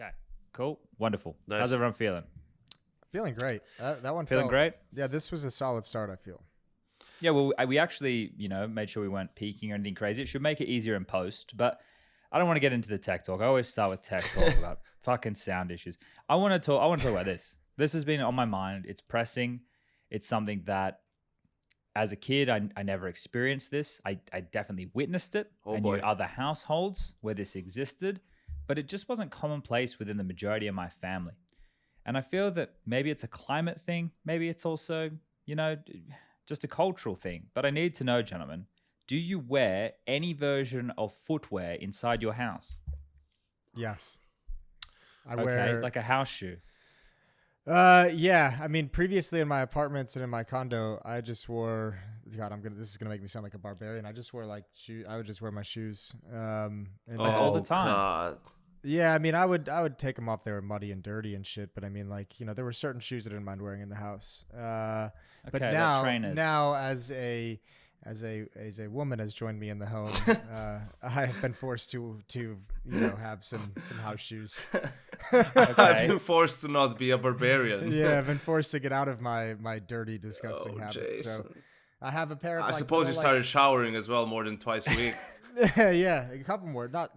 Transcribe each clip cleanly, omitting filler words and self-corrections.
Okay. Cool. Wonderful. Nice. How's everyone feeling? Feeling great. That one Feeling great? Yeah, this was a solid start, I feel. Yeah, well, we actually, made sure we weren't peaking or anything crazy. It should make it easier in post, but I don't want to get into the tech talk. I always start with tech talk about fucking sound issues. I want to talk about this. This has been on my mind. It's pressing. It's something that, as a kid, I never experienced this. I definitely witnessed it. I knew other households where this existed, but it just wasn't commonplace within the majority of my family. And I feel that maybe it's a climate thing. Maybe it's also, just a cultural thing. But I need to know, gentlemen, do you wear any version of footwear inside your house? Yes. I okay, wear like a house shoe. Yeah. I mean, previously in my apartments and in my condo, I just wore. God, this is gonna make me sound like a barbarian. I just wore like shoe. I would just wear my shoes. All the time. God. Yeah, I mean, I would take them off. They were muddy and dirty and shit. But I mean, like, there were certain shoes I didn't mind wearing in the house. But Okay, now, like trainers. now as a woman has joined me in the home, I have been forced to have some house shoes. I've been forced to not be a barbarian. Yeah, I've been forced to get out of my dirty, disgusting habits. Jason. So I have a pair of. I suppose you started showering as well more than twice a week. Yeah, a couple more, not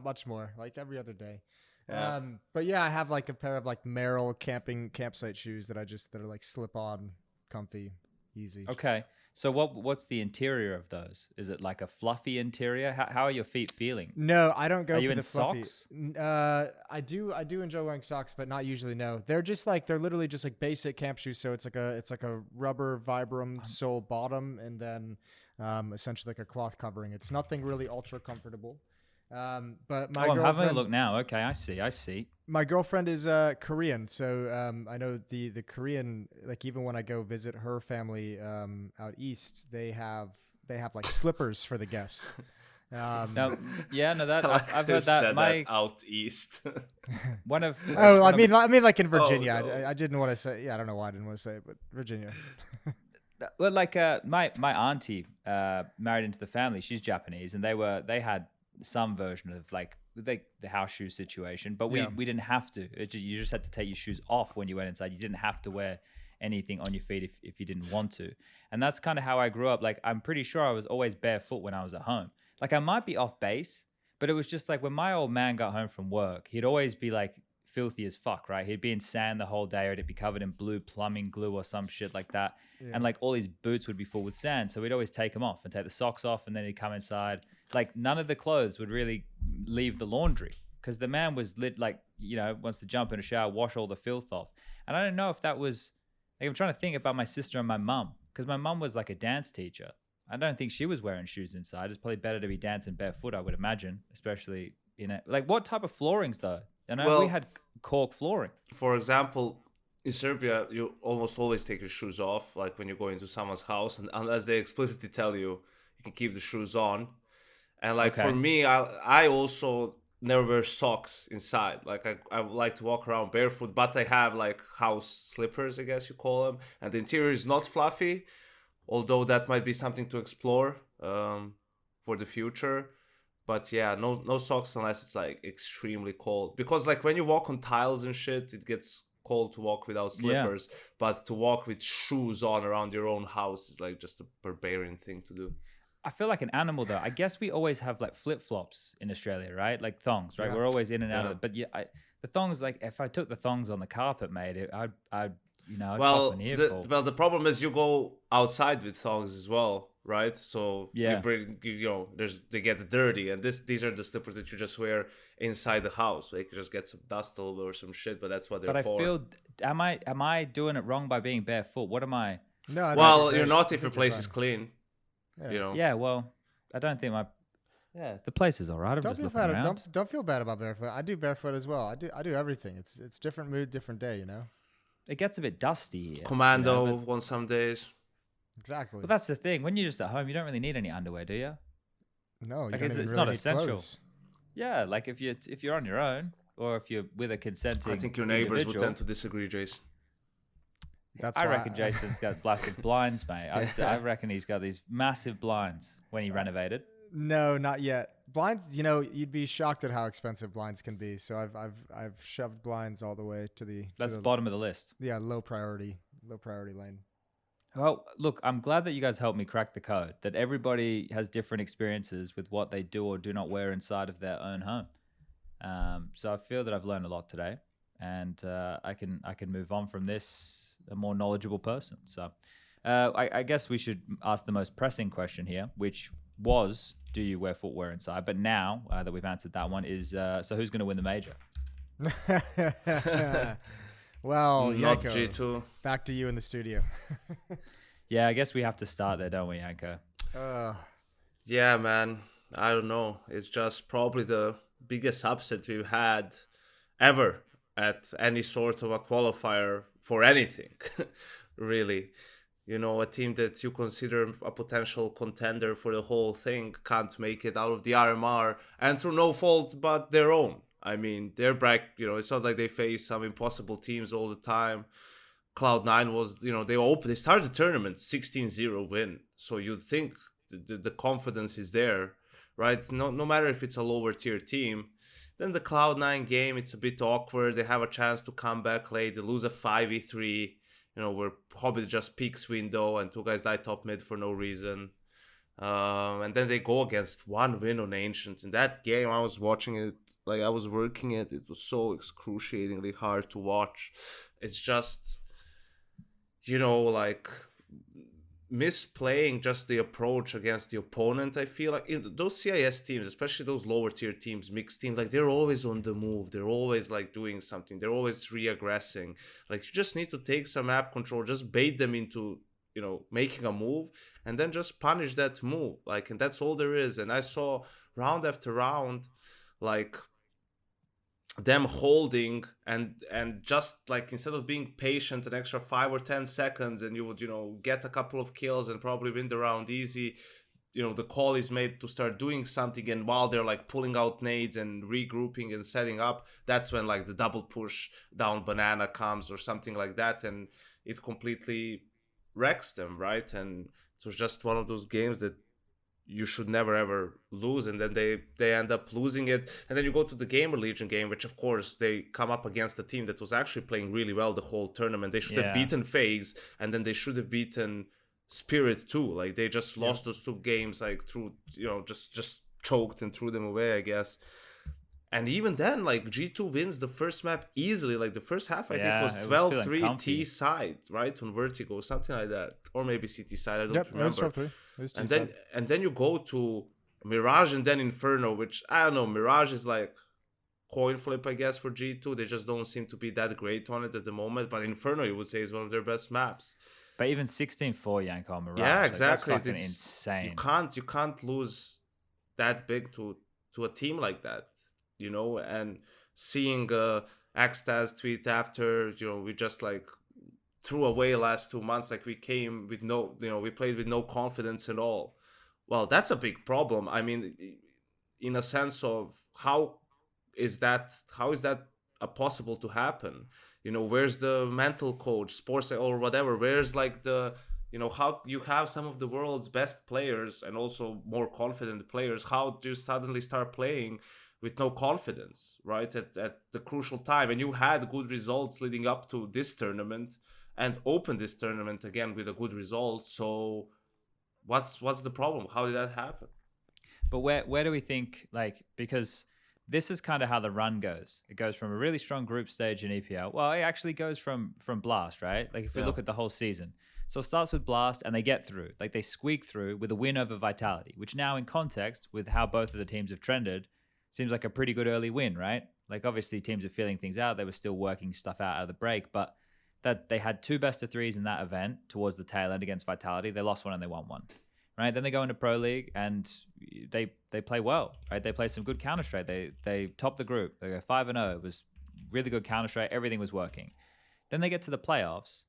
much more, like every other day. Yeah. But yeah, I have like a pair of like Merrill campsite shoes that are like slip on, comfy, easy. Okay. So what's the interior of those? Is it like a fluffy interior? How are your feet feeling? No, I don't go Are for you the in fluffy. socks? I do enjoy wearing socks, but not usually. No, they're literally just like basic camp shoes. So it's like a rubber Vibram sole bottom, and then essentially like a cloth covering. It's nothing really ultra comfortable. But my I'm girlfriend, having a look now. Okay, I see. My girlfriend is Korean, so I know the Korean, like even when I go visit her family out east, they have like slippers for the guests. I've heard that. That out east. One of I mean like in Virginia. Oh, no. I didn't want to say. Yeah, I don't know why I didn't want to say it, but Virginia. Well, like my auntie married into the family. She's Japanese, and they had some version of like the house shoe situation, but we didn't have to. You just had to take your shoes off when you went inside. You didn't have to wear anything on your feet if you didn't want to. And that's kind of how I grew up. Like, I'm pretty sure I was always barefoot when I was at home. Like, I might be off base, but it was just like when my old man got home from work, he'd always be like filthy as fuck, right? He'd be in sand the whole day, or it'd be covered in blue plumbing glue or some shit like that. Yeah. And like all his boots would be full with sand. So we'd always take them off and take the socks off, and then he'd come inside. Like, none of the clothes would really leave the laundry because the man was wants to jump in a shower, wash all the filth off. And I don't know if that was, like, I'm trying to think about my sister and my mum, because my mum was like a dance teacher. I don't think she was wearing shoes inside. It's probably better to be dancing barefoot, I would imagine, especially in it. Like, what type of floorings though? We had cork flooring. For example, in Serbia, you almost always take your shoes off, like when you go into someone's house, and unless they explicitly tell you, you can keep the shoes on. And like for me, I also never wear socks inside. Like I would like to walk around barefoot, but I have like house slippers, I guess you call them. And the interior is not fluffy, although that might be something to explore for the future. But yeah, no socks unless it's like extremely cold. Because like when you walk on tiles and shit, it gets cold to walk without slippers. Yeah. But to walk with shoes on around your own house is like just a barbarian thing to do. I feel like an animal though. I guess we always have like flip-flops in Australia, right? Like thongs, right? Yeah. We're always in and out of it. But yeah, the thongs, like if I took the thongs on the carpet, mate, I'd pop an earful. Well, the problem is you go outside with thongs as well, right? So yeah, they get dirty, and these are the slippers that you just wear inside the house. Like you just get some dust a little bit or some shit, but that's what they're for. But I feel, am I doing it wrong by being barefoot? What am I? No, well, you're not if your place is clean. Yeah. Yeah, well, I don't think the place is all right. I'm just looking around. Don't feel bad about barefoot. I do barefoot as well. I do everything. It's different mood, different day, It gets a bit dusty here. Commando on some days. Exactly. But that's the thing. When you're just at home, you don't really need any underwear, do you? No, like it's really not essential. Clothes. Yeah, like if you're on your own, or if you're with a consenting. I think your neighbors would tend to disagree, Jason. I reckon Jason's got massive blinds, mate. I reckon he's got these massive blinds when he renovated. No, not yet. blinds, you know, you'd be shocked at how expensive blinds can be. So I've shoved blinds all the way to the bottom of the list. Yeah, low priority lane. Well, look, I'm glad that you guys helped me crack the code, that everybody has different experiences with what they do or do not wear inside of their own home. So I feel that I've learned a lot today, and I can move on from this a more knowledgeable person. So I guess we should ask the most pressing question here, which was, do you wear footwear inside? But now that we've answered that one, is so who's going to win the major? Well, not Yanko, G2. Back to you in the studio. Yeah, I guess we have to start there, don't we, Yanko? Yeah, man. I don't know. It's just probably the biggest upset we've had ever at any sort of a qualifier for anything, really. You know, a team that you consider a potential contender for the whole thing can't make it out of the RMR, and through no fault but their own. I mean, they're it's not like they face some impossible teams all the time. Cloud9 was, they started the tournament 16-0 win. So you'd think the confidence is there, right? No matter if it's a lower tier team. Then the Cloud9 game, it's a bit awkward. They have a chance to come back late. They lose a 5v3. We're probably just peaks window and two guys die top mid for no reason. And then they go against one win on Ancients. In that game, I was watching it, like I was working it. It was so excruciatingly hard to watch. It's just, misplaying just the approach against the opponent. I feel like those CIS teams, especially those lower tier teams, mixed teams, like they're always on the move. They're always like doing something. They're always re-aggressing. Like you just need to take some map control, just bait them into, making a move and then just punish that move. Like, and that's all there is. And I saw round after round, like them holding and just like instead of being patient an extra 5 or 10 seconds and you would get a couple of kills and probably win the round easy, the call is made to start doing something, and while they're like pulling out nades and regrouping and setting up, that's when like the double push down banana comes or something like that, and it completely wrecks them, right? And it was just one of those games that you should never ever lose, and then they end up losing it. And then you go to the Gamer Legion game, which of course they come up against a team that was actually playing really well the whole tournament. They should have beaten FaZe, and then they should have beaten Spirit too. Like they just lost those two games like through, just choked and threw them away, I guess. And even then, like G2 wins the first map easily. Like the first half, I think was 12-3 T side, right, on Vertigo, something like that, or maybe CT side. I don't remember. It was 12-3. And then you go to Mirage and then Inferno, which I don't know. Mirage is like coin flip, I guess, for G2. They just don't seem to be that great on it at the moment. But Inferno, you would say, is one of their best maps. But even 16-4 Yanko Mirage. Yeah, exactly. Like, that's fucking insane. You can't lose that big to a team like that. And seeing Axtaz tweet after, we just like threw away last 2 months, like we came with we played with no confidence at all. Well, that's a big problem. I mean, in a sense of how is that possible to happen? Where's the mental coach, sports or whatever? Where's like the, how you have some of the world's best players and also more confident players, how do you suddenly start playing with no confidence, right, at the crucial time? And you had good results leading up to this tournament and opened this tournament again with a good result. So what's the problem? How did that happen? But where do we think, like, because this is kind of how the run goes. It goes from a really strong group stage in EPL. Well, it actually goes from Blast, right? Like if we look at the whole season. So it starts with Blast and they get through. Like they squeak through with a win over Vitality, which now in context with how both of the teams have trended, seems like a pretty good early win, right? Like obviously teams are feeling things out. They were still working stuff out of the break, but that they had 2 best of 3s in that event towards the tail end against Vitality. They lost one and they won one, right? Then they go into Pro League and they play well, right? They play some good Counter-Strike. They top the group. They go 5-0. It was really good Counter-Strike. Everything was working. Then they get to the playoffs.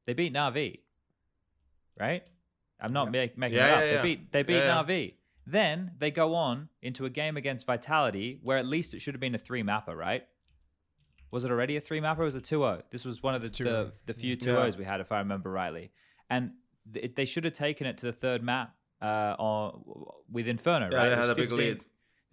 They beat Na'Vi, right? I'm not making it up. They beat Na'Vi. Then they go on into a game against Vitality where at least it should have been a 3-mapper, right? Was it already a 3-mapper or was it 2-0? This was one of the few 2-0s we had, if I remember rightly. And they should have taken it to the third map with Inferno, right? Yeah, they had a big lead.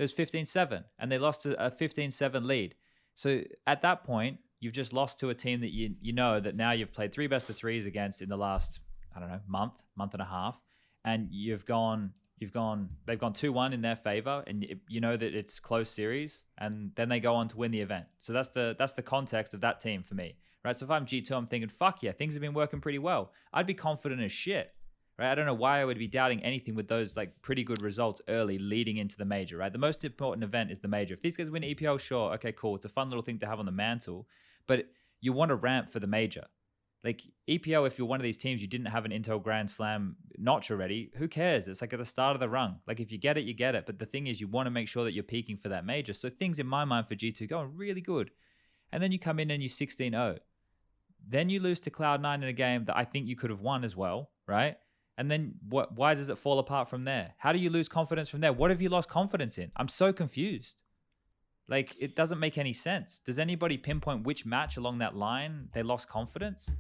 It was 15-7, and they lost a 15-7 lead. So at that point, you've just lost to a team that you know that now you've played 3 best of 3s against in the last, I don't know, month and a half, and they've gone 2-1 in their favor, and you know that it's close series, and then they go on to win the event. So that's the context of that team for me, right? So if I'm G2, I'm thinking, fuck yeah, things have been working pretty well. I'd be confident as shit. Right? I don't know why I would be doubting anything with those like pretty good results early leading into the major, right? The most important event is the major. If these guys win EPL, sure, okay, cool. It's a fun little thing to have on the mantle, but you want to ramp for the major. Like EPL, if you're one of these teams, you didn't have an Intel Grand Slam notch already, who cares? It's like at the start of the rung. Like if you get it, you get it. But the thing is, you want to make sure that you're peaking for that major. So things in my mind for G2 going really good. And then you come in and you 16-0. Then you lose to Cloud9 in a game that I think you could have won as well, right? And then why does it fall apart from there? How do you lose confidence from there? What have you lost confidence in? I'm so confused. Like, it doesn't make any sense. Does anybody pinpoint which match along that line they lost confidence?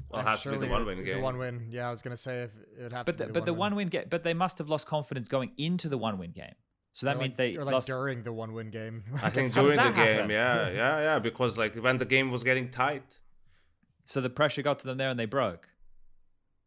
Well, it has to be the 1-win game. The 1-win. Yeah, I was going to say if it would have to be But the 1-win game, but they must have lost confidence going into the 1-win game. So that means they lost during the 1-win game. I think during the game, yeah, because like when the game was getting tight. So the pressure got to them there and they broke.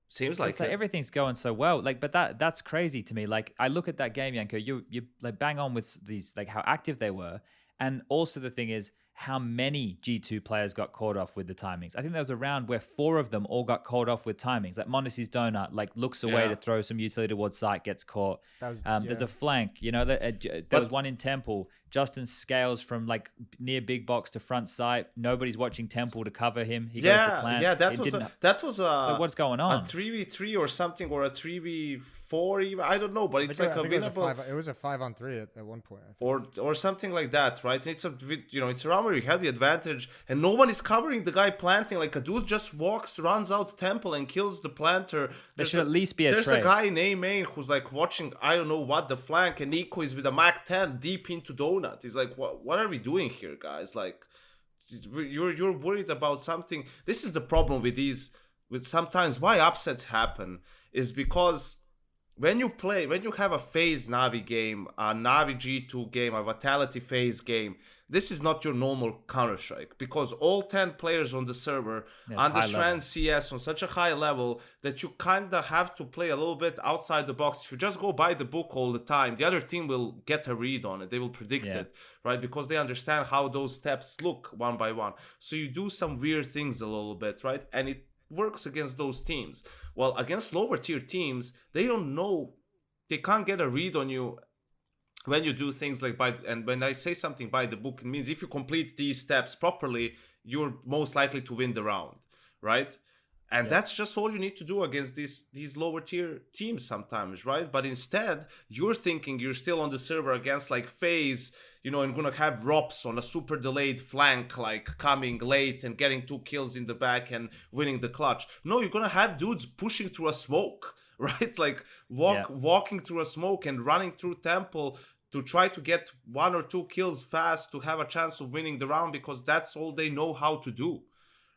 Seems like, everything's going so well. Like, but that's crazy to me. Like, I look at that game, Yanko. You like bang on with these, like how active they were, and also the thing is how many G2 players got caught off with the timings. I think there was a round where 4 of them all got caught off with timings. Like Mondesi's donut, like looks away to throw some utility towards site, gets caught. There's a flank, you know. There was one in Temple. Justin scales from like near big box to front site. Nobody's watching Temple to cover him. He goes to plant. Yeah, that was so what's going on? A 3v3 or something, or a 3v4 even. I don't know, but it's like a winnable. It was a 5-on-3 at one point. Or something like that, right? And it's it's a round where you have the advantage, and no one is covering the guy planting. Like a dude just runs out Temple and kills the planter. There should at least be a There's trade. a guy in A-main who's like watching, I don't know what, the flank, and Nico is with a Mac 10 deep into donut. He's like, what are we doing here, guys? Like, you're worried about something. This is the problem with sometimes why upsets happen is because when you have a phase Navi game, a Navi G2 game, a Vitality phase game, this is not your normal Counter-Strike, because all 10 players on the server understand CS on such a high level that you kind of have to play a little bit outside the box. If you just go by the book all the time, the other team will get a read on it. They will predict it, right? Because they understand how those steps look one by one. So you do some weird things a little bit, right? And it works against those teams. Well, against lower tier teams, they don't know, they can't get a read on you when you do things like and when I say something by the book, it means if you complete these steps properly, you're most likely to win the round, right? And that's just all you need to do against these lower tier teams sometimes, right? But instead, you're thinking you're still on the server against like FaZe, and gonna have Rops on a super delayed flank, like coming late and getting 2 kills in the back and winning the clutch. No, you're gonna have dudes pushing through a smoke, right? Like walking through a smoke and running through Temple to try to get 1 or 2 kills fast to have a chance of winning the round, because that's all they know how to do,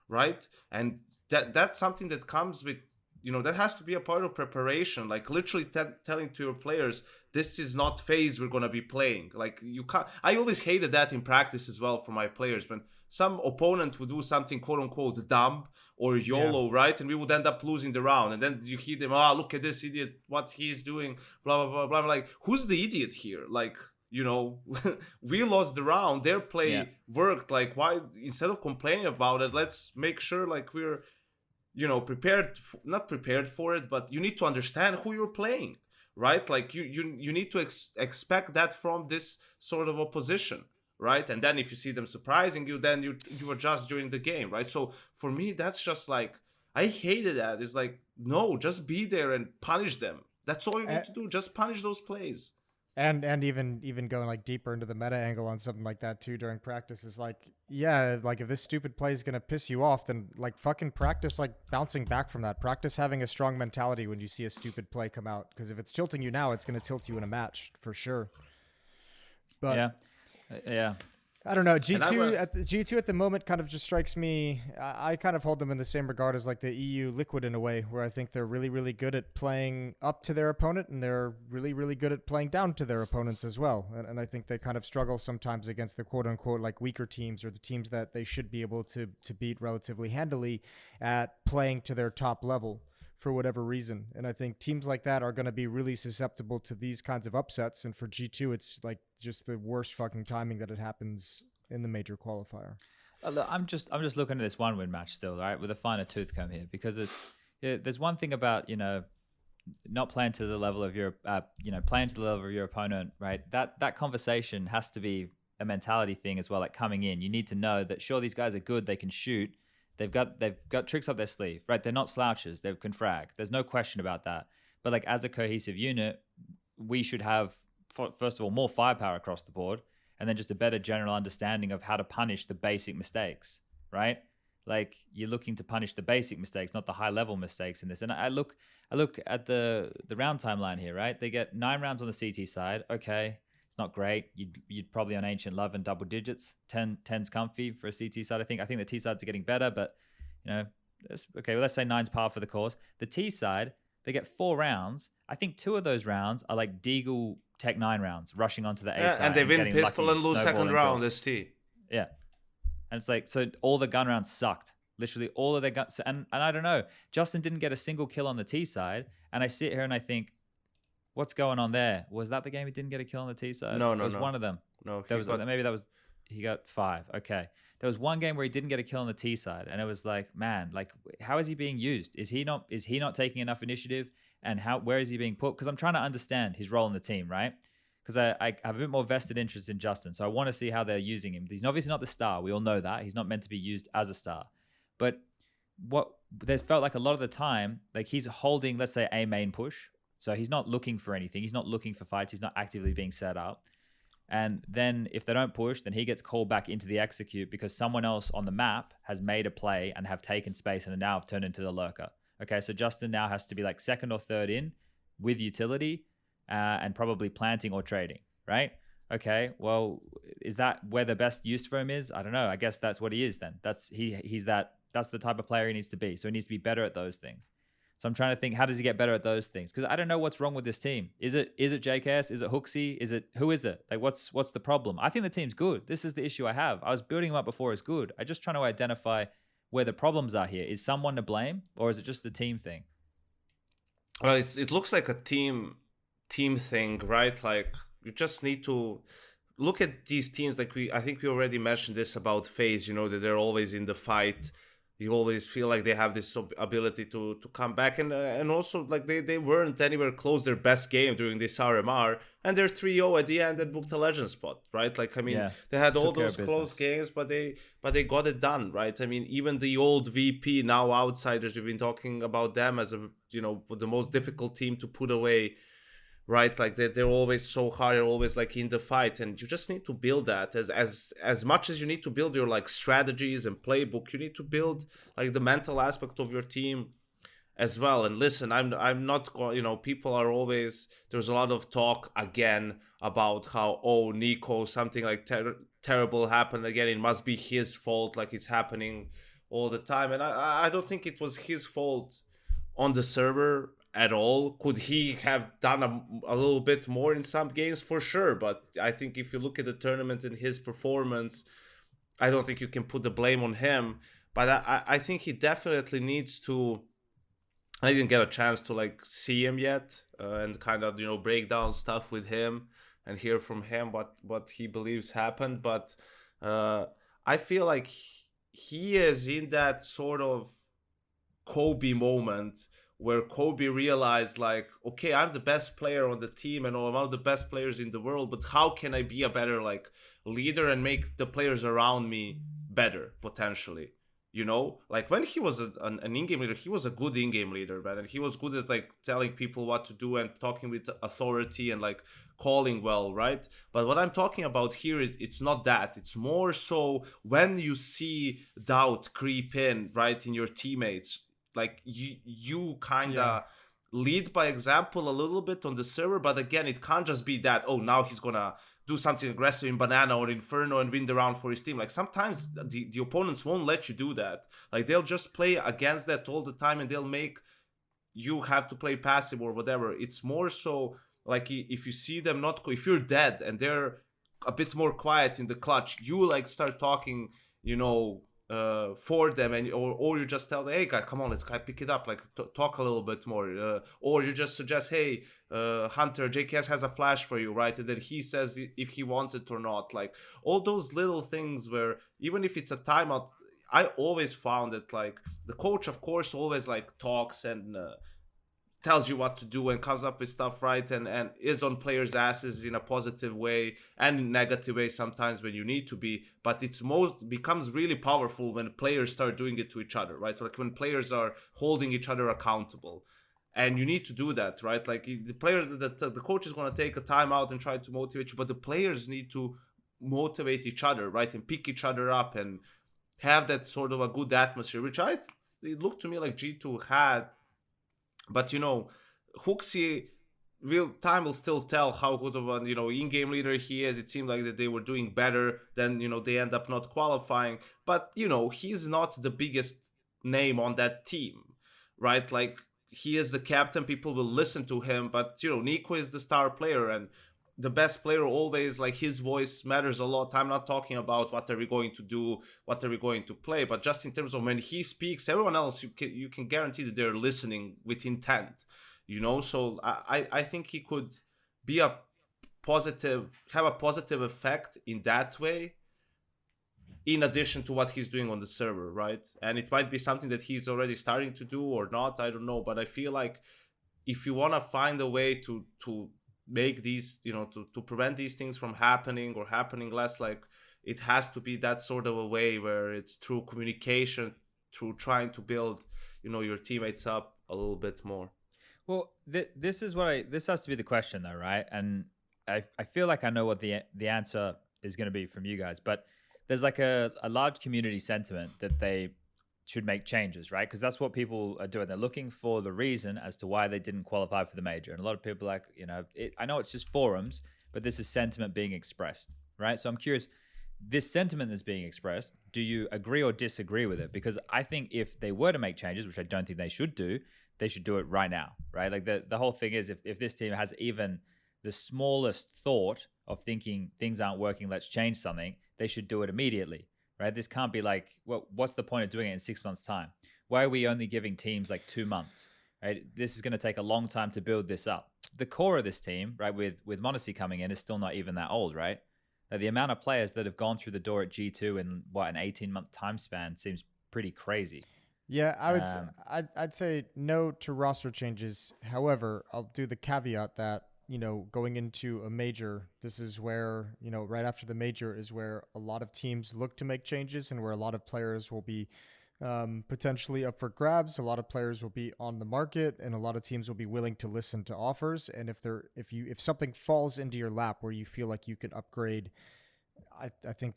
right? And that's something that comes with, that has to be a part of preparation, like literally telling to your players, this is not phase we're going to be playing. Like you can't, I always hated that in practice as well for my players, when some opponent would do something quote unquote dumb or YOLO, right? And we would end up losing the round. And then you hear them, look at this idiot, what he's doing, blah, blah, blah, blah. Like, who's the idiot here? Like, we lost the round, their play worked. Like, why, instead of complaining about it, let's make sure like we're, not prepared for it, but you need to understand who you're playing, right? Like you need to expect that from this sort of opposition, right? And then if you see them surprising you, then you adjust during the game, right? So for me, that's just like, I hated that. It's like, no, just be there and punish them. That's all you need to do. Just punish those plays. And even going like deeper into the meta angle on something like that too during practice is like, like if this stupid play is gonna piss you off, then like fucking practice like bouncing back from that. Practice having a strong mentality when you see a stupid play come out, because if it's tilting you now, it's gonna tilt you in a match for sure. But yeah. I don't know. G2 at the moment kind of just strikes me. I kind of hold them in the same regard as like the EU Liquid in a way, where I think they're really, really good at playing up to their opponent, and they're really, really good at playing down to their opponents as well. And I think they kind of struggle sometimes against the quote unquote like weaker teams or the teams that they should be able to beat relatively handily at playing to their top level for whatever reason. And I think teams like that are going to be really susceptible to these kinds of upsets. And for G2, it's like just the worst fucking timing that it happens in the major qualifier. Look, I'm just looking at this 1-win match still, right, with a finer tooth comb here, because there's one thing about, not playing to the level of your, playing to the level of your opponent, right? That conversation has to be a mentality thing as well. Like coming in, you need to know that sure, these guys are good, they can shoot. They've got tricks up their sleeve, right? They're not slouches. They can frag. There's no question about that. But like as a cohesive unit, we should have, first of all, more firepower across the board, and then just a better general understanding of how to punish the basic mistakes, right? Like you're looking to punish the basic mistakes, not the high level mistakes in this. And I look at the round timeline here, right? They get 9 rounds on the CT side. Okay. Not great. You'd probably on Ancient Love in double digits. 10's comfy for a CT side. I think the T sides are getting better, but let's say 9's par for the course. The T side, they get 4 rounds. I think 2 of those rounds are like Deagle Tech 9 rounds, rushing onto the A side. And they win pistol and lose second round this T. Yeah. And it's like, so all the gun rounds sucked. Literally all of their guns. And I don't know. Justin didn't get a single kill on the T side. And I sit here and I think, what's going on there? Was that the game he didn't get a kill on the T side? No, it was one of them. No, he got 5. Okay, there was one game where he didn't get a kill on the T side, and it was like, man, like how is he being used? Is he not taking enough initiative? And where is he being put? Because I'm trying to understand his role in the team, right? Because I have a bit more vested interest in Justin, so I want to see how they're using him. He's obviously not the star. We all know that he's not meant to be used as a star, but what they felt like a lot of the time, like he's holding, let's say, a main push. So he's not looking for anything. He's not looking for fights. He's not actively being set up. And then if they don't push, then he gets called back into the execute because someone else on the map has made a play and have taken space and now have turned into the lurker. Okay, so Justin now has to be like second or third in with utility and probably planting or trading, right? Okay, well, is that where the best use for him is? I don't know. I guess that's what he is then. That's the type of player he needs to be. So he needs to be better at those things. So I'm trying to think, how does he get better at those things? Because I don't know what's wrong with this team. Is it JKS? Is it Hooksy? Who is it? Like, what's the problem? I think the team's good. This is the issue I have. I was building him up before as good. I'm just trying to identify where the problems are here. Is someone to blame, or is it just a team thing? Well, it looks like a team thing, right? Like you just need to look at these teams. Like I think we already mentioned this about FaZe. That they're always in the fight. You always feel like they have this ability to come back, and also like they weren't anywhere close their best game during this RMR, and they're 3-0 at the end and booked a legend spot, right? Like I mean, they had all those close games, but they got it done, right? I mean, even the old VP, now outsiders, we've been talking about them as the most difficult team to put away. Right, like they're always so hard, they're always like in the fight, and you just need to build that as much as you need to build your like strategies and playbook. You need to build like the mental aspect of your team as well. And listen, I'm not going. People are always, there's a lot of talk again about how Nico, something like terrible happened again. It must be his fault, like it's happening all the time, and I don't think it was his fault on the server at all. Could he have done a little bit more in some games? For sure, but I think if you look at the tournament and his performance, I don't think you can put the blame on him. But I think he definitely needs to. I didn't get a chance to like see him yet and kind of break down stuff with him and hear from him what he believes happened. But I feel like he is in that sort of Kobe moment where Kobe realized like, okay, I'm the best player on the team and I'm one of the best players in the world, but how can I be a better like leader and make the players around me better potentially? Like when he was an in-game leader, he was a good in-game leader, man, and he was good at like telling people what to do and talking with authority and like calling well, right? But what I'm talking about here is it's not that. It's more so when you see doubt creep in, right, in your teammates. Like you kind of lead by example a little bit on the server, but again, it can't just be that, now he's gonna do something aggressive in Banana or Inferno and win the round for his team. Like sometimes the opponents won't let you do that. Like they'll just play against that all the time, and they'll make you have to play passive or whatever. It's more so like if you see them if you're dead and they're a bit more quiet in the clutch, you like start talking, for them, and or you just tell them, hey guy, come on, let's pick it up, like talk a little bit more, or you just suggest, hey, Hunter, JKS has a flash for you, right? And then he says if he wants it or not. Like all those little things where even if it's a timeout, I always found that like the coach, of course, always like talks and tells you what to do and comes up with stuff, right? And is on players' asses in a positive way and in negative way sometimes when you need to be. But it's becomes really powerful when players start doing it to each other, right? Like when players are holding each other accountable. And you need to do that, right? Like the players, the coach is going to take a timeout and try to motivate you, but the players need to motivate each other, right? And pick each other up and have that sort of a good atmosphere, which it looked to me like G2 had. But, Hooksy, time will still tell how good of an, in-game leader he is. It seemed like that they were doing better than, they end up not qualifying. But, he's not the biggest name on that team, right? Like, he is the captain. People will listen to him. But, Nico is the star player. And the best player always, like, his voice matters a lot. I'm not talking about what are we going to do, what are we going to play, but just in terms of when he speaks, everyone else, you can guarantee that they're listening with intent, So I think he could be have a positive effect in that way, in addition to what he's doing on the server, right? And it might be something that he's already starting to do or not, I don't know, but I feel like if you want to find a way to make these, to prevent these things from happening or happening less, like it has to be that sort of a way where it's through communication, through trying to build, your teammates up a little bit more. Well, this has to be the question though, right? And I feel like I know what the answer is going to be from you guys, but there's like a large community sentiment that they should make changes, right? Because that's what people are doing. They're looking for the reason as to why they didn't qualify for the major. And a lot of people are like, I know it's just forums, but this is sentiment being expressed, right? So I'm curious, this sentiment that's being expressed, do you agree or disagree with it? Because I think if they were to make changes, which I don't think they should do it right now, right? Like the whole thing is if this team has even the smallest thought of thinking things aren't working, let's change something, they should do it immediately. Right? This can't be like, well, what's the point of doing it in 6 months' time? Why are we only giving teams like 2 months? Right? This is going to take a long time to build this up. The core of this team, right, with Monacy coming in, is still not even that old, right? Like the amount of players that have gone through the door at G2 in an 18-month time span seems pretty crazy. Yeah, I'd say no to roster changes. However, I'll do the caveat that going into a major, this is where, right after the major is where a lot of teams look to make changes and where a lot of players will be potentially up for grabs. A lot of players will be on the market and a lot of teams will be willing to listen to offers. And if something falls into your lap where you feel like you could upgrade, I think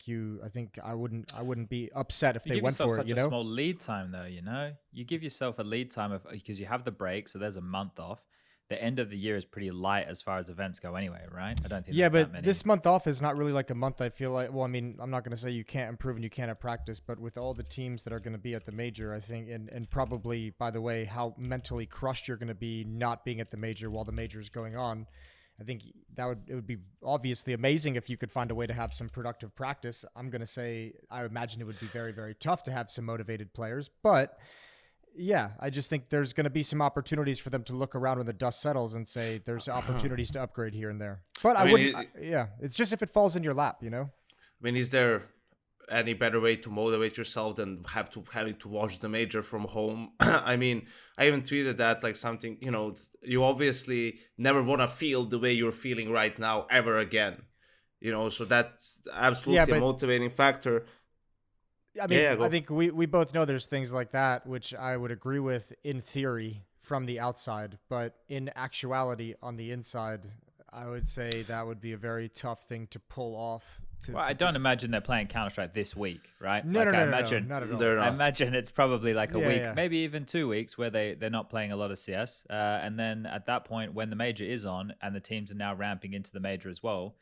I wouldn't be upset if they went for it. You give yourself such a small lead time though, you give yourself a lead time because you have the break. So there's a month off. The end of the year is pretty light as far as events go anyway, right? I don't think but this month off is not really like a month. I feel like, well, I mean, I'm not going to say you can't improve and you can't have practice, but with all the teams that are going to be at the major, I think, and probably, by the way, how mentally crushed you're going to be not being at the major while the major is going on, I think it would be obviously amazing if you could find a way to have some productive practice. I'm going to say, I imagine it would be very, very tough to have some motivated players, but yeah, I just think there's going to be some opportunities for them to look around when the dust settles and say there's opportunities to upgrade here and there. But it's just if it falls in your lap, I mean, is there any better way to motivate yourself than having to watch the major from home? I mean, I even tweeted that like something, you obviously never want to feel the way you're feeling right now ever again, so that's absolutely a motivating factor. I mean, I think we both know there's things like that, which I would agree with in theory from the outside, but in actuality on the inside, I would say that would be a very tough thing to pull off. I don't imagine they're playing Counter-Strike this week, right? No, not at all. I imagine it's probably like a week, maybe even 2 weeks where they're not playing a lot of CS. And then at that point, when the major is on and the teams are now ramping into the major as well,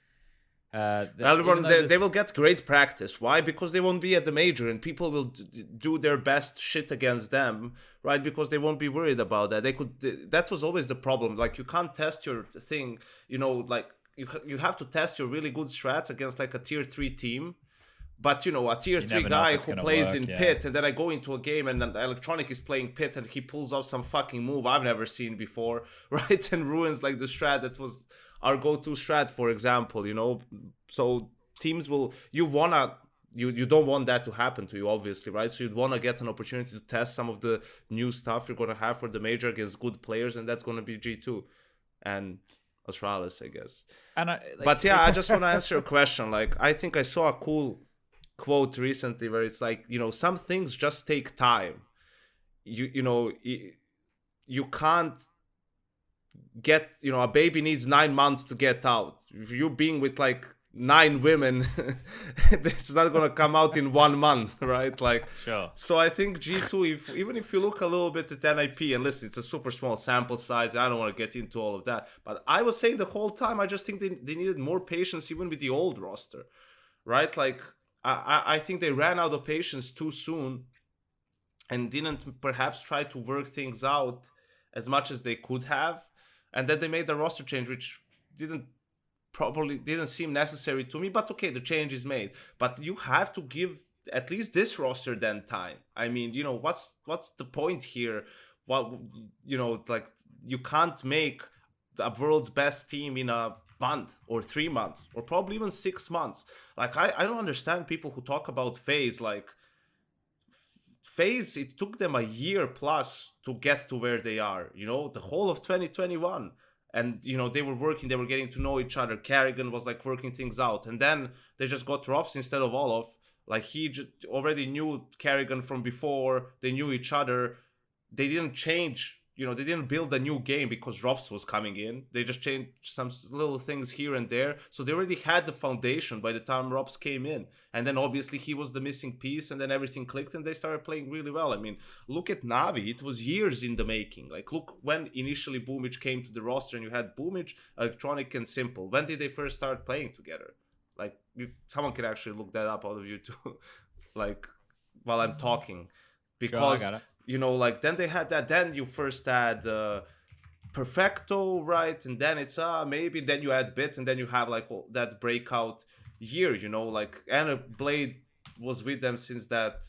They will get great practice. Why? Because they won't be at the major, and people will do their best shit against them, right? Because they won't be worried about that. That was always the problem. Like, you can't test your thing, like you have to test your really good strats against like a tier 3 team. But, a tier 3 guy who plays in pit, and then I go into a game and an Electronic is playing pit and he pulls off some fucking move I've never seen before, right? And ruins like the strat that was our go-to strat, for example, So teams you don't want that to happen to you, obviously, right? So you'd want to get an opportunity to test some of the new stuff you're going to have for the major against good players, and that's going to be G2 and Astralis, I guess. I just want to answer your question. Like, I think I saw a cool quote recently where it's like, some things just take time. You can't get, a baby needs 9 months to get out. If you being with like 9 women, it's not gonna come out in 1 month, right? Like, sure. So I think G2, even if you look a little bit at NIP, and listen, it's a super small sample size, I don't want to get into all of that, but I was saying the whole time, I just think they needed more patience even with the old roster, right? Like, I think they ran out of patience too soon and didn't perhaps try to work things out as much as they could have. And then they made the roster change, which didn't seem necessary to me. But okay, the change is made. But you have to give at least this roster then time. I mean, what's the point here? Like, you can't make the world's best team in a month or 3 months or probably even 6 months. Like, I don't understand people who talk about FaZe. Like, FaZe, it took them a year plus to get to where they are, the whole of 2021. And, they were working, they were getting to know each other. Carrigan was like working things out. And then they just got Robs instead of Olof. Like, he already knew Carrigan from before. They knew each other. They didn't change, they didn't build a new game because Robs was coming in. They just changed some little things here and there. So they already had the foundation by the time Robs came in. And then obviously he was the missing piece, and then everything clicked and they started playing really well. I mean, look at Navi. It was years in the making. Like, look when initially Boomage came to the roster and you had Boomage, Electronic, and Simple. When did they first start playing together? Like, someone can actually look that up out of YouTube, like, while I'm talking. Because... Sure, I got it. Like, then they had that. Then you first had Perfecto, right? And then it's maybe then you add Bit, and then you have like that breakout year. Like, Anna Blade was with them since that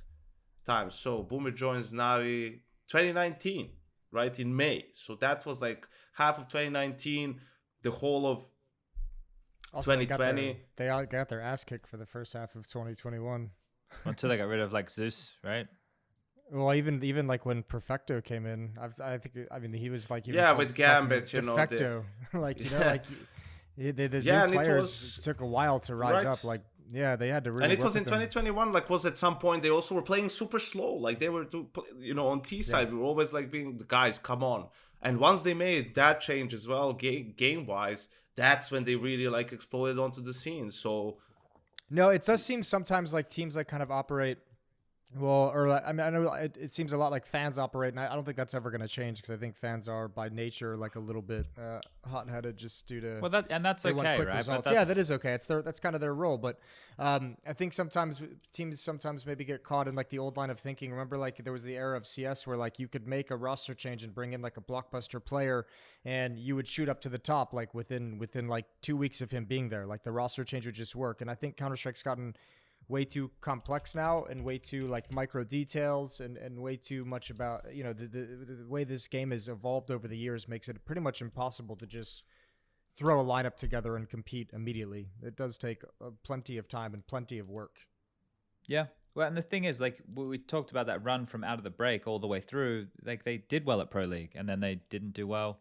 time. So Boomer joins Navi 2019, right, in May. So that was like half of 2019, the whole of also 2020. They all got their ass kicked for the first half of 2021 until they got rid of like Zeus, right? Well, even like when Perfecto came in, I mean he was like with Gambit, Perfecto, like the new players took a while to rise up. Like, yeah, they had to really. And it was in 2021. Like, was at some point they also were playing super slow. Like, they were on T side, we were always like being the guys, come on. And once they made that change as well, game wise, that's when they really like exploded onto the scene. So no, it does seem sometimes like teams like kind of operate. Well, or I mean, I know it seems a lot like fans operate, and I don't think that's ever going to change because I think fans are by nature like a little bit hot-headed just due to that's okay, right? But yeah, that is okay. That's kind of their role. But I think sometimes teams maybe get caught in like the old line of thinking. Remember, like there was the era of CS where like you could make a roster change and bring in like a blockbuster player, and you would shoot up to the top like within like 2 weeks of him being there. Like the roster change would just work, and I think Counter-Strike's gotten way too complex now and way too like micro details and way too much about the way this game has evolved over the years makes it pretty much impossible to just throw a lineup together and compete immediately. It does take plenty of time and plenty of work. Yeah, well, and the thing is, like we talked about that run from out of the break all the way through, like they did well at Pro League and then they didn't do well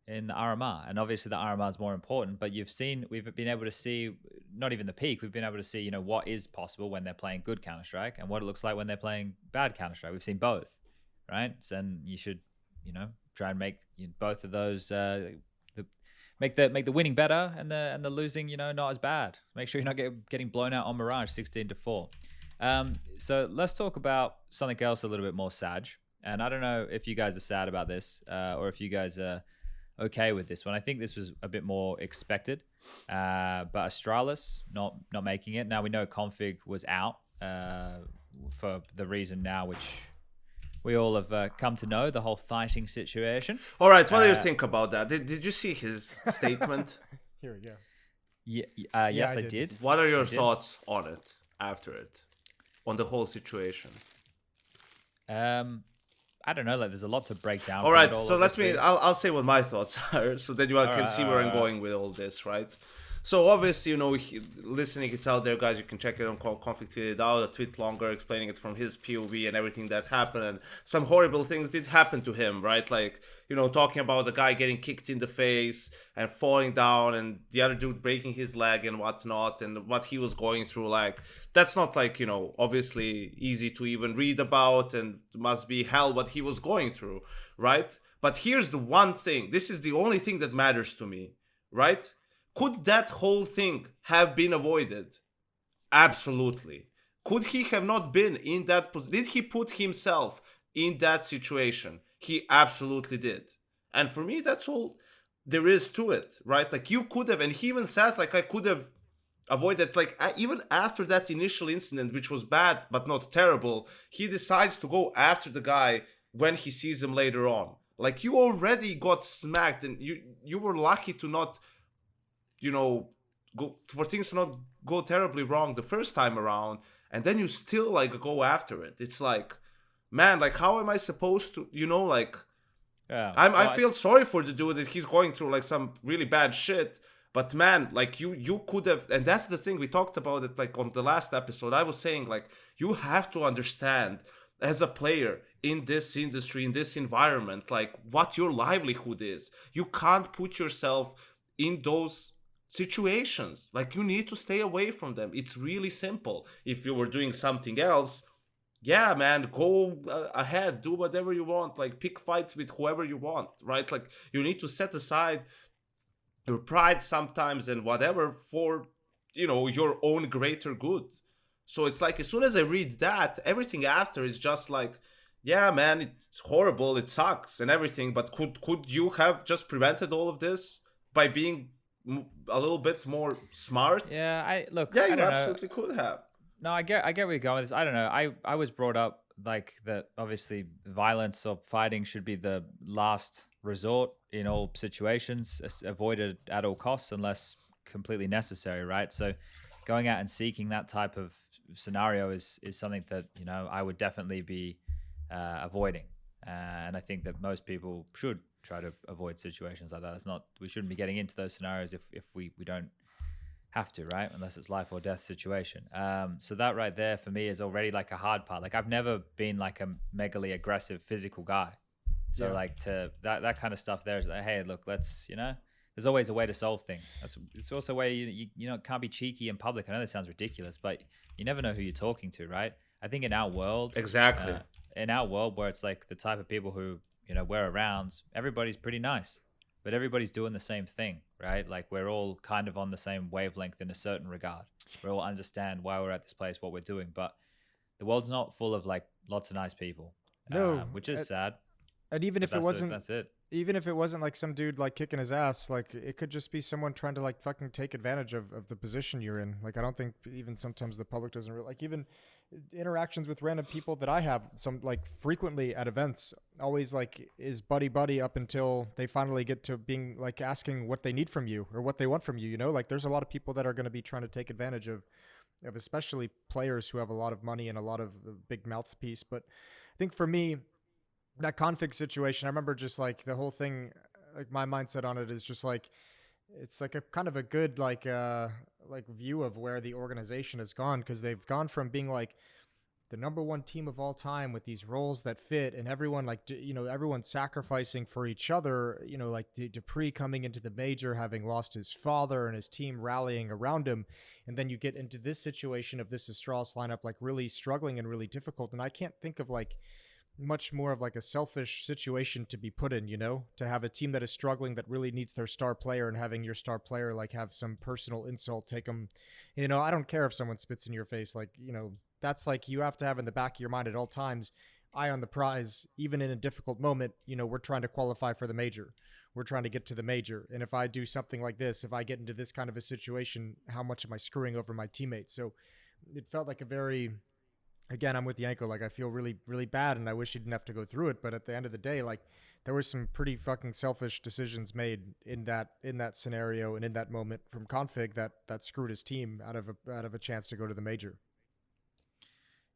in the RMR, and obviously the RMR is more important, but we've been able to see not even the peak, we've been able to see what is possible when they're playing good Counter-Strike and what it looks like when they're playing bad Counter-Strike. We've seen both, right? And you should try and make both of those make the winning better and the losing not as bad. Make sure you're not getting blown out on Mirage 16-4. So let's talk about something else a little bit more sad, and I don't know if you guys are sad about this or if you guys are okay with this one. I think this was a bit more expected, but Astralis not making it. Now we know Config was out for the reason now, which we all have come to know, the whole fighting situation. All right, what do you think about that? Did you see his statement? Here we go. Yes, I did. What are your thoughts on it after it, on the whole situation? I don't know. Like, there's a lot to break down. All right, so I'll say what my thoughts are, so that you can see where I'm going with all this, right? So obviously, listening, it's out there, guys. You can check it on Config tweeted it out, a tweet longer, explaining it from his POV and everything that happened. And some horrible things did happen to him, right? Like, talking about the guy getting kicked in the face and falling down, and the other dude breaking his leg and whatnot, and what he was going through. Like, that's not like, obviously easy to even read about, and must be hell what he was going through, right? But here's the one thing. This is the only thing that matters to me, right? Could that whole thing have been avoided? Absolutely. Could he have not been in that position? Did he put himself in that situation? He absolutely did. And for me, that's all there is to it, right? Like, you could have, and he even says, like, I could have avoided, like, even after that initial incident, which was bad but not terrible, he decides to go after the guy when he sees him later on. Like, you already got smacked, and you were lucky to not, for things to not go terribly wrong the first time around, and then you still, like, go after it. It's like, man, like, how am I supposed to, I feel sorry for the dude that he's going through, like, some really bad shit, but man, like, you could have, and that's the thing, we talked about it, like, on the last episode. I was saying, like, you have to understand as a player in this industry, in this environment, like, what your livelihood is. You can't put yourself in those situations. Like, you need to stay away from them. It's really simple. If you were doing something else, yeah, man, go ahead, do whatever you want, like, pick fights with whoever you want, right? Like, you need to set aside your pride sometimes and whatever for, your own greater good. So it's like, as soon as I read that, everything after is just like, yeah, man, it's horrible, it sucks and everything, but could you have just prevented all of this by being a little bit more smart? Yeah, you absolutely could have. No, I get where you're going with this. I don't know. I was brought up like that. Obviously, violence or fighting should be the last resort in all situations, avoided at all costs unless completely necessary, right? So, going out and seeking that type of scenario is something that I would definitely be avoiding, and I think that most people should try to avoid situations like that. We shouldn't be getting into those scenarios if we don't have to, right? Unless it's life or death situation. So that right there for me is already like a hard part. Like, I've never been like a megally aggressive physical guy. So like, to that kind of stuff there is like, hey, look, let's, there's always a way to solve things. It's also a way you can't be cheeky in public. I know this sounds ridiculous, but you never know who you're talking to, right? I think in our world, exactly. In our world where it's like the type of people who, we're around, everybody's pretty nice, but everybody's doing the same thing, right? Like, we're all kind of on the same wavelength in a certain regard. We all understand why we're at this place, what we're doing, but the world's not full of like lots of nice people. No, which is sad. And even if it wasn't, that's it. Even if it wasn't like some dude like kicking his ass, like, it could just be someone trying to like fucking take advantage of the position you're in. Like, I don't think even sometimes the public doesn't really, like, even interactions with random people that I have some like frequently at events always like is buddy up until they finally get to being like asking what they need from you or what they want from you. Like, there's a lot of people that are going to be trying to take advantage of especially players who have a lot of money and a lot of big mouthpiece. But I think for me, that config situation, I remember just like the whole thing, like my mindset on it is just like, it's like a kind of a good like view of where the organization has gone, because they've gone from being like the number one team of all time with these roles that fit, and everyone like everyone's sacrificing for each other, like Dupree coming into the major having lost his father and his team rallying around him, and then you get into this situation of this Astralis lineup like really struggling and really difficult. And I can't think of like much more of like a selfish situation to be put in, to have a team that is struggling that really needs their star player, and having your star player like have some personal insult take them. I don't care if someone spits in your face, like, that's like, you have to have in the back of your mind at all times, eye on the prize. Even in a difficult moment, we're trying to qualify for the major. we're trying to get to the major. And if I do something like this, if I get into this kind of a situation, how much am I screwing over my teammates? So it felt like a very, again, I'm with Yanko. Like, I feel really, really bad, and I wish he didn't have to go through it. But at the end of the day, like, there were some pretty fucking selfish decisions made in that scenario and in that moment from Config that screwed his team out of a chance to go to the major.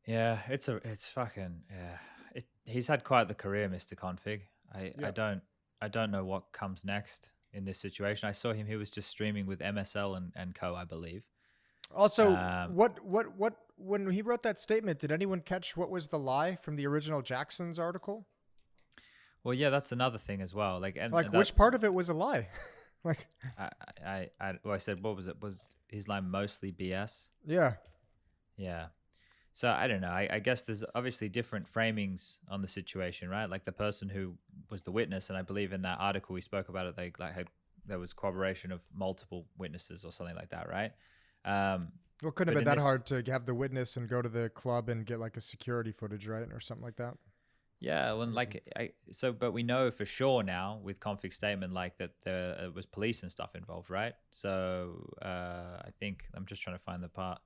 Yeah, it's fucking yeah. He's had quite the career, Mr. Config. I don't know what comes next in this situation. I saw him; he was just streaming with MSL and co, I believe. Also, what when he wrote that statement, did anyone catch what was the lie from the original Jackson's article? Well, yeah, that's another thing as well. Like, and which part of it was a lie? Like, I said, what was it? Was his line mostly BS? Yeah. Yeah. So I don't know. I guess there's obviously different framings on the situation, right? Like the person who was the witness, and I believe in that article we spoke about it, there was corroboration of multiple witnesses or something like that, right? Well, it couldn't have been that hard to have the witness and go to the club and get like a security footage, right, or something like that. Yeah, well, but we know for sure now with Config's statement, like that there was police and stuff involved, right? So I think I'm just trying to find the part.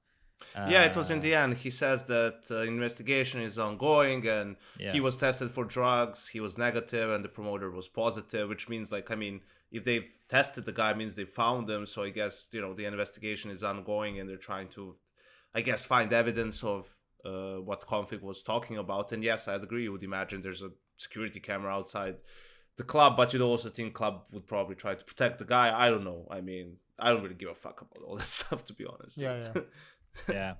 Yeah, it was in the end. He says that investigation is ongoing, and he was tested for drugs. He was negative, and the promoter was positive, which means, like, I mean, if they've tested the guy, it means they found him. So I guess, you know, the investigation is ongoing, and they're trying to, I guess, find evidence of what Config was talking about. And yes, I'd agree. You would imagine there's a security camera outside the club, but you'd also think club would probably try to protect the guy. I don't know. I mean, I don't really give a fuck about all that stuff, to be honest. Yeah. Yeah.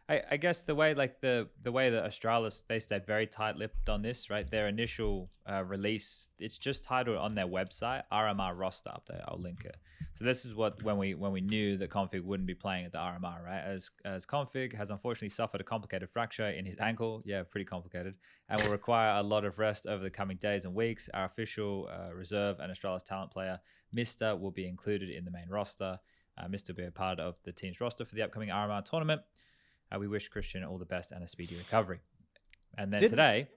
I guess the way the way that Astralis, they stayed very tight-lipped on this, right? Their initial release, it's just titled on their website RMR roster update. I'll link it. So this is when we knew that Config wouldn't be playing at the RMR, right? As Config has unfortunately suffered a complicated fracture in his ankle, yeah, pretty complicated, and will require a lot of rest over the coming days and weeks. Our official reserve and Astralis talent player, Mister, will be included in the main roster. Mister will be a part of the team's roster for the upcoming RMR tournament. We wish Christian all the best and a speedy recovery. And then today...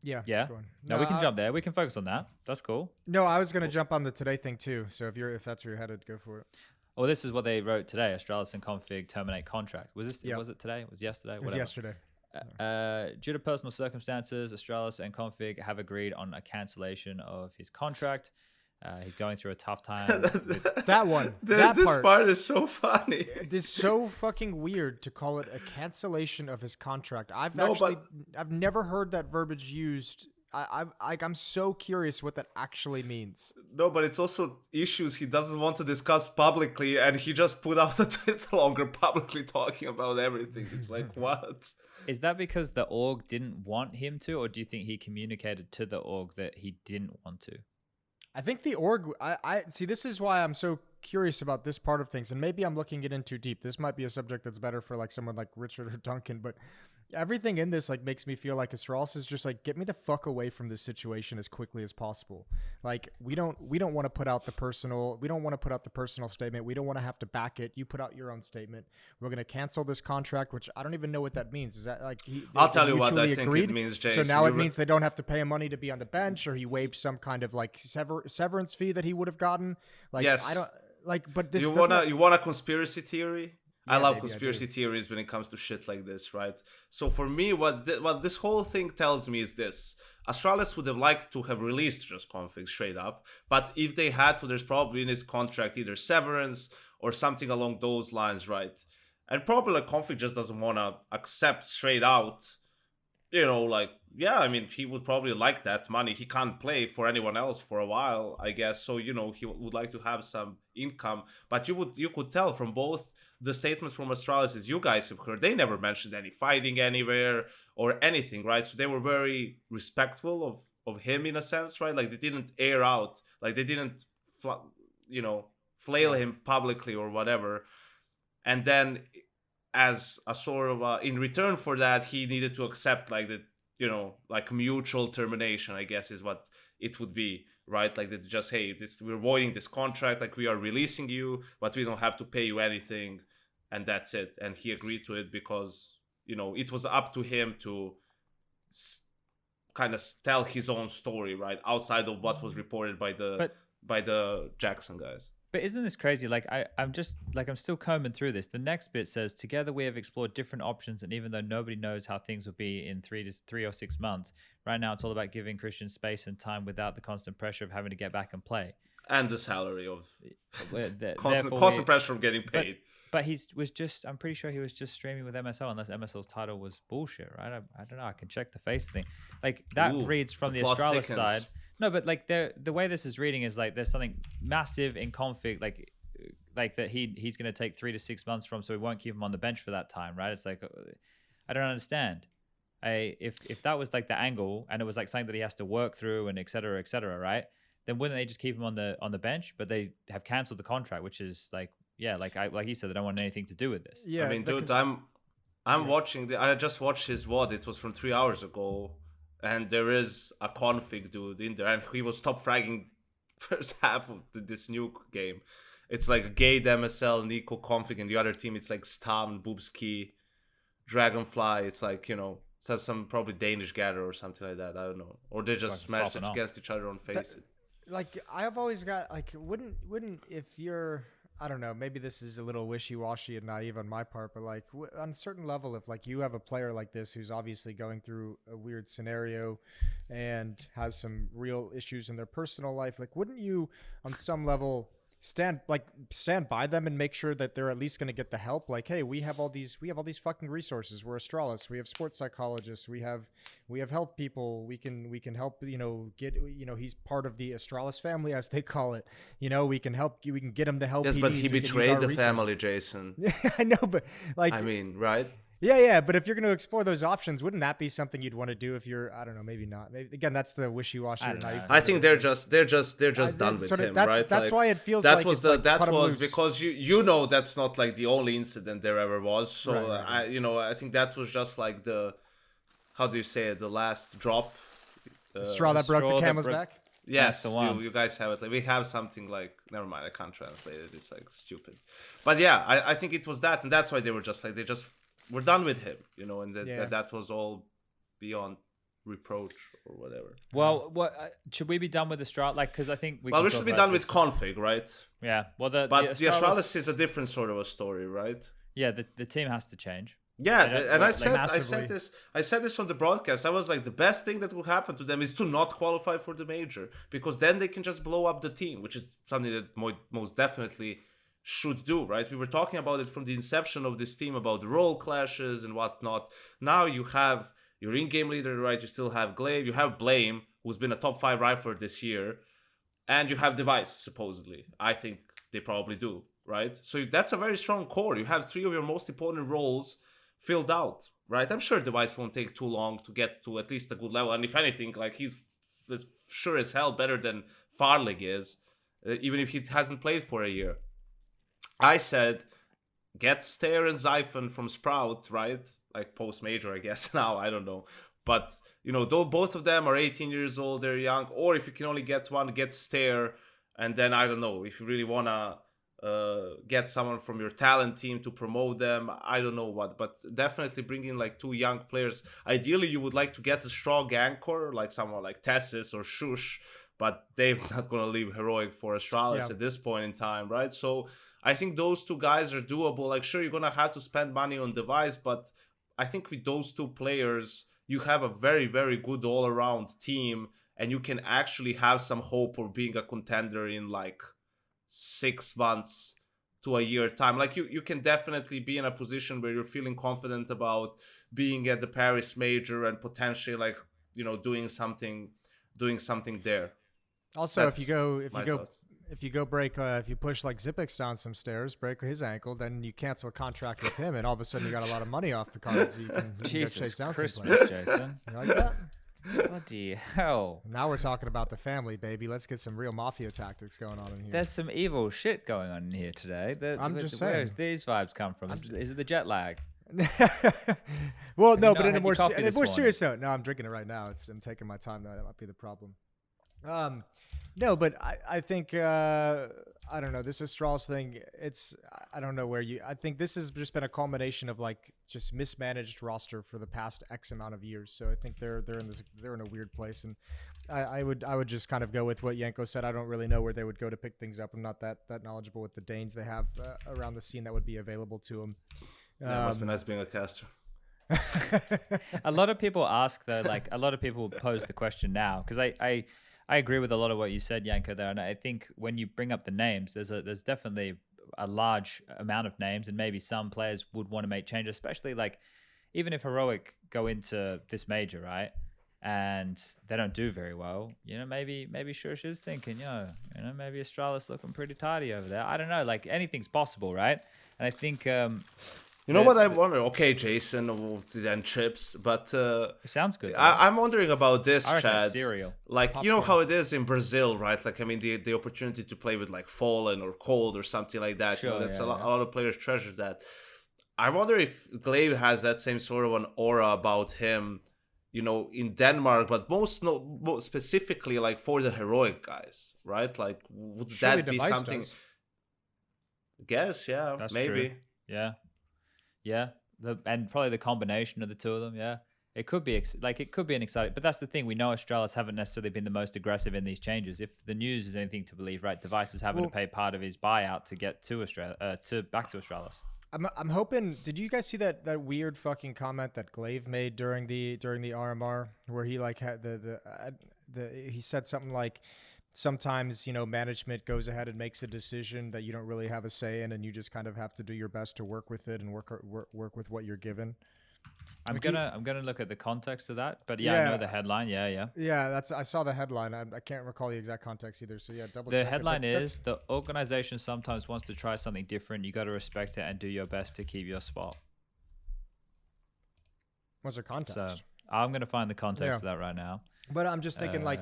Yeah. Go on. No, we can jump there. We can focus on that. That's cool. No, I was going to jump on the today thing too. So if that's where you're headed, go for it. Oh, this is what they wrote today. Astralis and Config terminate contract. Was this? Yep. Was it today? Was it yesterday? It was yesterday. Due to personal circumstances, Astralis and Config have agreed on a cancellation of his contract. He's going through a tough time. That one. This part is so funny. It's so fucking weird to call it a cancellation of his contract. I've never heard that verbiage used. I'm so curious what that actually means. No, but it's also issues he doesn't want to discuss publicly, and he just put out a Twitter longer publicly talking about everything. It's like, what? Is that because the org didn't want him to, or do you think he communicated to the org that he didn't want to? I think the org, I see, this is why I'm so curious about this part of things, and maybe I'm looking it in too deep. This might be a subject that's better for like someone like Richard or Duncan, but everything in this like makes me feel like Astralis is just like, get me the fuck away from this situation as quickly as possible. Like we don't want to put out the personal statement. We don't want to have to back it. You put out your own statement. We're going to cancel this contract, which I don't even know what that means. Is that like I'll tell you what I think it means, Jason. So now it means they don't have to pay him money to be on the bench, or he waived some kind of like severance fee that he would have gotten. Like, yes. I don't like, but this you want a conspiracy theory? I love conspiracy I theories when it comes to shit like this, right? So for me, what this whole thing tells me is this. Astralis would have liked to have released just Config straight up, but if they had to, there's probably in his contract either severance or something along those lines, right? And probably like Config just doesn't want to accept straight out, you know, like, yeah, I mean, he would probably like that money. He can't play for anyone else for a while, I guess. So, you know, he would like to have some income, but you could tell from both the statements from Astralis, as you guys have heard, they never mentioned any fighting anywhere or anything, right? So they were very respectful of him in a sense, right? Like they didn't air out, like they didn't, flail him publicly or whatever. And then as a sort of, in return for that, he needed to accept like the, like mutual termination, I guess is what it would be. Right, like that, just hey, we're voiding this contract, like we are releasing you, but we don't have to pay you anything, and that's it. And he agreed to it because it was up to him to kind of tell his own story, right, outside of what was reported by the by the Jackson guys. But isn't this crazy? Like I'm still combing through this. The next bit says, together we have explored different options, and even though nobody knows how things will be in 3 or 6 months, right now it's all about giving Christian space and time without the constant pressure of having to get back and play. And the salary of constant pressure of getting paid. But I'm pretty sure he was just streaming with MSL, unless MSL's title was bullshit, right? I don't know. I can check the face thing. Like that reads from the Astralis side. No, but like the way this is reading is like there's something massive in config, like that he's going to take 3 to 6 months from, so we won't keep him on the bench for that time, right? It's like I don't understand. If that was like the angle and it was like something that he has to work through and et cetera, right? Then wouldn't they just keep him on the bench? But they have canceled the contract, which is like like you said, they don't want anything to do with this. Yeah, I mean, dude, I'm watching. I just watched his VOD. It was from 3 hours ago. And there is a config dude in there, and he was top fragging first half of this new game. It's like Gade, MSL, Nico, config, and the other team, it's like Stam, Boobski, Dragonfly. It's like, some probably Danish gather or something like that. I don't know. Or they just smash it against each other on Faceit. Like, I've always got, like, wouldn't if you're, I don't know, maybe this is a little wishy-washy and naive on my part, but like on a certain level, if like you have a player like this who's obviously going through a weird scenario and has some real issues in their personal life, like wouldn't you on some level stand by them and make sure that they're at least going to get the help? Like, hey, we have all these fucking resources. We're Astralis. We have sports psychologists. We have health people. We can help, get, he's part of the Astralis family, as they call it. We can help. We can get him the help. Yes, but he betrayed the family, Jason. Yeah, I know, but like, I mean, right? Yeah, but if you're going to explore those options, wouldn't that be something you'd want to do if you're, I don't know, maybe not. Maybe, again, that's the wishy-washy. I think they're just done with him, right? That's why it feels that like was because that's not like the only incident there ever was. So right. I think that was just like the, how do you say it, the last drop. Straw that broke the camel's back. Yes, you guys have it. Like, we have something like, never mind, I can't translate it. It's like stupid. But yeah, I think it was that, and that's why they were just like, we're done with him, and that was all beyond reproach or whatever. Well, what should we be done with the Astralis? Like, because I think we should be done with config, right? Yeah. Well, the Astralis is a different sort of a story, right? Yeah, the team has to change. Yeah, and I said this on the broadcast. I was like, the best thing that will happen to them is to not qualify for the major, because then they can just blow up the team, which is something that most definitely should do, right? We were talking about it from the inception of this team, about role clashes and whatnot. Now you have your in-game leader, right? You still have Glaive, you have Blame, who's been a top 5 rifler this year, and you have Device, supposedly. I think they probably do, right? So that's a very strong core. You have 3 of your most important roles filled out, right? I'm sure Device won't take too long to get to at least a good level, and if anything, like, he's sure as hell better than Farlig is, even if he hasn't played for a year. I said, get Stair and Zyphon from Sprout, right? Like post-major, I guess now, I don't know. But, though both of them are 18 years old, they're young. Or if you can only get one, get Stair. And then, I don't know, if you really want to get someone from your talent team to promote them, I don't know what. But definitely bring in like 2 young players. Ideally, you would like to get a strong anchor, like someone like Tessis or Shush. But they're not going to leave Heroic for Astralis at this point in time, right? So I think those 2 guys are doable. Like, sure, you're going to have to spend money on Device, but I think with those 2 players, you have a very, very good all-around team, and you can actually have some hope of being a contender in like 6 months to a year time. Like, you can definitely be in a position where you're feeling confident about being at the Paris major and potentially like, doing something there. Also, if you push like Zipix down some stairs, break his ankle, then you cancel a contract with him, and all of a sudden you got a lot of money off the cards. So you can go chase down some players. Jason. You like that? Bloody hell! Now we're talking about the family, baby. Let's get some real mafia tactics going on in here. There's some evil shit going on in here today. I'm just saying. Where does these vibes come from? Is it the jet lag? Well, no, but in a more serious note. No, I'm drinking it right now. I'm taking my time. That might be the problem. No, but I think I don't know, this Astralis thing. I don't know where I think this has just been a culmination of like just mismanaged roster for the past X amount of years. So I think they're in a weird place, and I would just kind of go with what Yanko said. I don't really know where they would go to pick things up. I'm not that knowledgeable with the Danes they have around the scene that would be available to them. Yeah, it must be nice being a caster. A lot of people ask though, like a lot of people pose the question now, because I agree with a lot of what you said, Yanko, there, and I think when you bring up the names, there's definitely a large amount of names, and maybe some players would want to make changes, especially like even if Heroic go into this major, right, and they don't do very well, maybe Shush is thinking, maybe Astralis looking pretty tidy over there. I don't know, like anything's possible, right? And I think what I wonder? Okay, Jason, then chips, but it sounds good. I'm wondering about this, Chad. Cereal. Like, popcorn. You know how it is in Brazil, right? Like, I mean, the opportunity to play with like Fallen or Cold or something like that. Sure, a lot of players treasure that. I wonder if Glaive has that same sort of an aura about him, in Denmark, but most specifically like for the Heroic guys, right? Like, would Surely that be Device something? Does. I guess, yeah, that's maybe. True. Yeah, and probably the combination of the two of them. Yeah, it could be an exciting. But that's the thing. We know Astralis haven't necessarily been the most aggressive in these changes. If the news is anything to believe, right? Device is having to pay part of his buyout to get to back to Astralis. I'm hoping. Did you guys see that weird fucking comment that Glaive made during the RMR, where he like had he said something like, sometimes management goes ahead and makes a decision that you don't really have a say in, and you just kind of have to do your best to work with it and work with what you're given. I'm gonna look at the context of that, but I know the headline. Yeah. I saw the headline. I can't recall the exact context either. So double. The headline is the organization sometimes wants to try something different. You got to respect it and do your best to keep your spot. What's the context? So I'm gonna find the context of that right now. But I'm just thinking like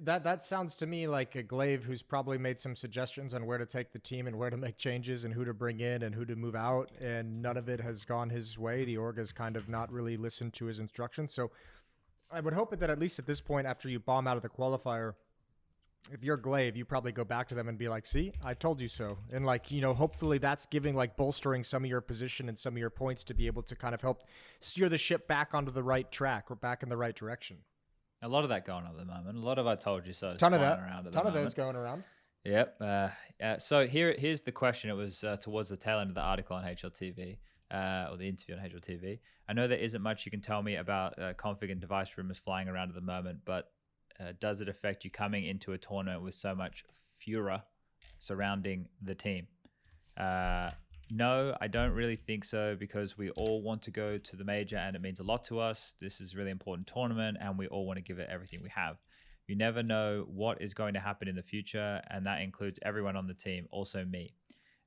that sounds to me like a Glaive who's probably made some suggestions on where to take the team and where to make changes and who to bring in and who to move out, and none of it has gone his way. The org has kind of not really listened to his instructions. So I would hope that at least at this point, after you bomb out of the qualifier, if you're Glaive, you probably go back to them and be like, see, I told you so. And like, hopefully that's giving like bolstering some of your position and some of your points to be able to kind of help steer the ship back onto the right track or back in the right direction. A lot of that going on at the moment. A lot of I told you so. Ton of those going around. Yep. So here's the question. It was towards the tail end of the article on HLTV, or the interview on HLTV. I know there isn't much you can tell me about config and device rumors flying around at the moment, but does it affect you coming into a tournament with so much furor surrounding the team? No, I don't really think so, because we all want to go to the major and it means a lot to us. This is a really important tournament and we all want to give it everything we have. You never know what is going to happen in the future, and that includes everyone on the team, also me.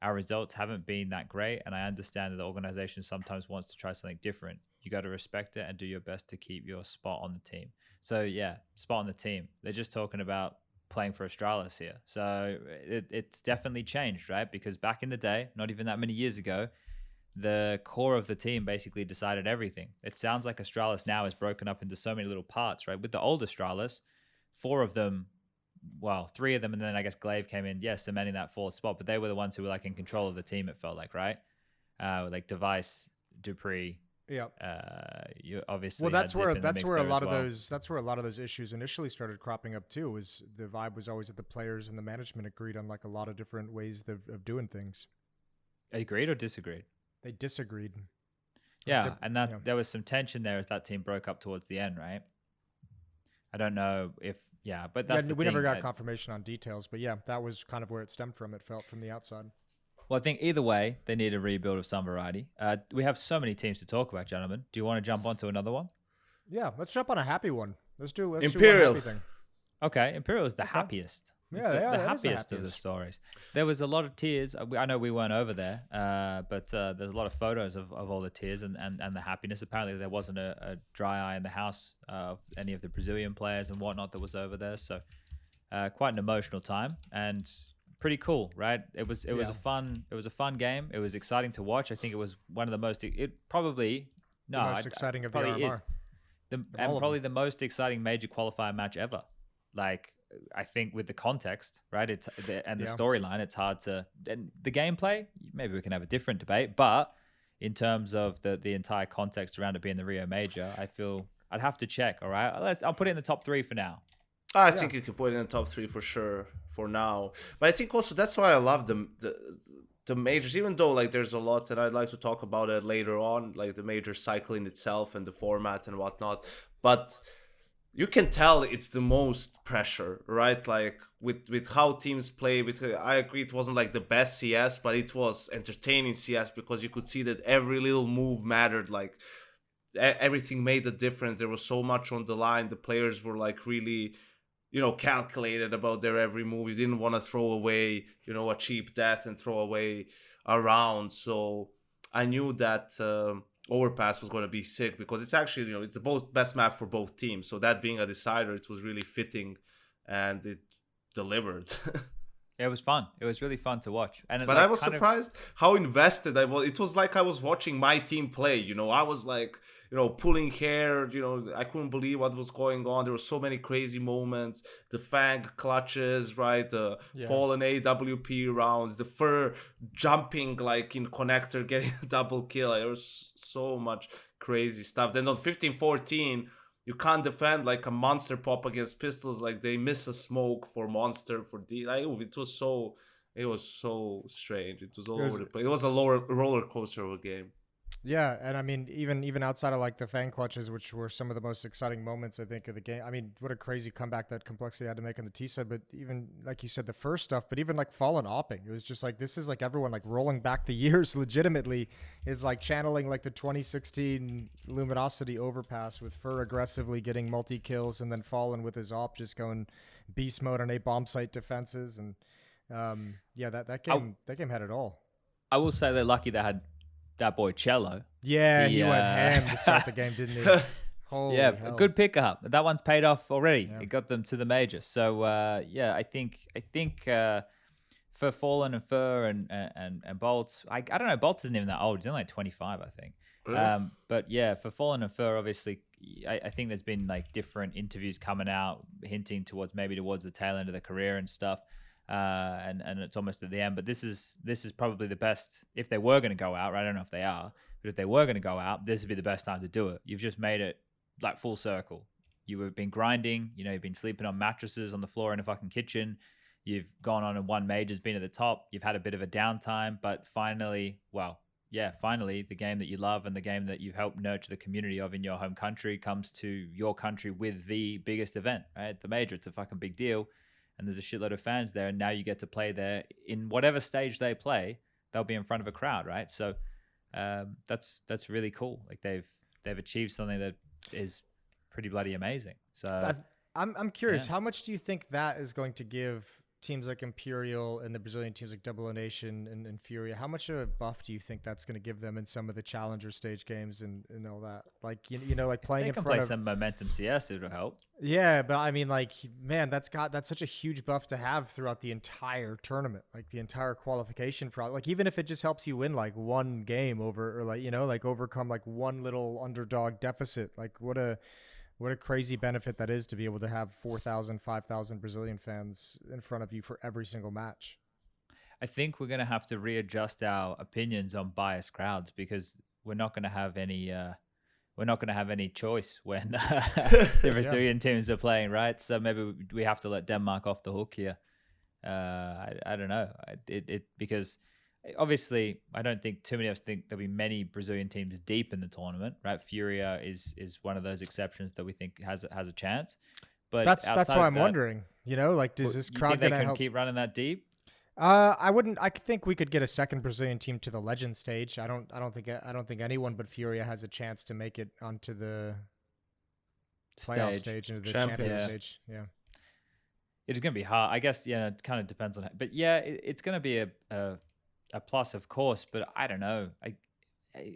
Our results haven't been that great, and I understand that the organization sometimes wants to try something different. You got to respect it and do your best to keep your spot on the team. So yeah, spot on the team. They're just talking about playing for Astralis here. So it's definitely changed, right? Because back in the day, not even that many years ago, the core of the team basically decided everything. It sounds like Astralis now is broken up into so many little parts, right? With the old Astralis, 3 of them, and then I guess Glaive came in, cementing that 4th spot, but they were the ones who were like in control of the team, it felt like, right? Like Device, Dupree. Yeah. You obviously. Well, that's where a lot of those issues initially started cropping up too. Was the vibe was always that the players and the management agreed on like a lot of different ways of doing things. Agreed or disagreed? They disagreed. Yeah, there was some tension there as that team broke up towards the end, right? I don't know if but that's we never got confirmation on details, but that was kind of where it stemmed from. It felt from the outside. Well, I think either way, they need a rebuild of some variety. We have so many teams to talk about, gentlemen. Do you want to jump onto another one? Yeah, let's jump on a happy one. Let's do Imperial. one happy thing. Okay, Imperial is the happiest. It's the happiest of the stories. There was a lot of tears. I know we weren't over there, but there's a lot of photos of all the tears and the happiness. Apparently, there wasn't a dry eye in the house of any of the Brazilian players and whatnot that was over there. So quite an emotional time and pretty cool, right? It was a fun game. It was exciting to watch. I think it was one of the most. Most exciting of the RMR. Probably the most exciting major qualifier match ever. Like I think with the context, right, the storyline, it's hard to. And the gameplay, maybe we can have a different debate, but in terms of the entire context around it being the Rio Major, I feel I'd have to check. All right, I'll put it in the top 3 for now. I think you can put it in the top 3 for sure for now. But I think also that's why I love the majors, even though like there's a lot that I'd like to talk about it later on, like the major cycling itself and the format and whatnot. But you can tell it's the most pressure, right? Like with how teams play. I agree it wasn't like the best CS, but it was entertaining CS because you could see that every little move mattered. Like everything made a difference. There was so much on the line. The players were like really, calculated about their every move. You didn't want to throw away, a cheap death and throw away a round. So I knew that Overpass was going to be sick because it's actually, it's the best map for both teams. So that being a decider, it was really fitting and it delivered. It was fun. It was really fun to watch. But I was surprised how invested I was. It was like I was watching my team play. I was like, pulling hair. I couldn't believe what was going on. There were so many crazy moments. The Fang clutches, right? The fallen AWP rounds. The Fur jumping like in connector, getting a double kill. There was so much crazy stuff. Then on 15-14... you can't defend like a Monster pop against pistols. Like they miss a smoke for Monster for D. Like, it was so strange. It was all over the place. It was a roller coaster of a game. Yeah, and I mean, even outside of like the Fang clutches, which were some of the most exciting moments, I think, of the game. I mean, what a crazy comeback that Complexity had to make on the T side. But even like you said, the first stuff, but even like Fallen opping, it was just like, this is like everyone like rolling back the years legitimately is like channeling like the 2016 Luminosity overpass with Fur aggressively getting multi kills and then Fallen with his op just going beast mode on 8 bomb site defenses. And that game had it all. I will say they're lucky they had that boy Cello. Yeah, he went ham to start the game, didn't he? Holy hell. Good pickup. That one's paid off already. Yeah. It got them to the major. So I think for Fallen and Fur and Bolts, I don't know. Bolts isn't even that old. He's only like 25, I think. Really? But yeah, for Fallen and Fur, obviously, I think there's been like different interviews coming out hinting towards the tail end of the career and stuff. And it's almost at the end, but this is probably the best if they were going to go out, right? I don't know if they are, but if they were going to go out, this would be the best time to do it. You've just made it like full circle. You have been grinding, you've been sleeping on mattresses on the floor in a fucking kitchen. You've gone on and won majors, been at the top. You've had a bit of a downtime, but finally, the game that you love and the game that you've helped nurture the community of in your home country comes to your country with the biggest event, right? The major. It's a fucking big deal. And there's a shitload of fans there, and now you get to play there in whatever stage they play. They'll be in front of a crowd, right? So that's really cool. Like they've achieved something that is pretty bloody amazing. So I'm curious, how much do you think that is going to give teams like Imperial and the Brazilian teams like Double O Nation and Furia? How much of a buff do you think that's going to give them in some of the challenger stage games and all that? Like like playing in front of some momentum CS, it'll help. Yeah, but I mean, like, man, that's such a huge buff to have throughout the entire tournament, like the entire qualification process. Like, even if it just helps you win like one game over, or like overcome like one little underdog deficit, like what a crazy benefit that is to be able to have 4,000, 5,000 Brazilian fans in front of you for every single match. I think we're going to have to readjust our opinions on biased crowds because we're not going to have any choice when the Brazilian teams are playing, right? So maybe we have to let Denmark off the hook here. I don't know. Because obviously, I don't think too many of us think there'll be many Brazilian teams deep in the tournament, right? Furia is one of those exceptions that we think has a chance. But that's why I'm wondering. Does this crowd think they can keep running that deep? I wouldn't. I think we could get a second Brazilian team to the Legend stage. I don't think anyone but Furia has a chance to make it onto the playoff stage into the champion stage. Yeah. It's going to be hard. I guess, it kind of depends on it. But yeah, it's going to be a plus, of course, but I don't know.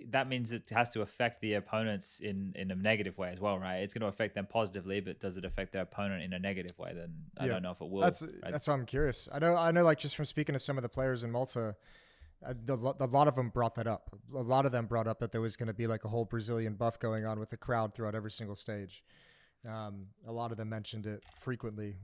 That means it has to affect the opponents in a negative way as well, right? It's going to affect them positively, but does it affect their opponent in a negative way? Then I don't know if it will. That's why I'm curious. I know. Like just from speaking to some of the players in Malta, a lot of them brought that up. A lot of them brought up that there was going to be like a whole Brazilian buff going on with the crowd throughout every single stage. A lot of them mentioned it frequently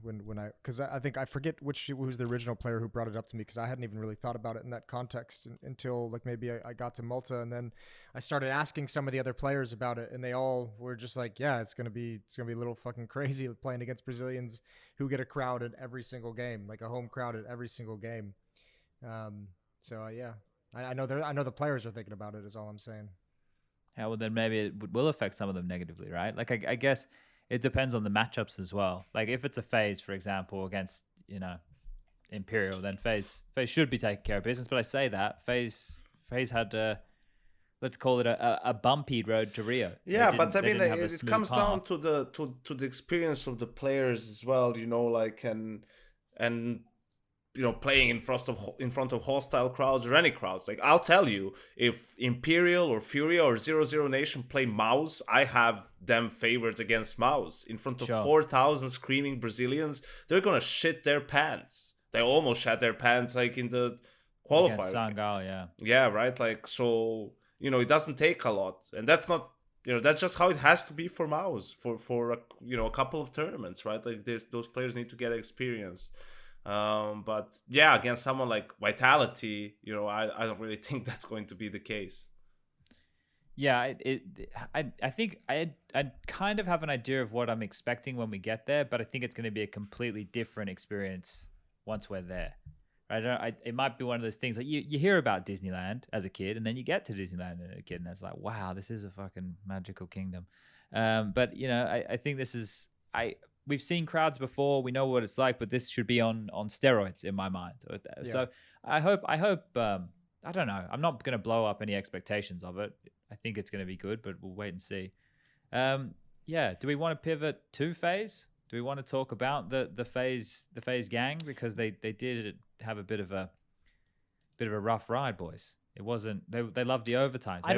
because I think I forget who's the original player who brought it up to me, because I hadn't even really thought about it in that context until like maybe I got to Malta, and then I started asking some of the other players about it, and they all were just like, yeah, it's gonna be a little fucking crazy playing against Brazilians who get a crowd at every single game, like a home crowd at every single game. Yeah, I know the players are thinking about it, is all I'm saying. Yeah, well then maybe it will affect some of them negatively, right? Like I guess it depends on the matchups as well. Like if it's a FaZe, for example, against, Imperial, then FaZe should be taking care of business. But I say that FaZe had let's call it a bumpy road to Rio. Yeah, but I mean, it comes down to the experience of the players as well, like and playing in front of hostile crowds or any crowds. Like, I'll tell you, if Imperial or Furia or 00 Nation play Mouse, I have them favored against Mouse. In front of 4,000 screaming Brazilians, they're gonna shit their pants. They almost shat their pants, like, in the qualifier. Against Sangal, yeah. Yeah, right? Like, so, it doesn't take a lot. And that's not, that's just how it has to be for Mouse, for a couple of tournaments, right? Like, those players need to get experience. But yeah, against someone like Vitality, I don't really think that's going to be the case. Yeah, I think I kind of have an idea of what I'm expecting when we get there, but I think it's going to be a completely different experience once we're there. Right? It might be one of those things like you hear about Disneyland as a kid, and then you get to Disneyland as a kid, and it's like, wow, this is a fucking magical kingdom. But I think this is we've seen crowds before. We know what it's like, but this should be on steroids in my mind. Yeah. So I hope. I don't know. I'm not going to blow up any expectations of it. I think it's going to be good, but we'll wait and see. Do we want to pivot to FaZe? Do we want to talk about the FaZe gang, because they did have a bit of a rough ride, boys? It wasn't. They loved the overtimes. I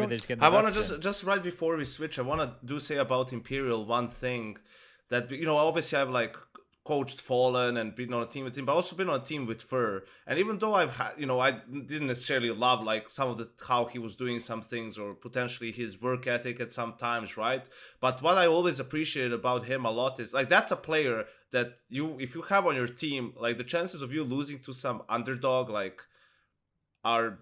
want to just right before we switch, I want to say about Imperial one thing. That, obviously I've like coached Fallen and been on a team with him, but also been on a team with Fur. And even though I've had, I didn't necessarily love like some of how he was doing some things, or potentially his work ethic at some times, right? But what I always appreciated about him a lot is like, that's a player that if you have on your team, like the chances of you losing to some underdog like are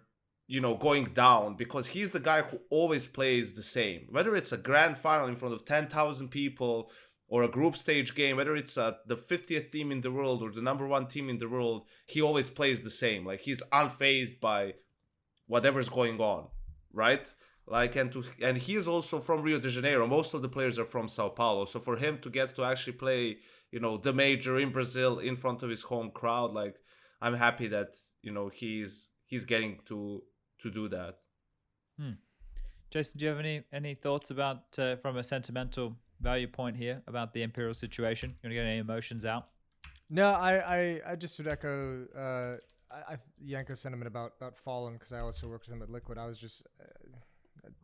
going down, because he's the guy who always plays the same, whether it's a grand final in front of 10,000 people or a group stage game, whether it's the 50th team in the world or the number one team in the world, he always plays the same. Like, he's unfazed by whatever's going on, right? Like, and he is also from Rio de Janeiro. Most of the players are from Sao Paulo. So for him to get to actually play, the major in Brazil in front of his home crowd, like, I'm happy that, he's getting to do that. Jason, do you have any thoughts about from a sentimental value point here about the Imperial situation? You want to get any emotions out? No, I just would echo Yanko's sentiment about Fallen, because I also worked with him at Liquid. I was just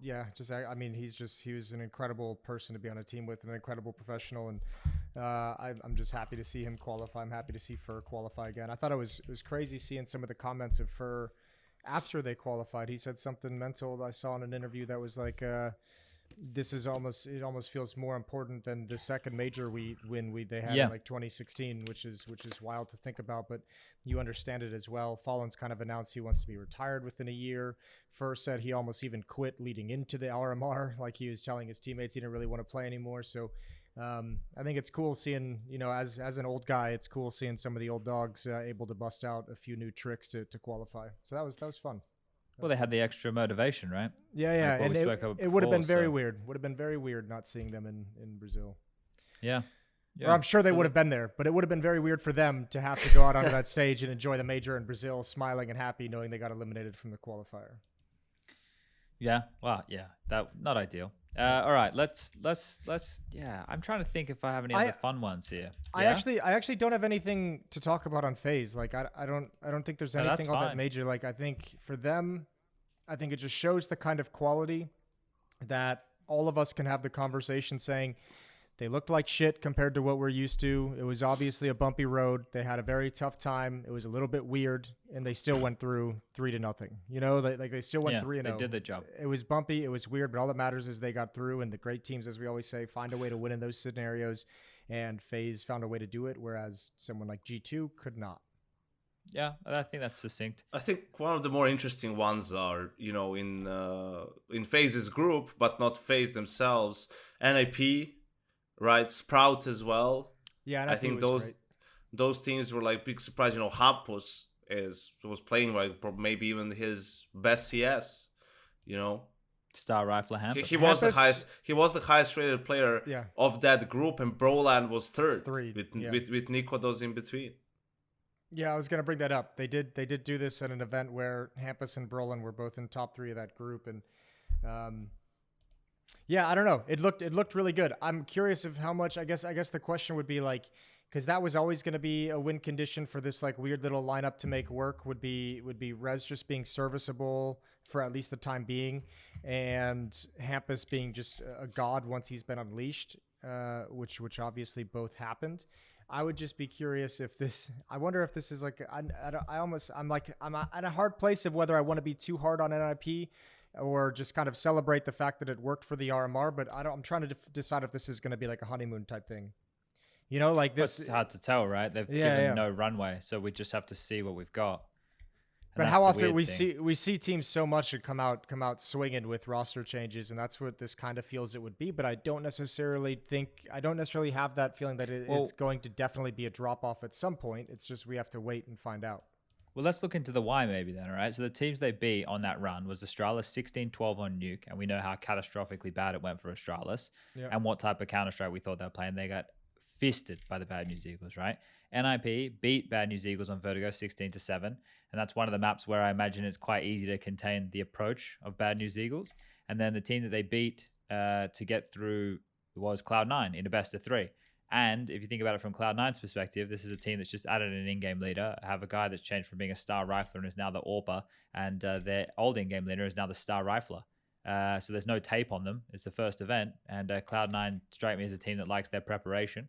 I mean, he was an incredible person to be on a team with, an incredible professional, and I'm just happy to see him qualify. I'm happy to see Fur qualify again. I thought it was crazy seeing some of the comments of Fur after they qualified. He said something mental I saw in an interview that was like, it almost feels more important than the second major they had in like 2016, which is wild to think about, but you understand it as well. Fallen's kind of announced he wants to be retired within a year. First said he almost even quit leading into the RMR, like he was telling his teammates he didn't really want to play anymore. So I think it's cool seeing, as an old guy, it's cool seeing some of the old dogs able to bust out a few new tricks to qualify. So that was fun. Well, they had the extra motivation, right? Yeah. And it would have been very weird. Would have been very weird not seeing them in Brazil. Yeah. Or I'm sure they would have been there, but it would have been very weird for them to have to go out onto that stage and enjoy the major in Brazil, smiling and happy, knowing they got eliminated from the qualifier. Yeah. Well, yeah. That not ideal. All right. Let's. Yeah. I'm trying to think if I have any other fun ones here. Yeah? I actually don't have anything to talk about on FaZe. Like, I don't think there's anything on that major. Like, I think for them, I think it just shows the kind of quality that all of us can have the conversation saying They looked like shit compared to what we're used to. It was obviously a bumpy road. They had a very tough time. It was a little bit weird, and they still went through 3-0. You know, they still went 3-0. They did the job. It was bumpy. It was weird, but all that matters is they got through. And the great teams, as we always say, find a way to win in those scenarios. And FaZe found a way to do it, whereas someone like G2 could not. Yeah, I think that's succinct. I think one of the more interesting ones are, you know, in FaZe's group, but not FaZe themselves, NIP. Right, Sprout as well. Yeah, and I think those teams were like big surprise. You know, Hampus was playing like maybe even his best CS. You know, Star Rifler Hampus. He was the highest. He was the highest rated player of that group, and Broland was third with Nikodos in between. Yeah, I was gonna bring that up. They did do this at an event where Hampus and Broland were both in top 3 of that group, and yeah, I don't know. It looked really good. I'm curious of how much. I guess the question would be like, because that was always going to be a win condition for this like weird little lineup to make work. Would be Rez just being serviceable for at least the time being, and Hampus being just a god once he's been unleashed, which obviously both happened. I would just be curious if this. I wonder if this is like. I'm at a hard place of whether I want to be too hard on NIP. Or just kind of celebrate the fact that it worked for the RMR, but I'm trying to decide if this is going to be like a honeymoon type thing. You know, like this. It's hard to tell, right? They've given no runway, so we just have to see what we've got. But how often we see teams so much that come out swinging with roster changes, and that's what this kind of feels it would be. But I don't necessarily have that feeling that it's going to definitely be a drop off at some point. It's just we have to wait and find out. Well, let's look into the why maybe then, all right? So the teams they beat on that run was Astralis 16-12 on Nuke, and we know how catastrophically bad it went for Astralis and what type of Counter-Strike we thought they were playing. They got fisted by the Bad News Eagles, right? NIP beat Bad News Eagles on Vertigo 16-7, and that's one of the maps where I imagine it's quite easy to contain the approach of Bad News Eagles. And then the team that they beat to get through was Cloud9 in a best of 3. And if you think about it from Cloud9's perspective, this is a team that's just added an in-game leader, have a guy that's changed from being a star rifler and is now the AWPer, and their old in-game leader is now the star rifler. So there's no tape on them. It's the first event, and Cloud9 strike me as a team that likes their preparation.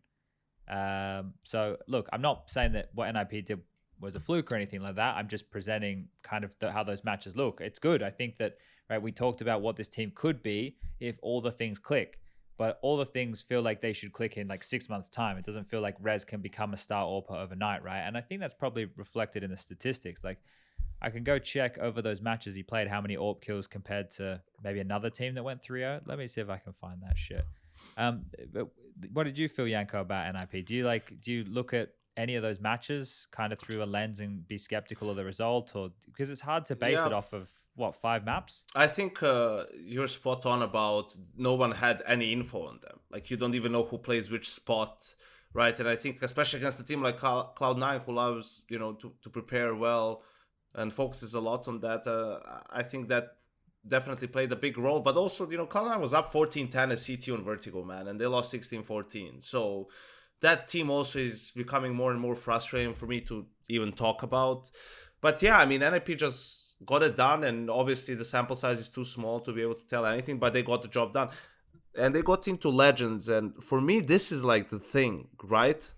So look, I'm not saying that what NIP did was a fluke or anything like that. I'm just presenting kind of how those matches look. It's good. I think that we talked about what this team could be if all the things click. But all the things feel like they should click in like 6 months' time. It doesn't feel like Rez can become a star AWPer overnight, right? And I think that's probably reflected in the statistics. Like, I can go check over those matches he played, how many AWP kills compared to maybe another team that went 3-0. Let me see if I can find that shit. But what did you feel, Yanko, about NIP? Do you look at any of those matches kind of through a lens and be skeptical of the result, or because it's hard to base it off of 5 maps? I think you're spot on about no one had any info on them. Like, you don't even know who plays which spot, right? And I think especially against a team like Cloud9, who loves, you know, to prepare well and focuses a lot on that, I think that definitely played a big role. But also, you know, Cloud9 was up 14-10 at CT on Vertigo, man, and they lost 16-14. So that team also is becoming more and more frustrating for me to even talk about. But yeah, I mean, NIP just got it done, and obviously the sample size is too small to be able to tell anything, but they got the job done. And they got into Legends, and for me, this is like the thing, right?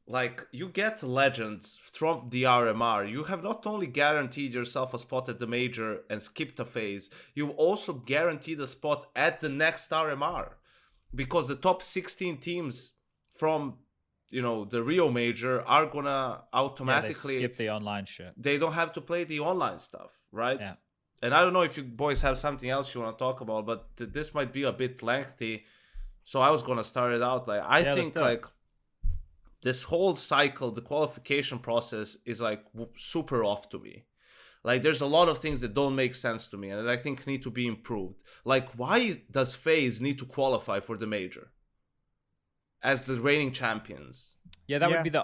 Like, you get Legends from the RMR, you have not only guaranteed yourself a spot at the major and skipped a phase, you've also guaranteed a spot at the next RMR. Because the top 16 teams from, you know, the Rio major are gonna automatically they skip the online shit. They don't have to play the online stuff, right? Yeah. And I don't know if you boys have something else you want to talk about, but this might be a bit lengthy, so I was gonna start it out. Like, I think like this whole cycle, the qualification process is like super off to me. Like, there's a lot of things that don't make sense to me, and that I think need to be improved. Like, why does FaZe need to qualify for the major as the reigning champions? Yeah, that would be the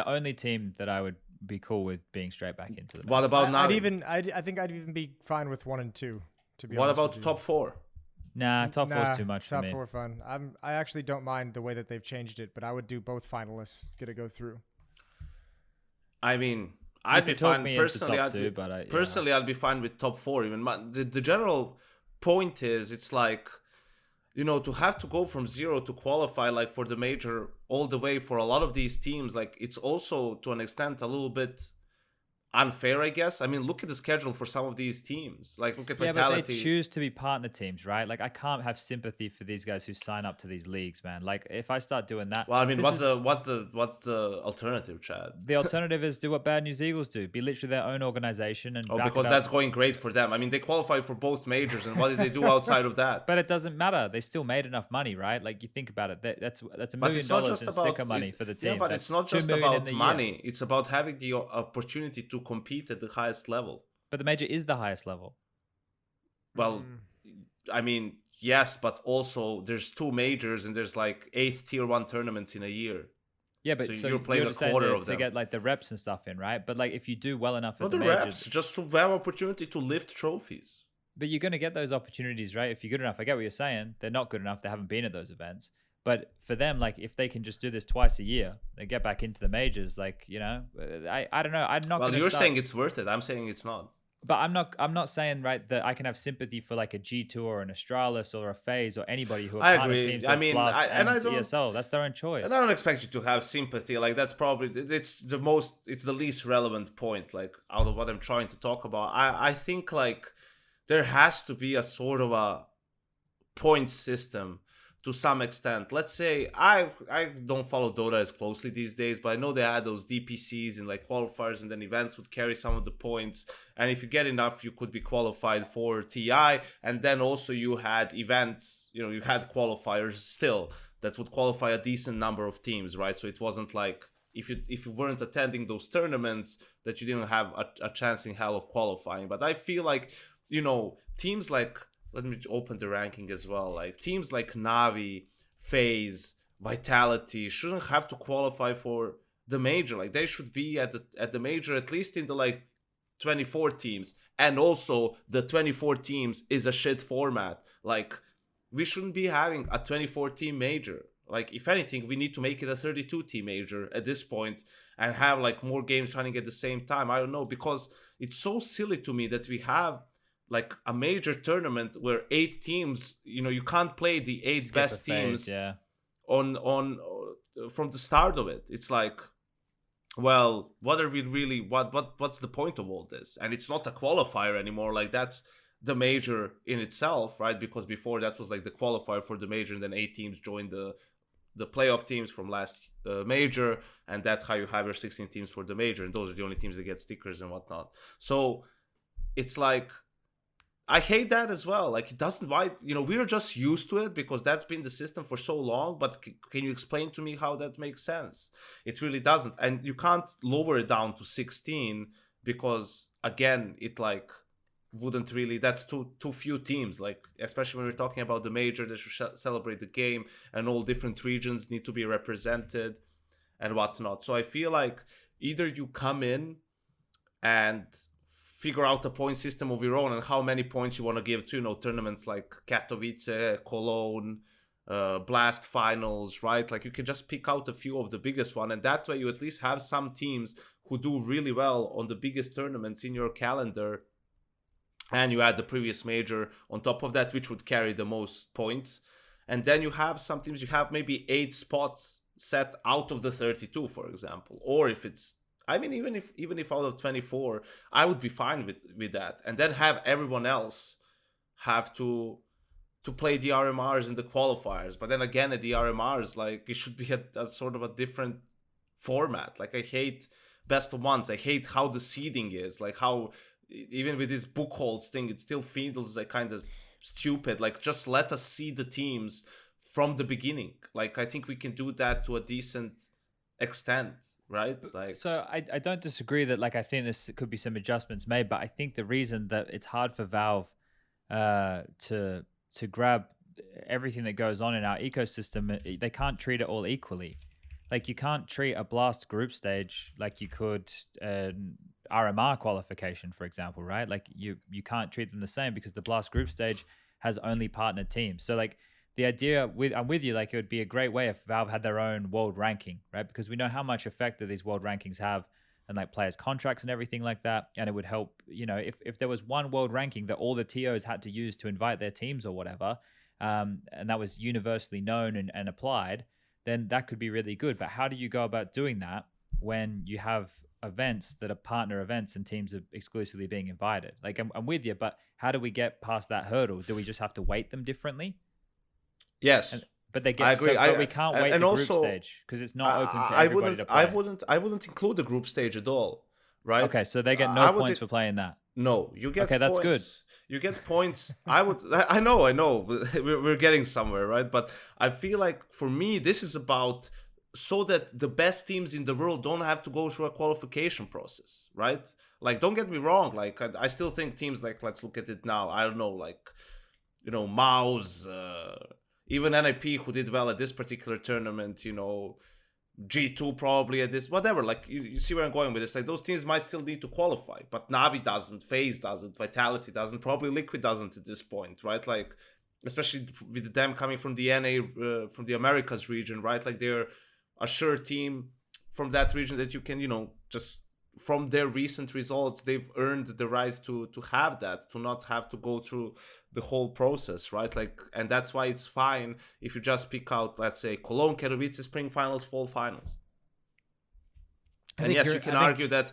only team that I would be cool with being straight back into the. What about now? I think I'd even be fine with 1 and 2. To be what honest about top 4? Nah, top 4 is too much for me. Top 4 fun. I actually don't mind the way that they've changed it, but I would do both finalists get to go through. I mean, I'd be fine personally. I'd be fine with top 4. Even the general point is, it's like, to have to go from zero to qualify like for the major all the way for a lot of these teams, like it's also to an extent a little bit unfair, I guess. I mean, look at the schedule for some of these teams. Like, look at Vitality. But they choose to be partner teams, right? Like, I can't have sympathy for these guys who sign up to these leagues, man. Like, if I start doing that, well, I mean, what's the alternative, Chad? The alternative is do what Bad News Eagles do: be literally their own organization and. Because that's going great for them. I mean, they qualified for both majors, and what did they do outside of that? But it doesn't matter. They still made enough money, right? Like, you think about it. That's $1 million in sticker money for the team. Yeah, but it's not just about money. It's about having the opportunity to compete at the highest level. But the major is the highest level. Well, I mean, yes, but also there's 2 majors and there's like 8 tier 1 tournaments in a year. Yeah, but so you're playing a quarter of them to get like the reps and stuff in, right? But like if you do well enough at the majors, reps, just to have opportunity to lift trophies. But you're going to get those opportunities, right? If you're good enough. I get what you're saying. They're not good enough. They haven't been at those events. But for them, like if they can just do this twice a year, they get back into the majors. Like, I don't know. I'm not. Well, you're saying it's worth it. I'm saying it's not. But I'm not saying, right, that I can have sympathy for like a G Tour or an Astralis or a FaZe or anybody who are partner teams. I mean, and ESL. That's their own choice. And I don't expect you to have sympathy. Like that's probably it's the least relevant point. Like out of what I'm trying to talk about, I think like there has to be a sort of a point system to some extent. Let's say I don't follow Dota as closely these days, but I know they had those DPCs and like qualifiers, and then events would carry some of the points. And if you get enough, you could be qualified for TI. And then also you had events, you had qualifiers still that would qualify a decent number of teams, right? So it wasn't like if you weren't attending those tournaments that you didn't have a chance in hell of qualifying. But I feel like, teams like, let me open the ranking as well. Like teams like Navi, FaZe, Vitality shouldn't have to qualify for the major. Like they should be at the major, at least in the like 24 teams. And also the 24 teams is a shit format. Like we shouldn't be having a 24 team major. Like if anything, we need to make it a 32 team major at this point and have like more games running at the same time. I don't know, because it's so silly to me that we have like a major tournament where 8 teams, you can't play the 8 best teams on from the start of it. It's like, well, what are we really, what's the point of all this? And it's not a qualifier anymore. Like that's the major in itself, right? Because before that was like the qualifier for the major, and then 8 teams joined the playoff teams from last major, and that's how you have your 16 teams for the major, and those are the only teams that get stickers and whatnot. So it's like, I hate that as well. Like it doesn't, why, we're just used to it because that's been the system for so long. But can you explain to me how that makes sense? It really doesn't. And you can't lower it down to 16 because again, it like wouldn't really, that's too few teams. Like, especially when we're talking about the major that should celebrate the game and all different regions need to be represented and whatnot. So I feel like either you come in and figure out a point system of your own and how many points you want to give to, tournaments like Katowice, Cologne, Blast finals, right? Like you can just pick out a few of the biggest one, and that way you at least have some teams who do really well on the biggest tournaments in your calendar, and you add the previous major on top of that, which would carry the most points. And then you have some teams, you have maybe 8 spots set out of the 32, for example. Or if it's, I mean, even if out of 24, I would be fine with that. And then have everyone else have to play the RMRs in the qualifiers. But then again, at the RMRs, like it should be a sort of a different format. Like I hate best of ones. I hate how the seeding is. Like how even with this book holds thing, it still feels like kind of stupid. Like just let us see the teams from the beginning. Like I think we can do that to a decent extent. Right? Like, so I don't disagree that like I think this could be some adjustments made, but I think the reason that it's hard for Valve to grab everything that goes on in our ecosystem, they can't treat it all equally. Like you can't treat a Blast group stage like you could an RMR qualification, for example, right? Like you can't treat them the same because the Blast group stage has only partnered teams. So like the idea I'm with you, like it would be a great way if Valve had their own world ranking, right? Because we know how much effect that these world rankings have and like players' contracts and everything like that. And it would help, if there was one world ranking that all the TOs had to use to invite their teams or whatever, and that was universally known and applied, then that could be really good. But how do you go about doing that when you have events that are partner events and teams are exclusively being invited? Like, I'm with you, but how do we get past that hurdle? Do we just have to weight them differently? Yes. But they get, I agree. but we can't wait the also, group stage because it's not open to everybody to play. I wouldn't include the group stage at all, right? Okay, so they get no points for playing that. No, you get okay, that's good. You get points. I know. We're getting somewhere, right? But I feel like for me, this is about so that the best teams in the world don't have to go through a qualification process, right? Like, don't get me wrong. Like, I still think teams like, let's look at it now. I don't know, like, you know, Maus, even NIP who did well at this particular tournament, you know, G2 probably at this, whatever. Like, you see where I'm going with this. Like, those teams might still need to qualify, but Navi doesn't, FaZe doesn't, Vitality doesn't, probably Liquid doesn't at this point, right? Like, especially with them coming from the NA, from the Americas region, right? Like, they're a sure team from that region that you can, you know, just from their recent results, they've earned the right to have that, to not have to go through the whole process, right? Like, and that's why it's fine if you just pick out, let's say, Cologne, Katowice, spring finals, fall finals. And yes, you can argue that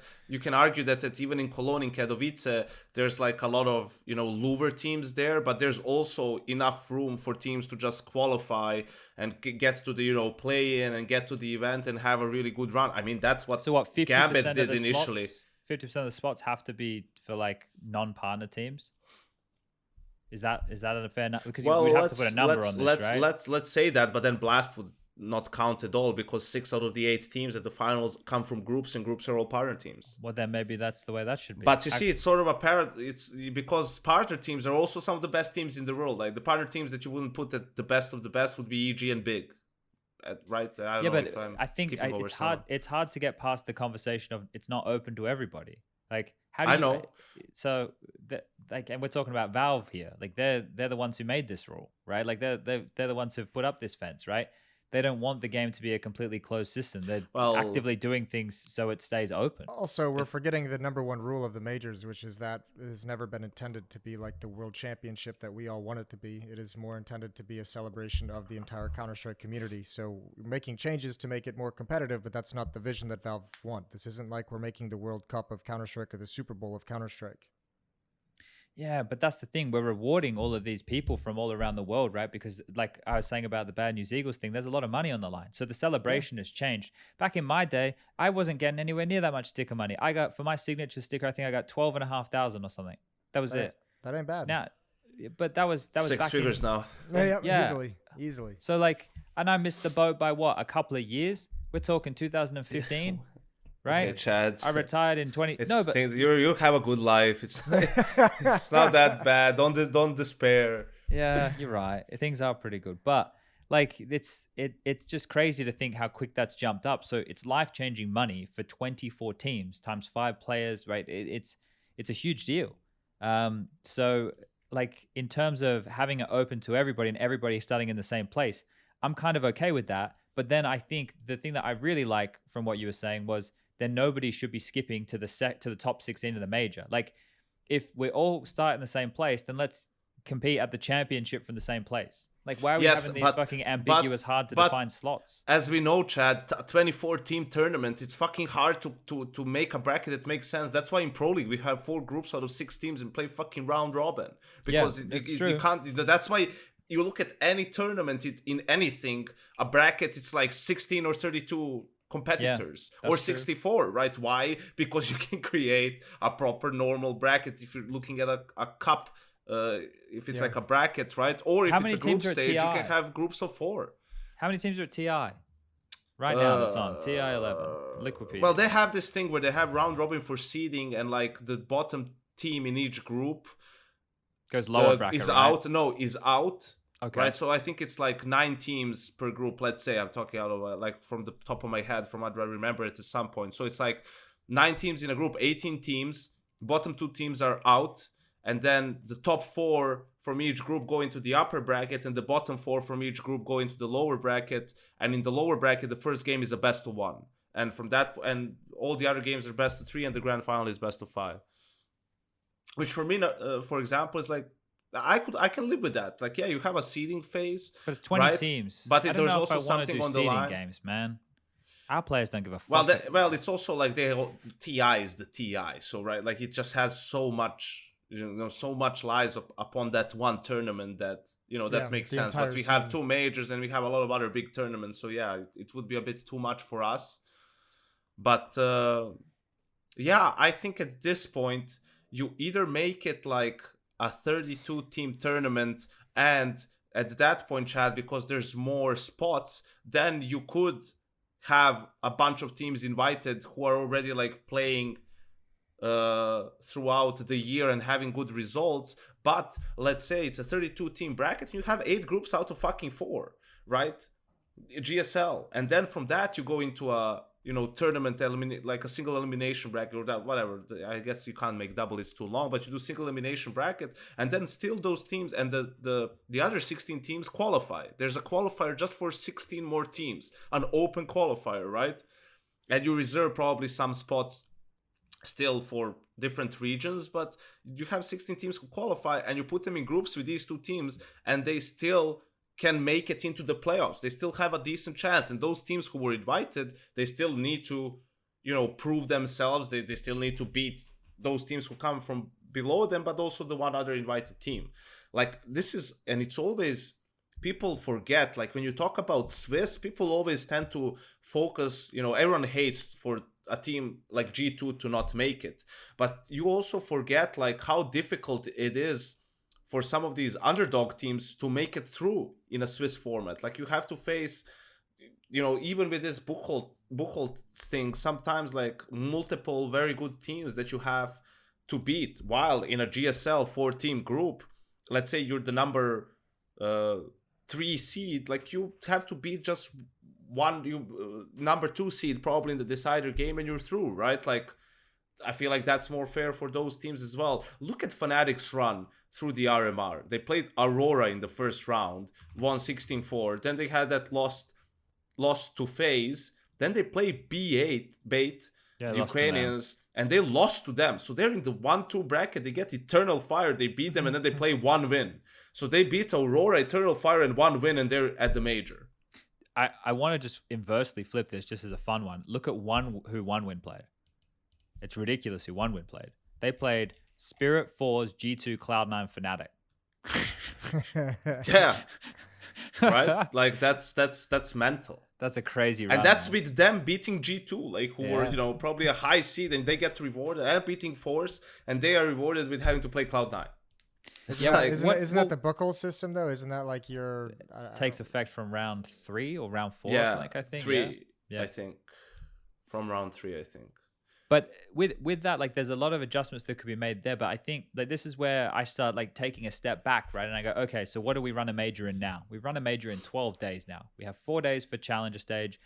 even in Cologne, in Katowice, there's like a lot of, you know, lower teams there, but there's also enough room for teams to just qualify and get to the, you know, play in and get to the event and have a really good run. I mean, that's what, so what 50% Gambit did initially. 50% of the spots have to be for like non-partner teams. Is that a fair number? Because we'd have to put a number on this, right? Let's say that, but then Blast would not count at all because 6 out of the 8 teams at the finals come from groups, and groups are all partner teams. Well, then maybe that's the way that should be. But you see, it's sort of it's because partner teams are also some of the best teams in the world. Like, the partner teams that you wouldn't put at the best of the best would be EG and Big, right? I don't know if I'm I think it's hard. It's hard to get past the conversation of it's not open to everybody. Like, how do you know? So, and we're talking about Valve here. Like, they're the ones who made this rule, right? Like, they're the ones who've put up this fence, right? They don't want the game to be a completely closed system. They're actively doing things so it stays open. Also, we're forgetting the number one rule of the majors, which is that it has never been intended to be like the world championship that we all want it to be. It is more intended to be a celebration of the entire Counter-Strike community. So we're making changes to make it more competitive, but that's not the vision that Valve want. This isn't like we're making the World Cup of Counter-Strike or the Super Bowl of Counter-Strike. Yeah, but that's the thing. We're rewarding all of these people from all around the world, right? Because like I was saying about the Bad News Eagles thing, there's a lot of money on the line. So the celebration has changed. Back in my day, I wasn't getting anywhere near that much sticker money. I got, for my signature sticker, I think I got 12,500 or something. That was it. That ain't bad. Now, but that was 6 figures now. Yeah, easily. So like, and I missed the boat by what, a couple of years? We're talking 2015. Right, okay, Chad. I retired in 20. No, but you have a good life. It's not that bad. Don't despair. Yeah, you're right. Things are pretty good, but like it's just crazy to think how quick that's jumped up. So it's life-changing money for 24 teams times 5 players, right? It's a huge deal. So like in terms of having it open to everybody and everybody starting in the same place, I'm kind of okay with that. But then I think the thing that I really like from what you were saying was, then nobody should be skipping to the top 16 of the major. Like, if we all start in the same place, then let's compete at the championship from the same place. Like, why are we having these fucking ambiguous, hard to define slots? As we know, Chad, 24-team tournament, it's fucking hard to make a bracket that makes sense. That's why in Pro League we have 4 groups out of 6 teams and play fucking round robin. Because you can't. That's why you look at any tournament in anything, a bracket, it's like 16 or 32 competitors, or 64, true. Right? Why? Because you can create a proper normal bracket if you're looking at a cup, if it's like a bracket, right? Or if it's a group stage, you can have groups of 4. How many teams are at TI? Right now that's on TI 11, Liquid. Well, they have this thing where they have round robin for seeding, and like the bottom team in each group goes lower bracket, is right? out. No, is out. Okay. Right, so I think it's like 9 teams per group. Let's say I'm talking out of like from the top of my head, from what I remember it at some point. So it's like 9 teams in a group, 18 teams. Bottom 2 teams are out, and then the top 4 from each group go into the upper bracket, and the bottom 4 from each group go into the lower bracket. And in the lower bracket, the first game is a best of 1, and from that, and all the other games are best of 3, and the grand final is best of 5. Which for me, for example, is like I can live with that. Like, yeah, you have a seeding phase, but it's 20 right? teams. But I don't there's know if I also want to something do on the seeding line. games, man. Our players don't give a Well, fuck. it's also like the TI is the TI, so right, like it just has so much, so much lies upon that one tournament that that makes sense. But we have 2 majors and we have a lot of other big tournaments, so yeah, it would be a bit too much for us. But yeah, I think at this point you either make it like a 32 team tournament, and at that point, Chad, because there's more spots, then you could have a bunch of teams invited who are already like playing throughout the year and having good results. But let's say it's a 32 team bracket and you have 8 groups out of fucking 4, right? GSL, and then from that you go into a tournament like a single elimination bracket or that, whatever. I guess you can't make double, it's too long, but you do single elimination bracket, and then still those teams and the other 16 teams qualify. There's a qualifier just for 16 more teams, an open qualifier, right? And you reserve probably some spots still for different regions, but you have 16 teams who qualify and you put them in groups with these 2 teams, and they still can make it into the playoffs. They still have a decent chance. And those teams who were invited, they still need to, prove themselves. They still need to beat those teams who come from below them, but also the one other invited team. Like, this is, and it's always, people forget, like when you talk about Swiss, people always tend to focus, everyone hates for a team like G2 to not make it. But you also forget like how difficult it is for some of these underdog teams to make it through in a Swiss format. Like, you have to face, even with this Buchholz thing, sometimes like multiple very good teams that you have to beat. While in a GSL 4-team group, let's say you're the number 3 seed, like you have to beat just number 2 seed probably in the decider game and you're through, right? Like, I feel like that's more fair for those teams as well. Look at Fnatic's run through the RMR. They played Aurora in the first round, won 16-4. Then they had that lost to FaZe. Then they played B8, the Ukrainians, and they lost to them. So they're in the 1-2 bracket. They get Eternal Fire. They beat them, and then they play 1 win. So they beat Aurora, Eternal Fire, and 1 win, and they're at the major. I want to just inversely flip this just as a fun one. Look at who 1win played. It's ridiculous who 1win played. They played Spirit 4's G2 Cloud9 Fnatic. Yeah. Right? Like, that's mental. That's a crazy run. And that's with them beating G2, like, who were, probably a high seed, and they get rewarded. They're beating Force, and they are rewarded with having to play Cloud9. Isn't that the Buchholz system, though? Isn't that like your... takes effect from round 3 or round 4 or something, I think? 3, I think. From round 3, I think. But with that, like, there's a lot of adjustments that could be made there. But I think like this is where I start like taking a step back, right? And I go, okay, so what do we run a major in now? We run a major in 12 days now. We have 4 days for Challenger stage,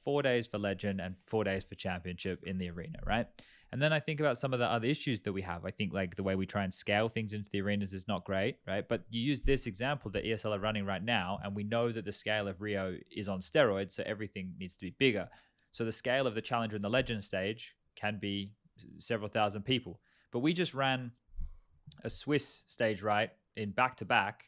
4 days for Legend, and 4 days for Championship in the arena, right? And then I think about some of the other issues that we have. I think like the way we try and scale things into the arenas is not great, right? But you use this example that ESL are running right now, and we know that the scale of Rio is on steroids, so everything needs to be bigger. So the scale of the Challenger and the Legend stage can be several thousand people. But we just ran a Swiss stage, right, in back-to-back,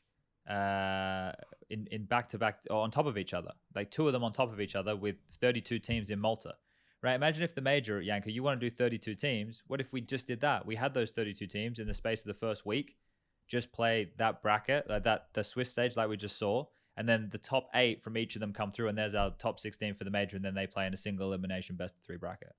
in back-to-back on top of each other, like 2 of them on top of each other with 32 teams in Malta, right? Imagine if the major, Yanko, you want to do 32 teams. What if we just did that? We had those 32 teams in the space of the first week, just play that bracket, like the Swiss stage like we just saw, and then the top 8 from each of them come through, and there's our top 16 for the major, and then they play in a single elimination best-of-3 bracket.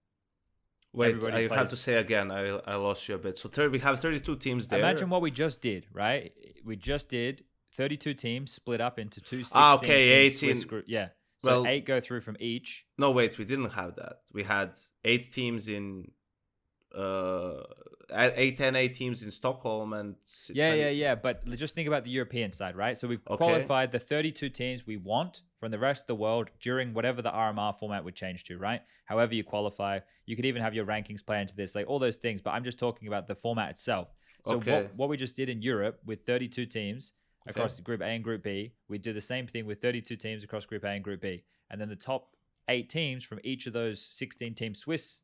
Wait, I have to say again, I lost you a bit. So we have 32 teams there. Imagine what we just did, right? We just did 32 teams split up into 2 16 18 group. Yeah. So 8 go through from each. No, wait, we didn't have that. We had 8 teams in 8 teams in Stockholm and yeah. But just think about the European side, right? So we've qualified the 32 teams we want from the rest of the world during whatever the RMR format would change to, right? However you qualify, you could even have your rankings play into this, like all those things. But I'm just talking about the format itself. So what we just did in Europe with 32 teams across Group A and Group B, we do the same thing with 32 teams across Group A and Group B, and then the top 8 teams from each of those 16-team Swiss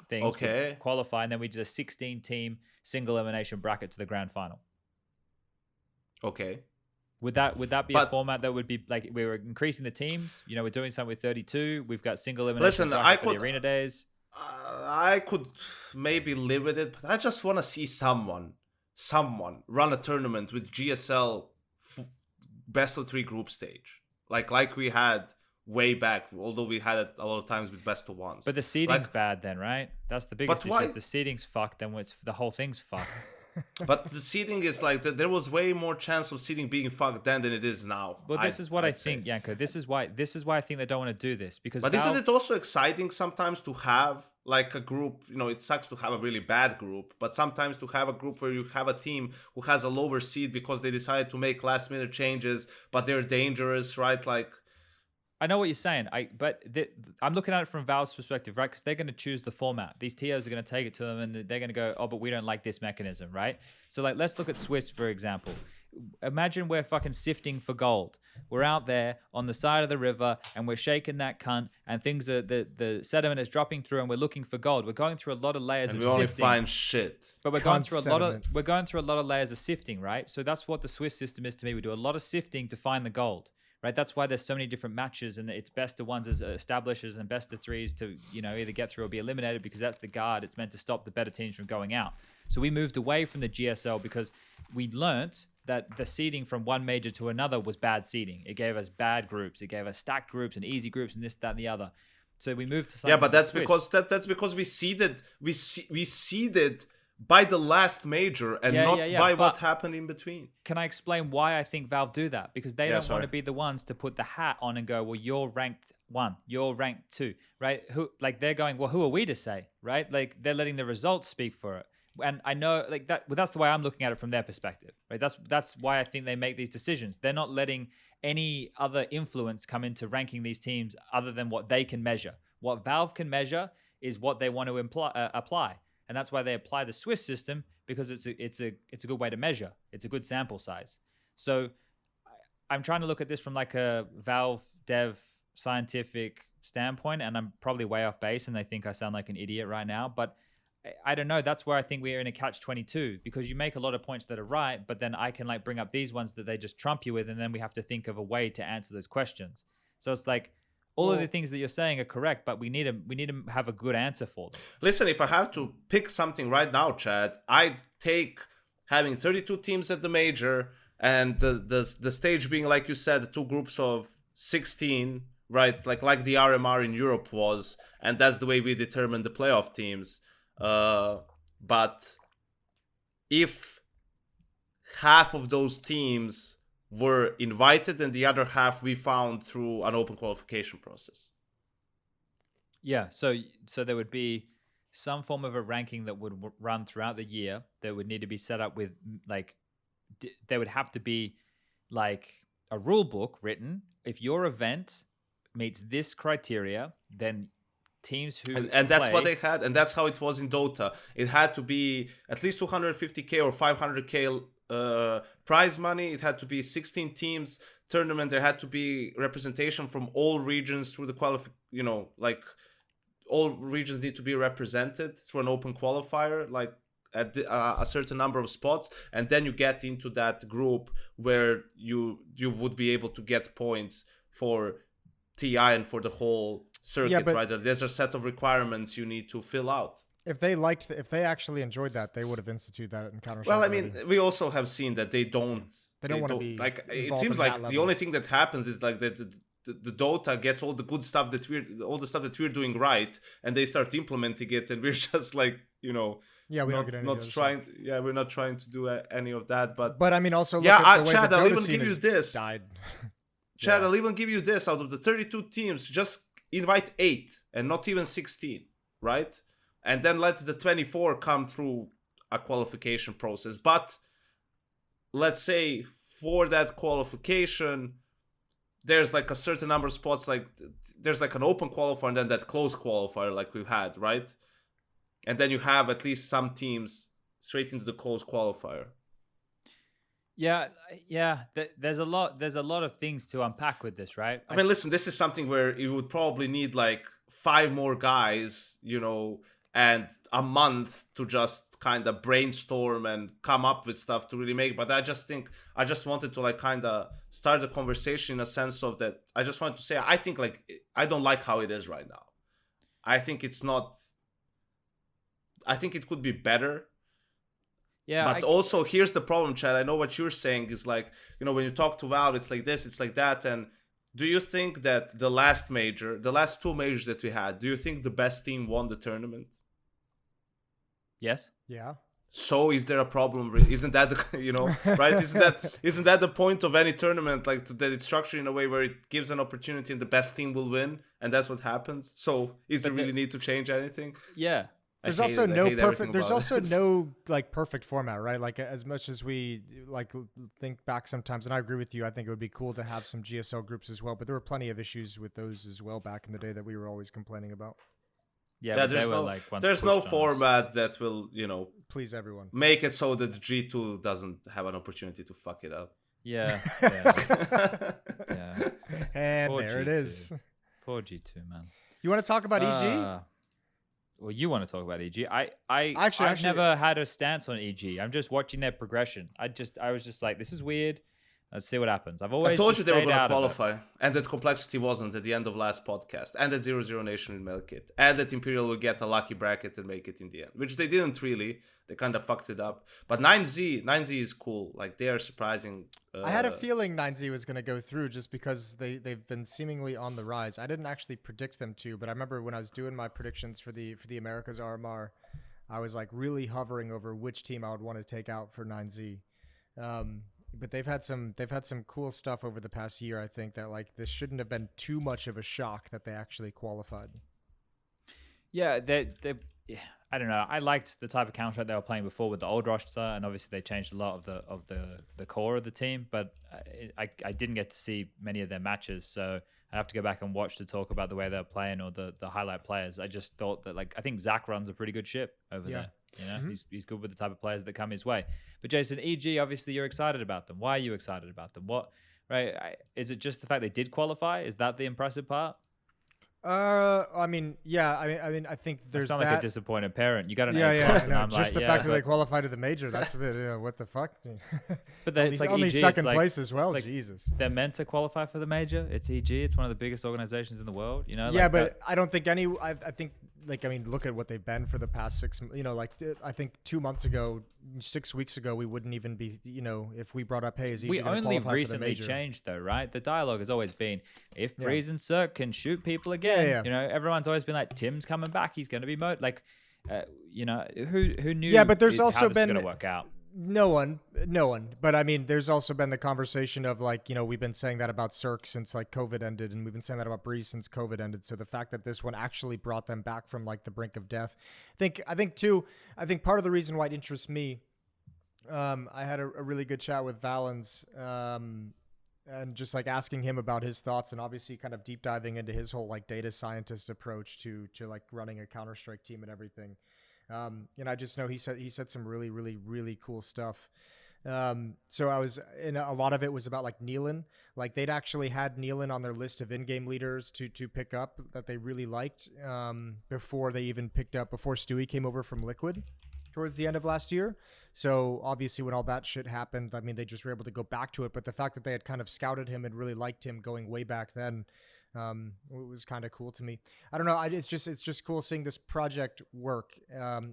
things qualify, and then we did a 16-team single elimination bracket to the grand final. Okay. Would that be a format that would be like we were increasing the teams? You know, we're doing something with 32. We've got single elimination for the arena days. I could maybe live with it, but I just want to see someone run a tournament with GSL best of 3 group stage, like we had way back. Although we had it a lot of times with best of 1s. But the seeding's bad then, right? That's the biggest issue. If the seeding's fucked, then the whole thing's fucked. But the seeding is like there was way more chance of seeding being fucked then than it is now. Well, this is what I think, Janko. This is why I think they don't want to do this because. But isn't it also exciting sometimes to have like a group? You know, it sucks to have a really bad group, but sometimes to have a group where you have a team who has a lower seed because they decided to make last minute changes, but they're dangerous, right? Like. I know what you're saying. I'm looking at it from Valve's perspective, right? Because they're going to choose the format. These TOs are going to take it to them, and they're going to go, "Oh, but we don't like this mechanism," right? So, like, let's look at Swiss for example. Imagine we're fucking sifting for gold. We're out there on the side of the river, and we're shaking that cunt, and things are the sediment is dropping through, and we're looking for gold. We're going through a lot of layers of sifting. And we only find shit. But we're going through a lot of layers of sifting, right? So that's what the Swiss system is to me. We do a lot of sifting to find the gold. Right, that's why there's so many different matches, and it's best of 1s as establishers and best of 3s to either get through or be eliminated because that's the guard. It's meant to stop the better teams from going out. So we moved away from the GSL because we learnt that the seeding from one major to another was bad seeding. It gave us bad groups. It gave us stacked groups and easy groups and this, that, and the other. So we moved to something. Yeah, but that's because we seeded by the last major and not by what happened in between. Can I explain why I think Valve do that? Because they don't want to be the ones to put the hat on and go, well, you're ranked 1, you're ranked 2, right? They're going, well, who are we to say, right? Like they're letting the results speak for it. And I know like that, well, that's the way I'm looking at it from their perspective, right? That's why I think they make these decisions. They're not letting any other influence come into ranking these teams other than what they can measure. What Valve can measure is what they want to apply. And that's why they apply the Swiss system because it's a good way to measure. It's a good sample size. So I'm trying to look at this from like a Valve dev scientific standpoint, and I'm probably way off base, and they think I sound like an idiot right now. But I don't know. That's where I think we're in a catch-22 because you make a lot of points that are right, but then I can like bring up these ones that they just trump you with, and then we have to think of a way to answer those questions. So it's like. All of the things that you're saying are correct, but we need to have a good answer for them. Listen, if I have to pick something right now, Chad, I'd take having 32 teams at the major and the stage being, like you said, 2 groups of 16, right? Like the RMR in Europe was, and that's the way we determine the playoff teams. But if half of those teams were invited and the other half we found through an open qualification process. Yeah, so there would be some form of a ranking that would run throughout the year that would need to be set up with like there would have to be like a rule book written. If your event meets this criteria, then teams who and that's what they had, and that's how it was in Dota. It had to be at least 250k or 500k prize money. It had to be 16 teams tournament. There had to be representation from all regions through the all regions need to be represented through an open qualifier, like at a certain number of spots, and then you get into that group where you would be able to get points for TI and for the whole circuit, right? There's a set of requirements you need to fill out. If they actually enjoyed that, they would have instituted that in Counter-Strike. Well, I mean, we also have seen that they don't want to be like. It seems like the only thing that happens is like that the Dota gets all the good stuff all the stuff that we're doing right, and they start implementing it, and we're just like, we don't get any trying. Yeah, we're not trying to do any of that. But I mean, also look at the way Chad, the I'll Dota even scene give you this. Died. Chad, I'll even give you this. Out of the 32 teams, just invite 8 and not even 16, right? And then let the 24 come through a qualification process. But let's say for that qualification, there's like a certain number of spots, like there's like an open qualifier and then that closed qualifier like we've had, right? And then you have at least some teams straight into the closed qualifier. Yeah. There's a lot of things to unpack with this, right? I mean, listen, this is something where you would probably need like 5 more guys, and a month to just kind of brainstorm and come up with stuff to really make. But I just wanted to like kind of start the conversation in a sense of that. I just wanted to say, I think like, I don't like how it is right now. I think it could be better. Yeah. But also here's the problem, Chad. I know what you're saying is like, you know, when you talk to Valve, it's like this, it's like that. And do you think that the last two majors that we had, do you think the best team won the tournament? Yes. Yeah. So is there a problem? Isn't that the, you know, right? Isn't that the point of any tournament? Like that it's structured in a way where it gives an opportunity and the best team will win, and that's what happens. So is there really need to change anything? Yeah. There's also no perfect. There's also no like perfect format, right? Like as much as we like think back sometimes, and I agree with you. I think it would be cool to have some GSL groups as well, but there were plenty of issues with those as well back in the day that we were always complaining about. Yeah, there's no format that will, you know, please everyone. Make it so that G2 doesn't have an opportunity to fuck it up. Yeah. Yeah. And poor there G2. It is. Poor G2, man. You want to talk about EG? Well, you want to talk about EG. I've never had a stance on EG. I'm just watching their progression. I was just like, this is weird. Let's see what happens. I told you they were going to qualify, and that Complexity wasn't at the end of last podcast, and that 0-0 Nation will make it, and that Imperial will get a lucky bracket and make it in the end, which they didn't really. They kind of fucked it up. But 9Z is cool. Like, they are surprising. I had a feeling 9Z was going to go through just because they've been seemingly on the rise. I didn't actually predict them to, but I remember when I was doing my predictions for the Americas RMR, I was like really hovering over which team I would want to take out for 9Z. But they've had some cool stuff over the past year. I think that like this shouldn't have been too much of a shock that they actually qualified. Yeah, I don't know. I liked the type of Counter-Strike they were playing before with the old roster, and obviously they changed a lot of the core of the team. But I didn't get to see many of their matches, so I have to go back and watch to talk about the way they're playing or the highlight players. I just thought that I think Zach runs a pretty good ship over there. You know, he's good with the type of players that come his way. But Jason, EG, obviously you're excited about them. Why are you excited about them? What, right? Is it just the fact they did qualify? Is that the impressive part? I mean, yeah. I mean, I think there's that. Like a disappointed parent. You got an A+, no, just the fact that they qualified to the major. That's a bit. What the fuck? But it's like only EG, second place as well. Jesus. They're meant to qualify for the major. It's EG. It's one of the biggest organizations in the world. You know. Yeah, but I don't think any. I think. Like, I mean, look at what they've been for the past 6, you know, like I think 2 months ago, 6 weeks ago, we wouldn't even be, you know, if we brought up, hey, is we only recently changed though, right? The dialogue has always been, if Breeze and Cirque can shoot people again, you know, everyone's always been like, Tim's coming back, he's going to be you know, who knew? Yeah, but there's also been going to work out. No one. But I mean, there's also been the conversation of like, you know, we've been saying that about Cirque since like COVID ended, and we've been saying that about Breeze since COVID ended. So the fact that this one actually brought them back from like the brink of death, I think part of the reason why it interests me, I had a really good chat with Valens, and just like asking him about his thoughts, and obviously kind of deep diving into his whole like data scientist approach to like running a Counter-Strike team and everything. And I just know he said some really, really, really cool stuff. So I was, and a lot of it was about like Nealon. Like they'd actually had Nealon on their list of in-game leaders to pick up that they really liked, before Stewie came over from Liquid towards the end of last year. So obviously when all that shit happened, I mean, they just were able to go back to it. But the fact that they had kind of scouted him and really liked him going way back then, it was kind of cool to me. I don't know. It's just cool seeing this project work,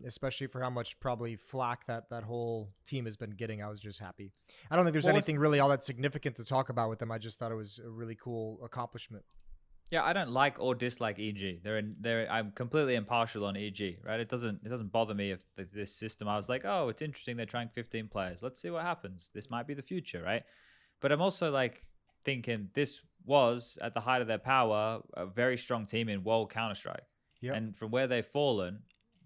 especially for how much probably flack that whole team has been getting. I was just happy. I don't think there's anything really all that significant to talk about with them. I just thought it was a really cool accomplishment. Yeah, I don't like or dislike EG. I'm completely impartial on EG, right? It doesn't bother me if this system. I was like, oh, it's interesting. They're trying 15 players. Let's see what happens. This might be the future, right? But I'm also like thinking this was at the height of their power a very strong team in World Counter-Strike. Yep. And from where they've fallen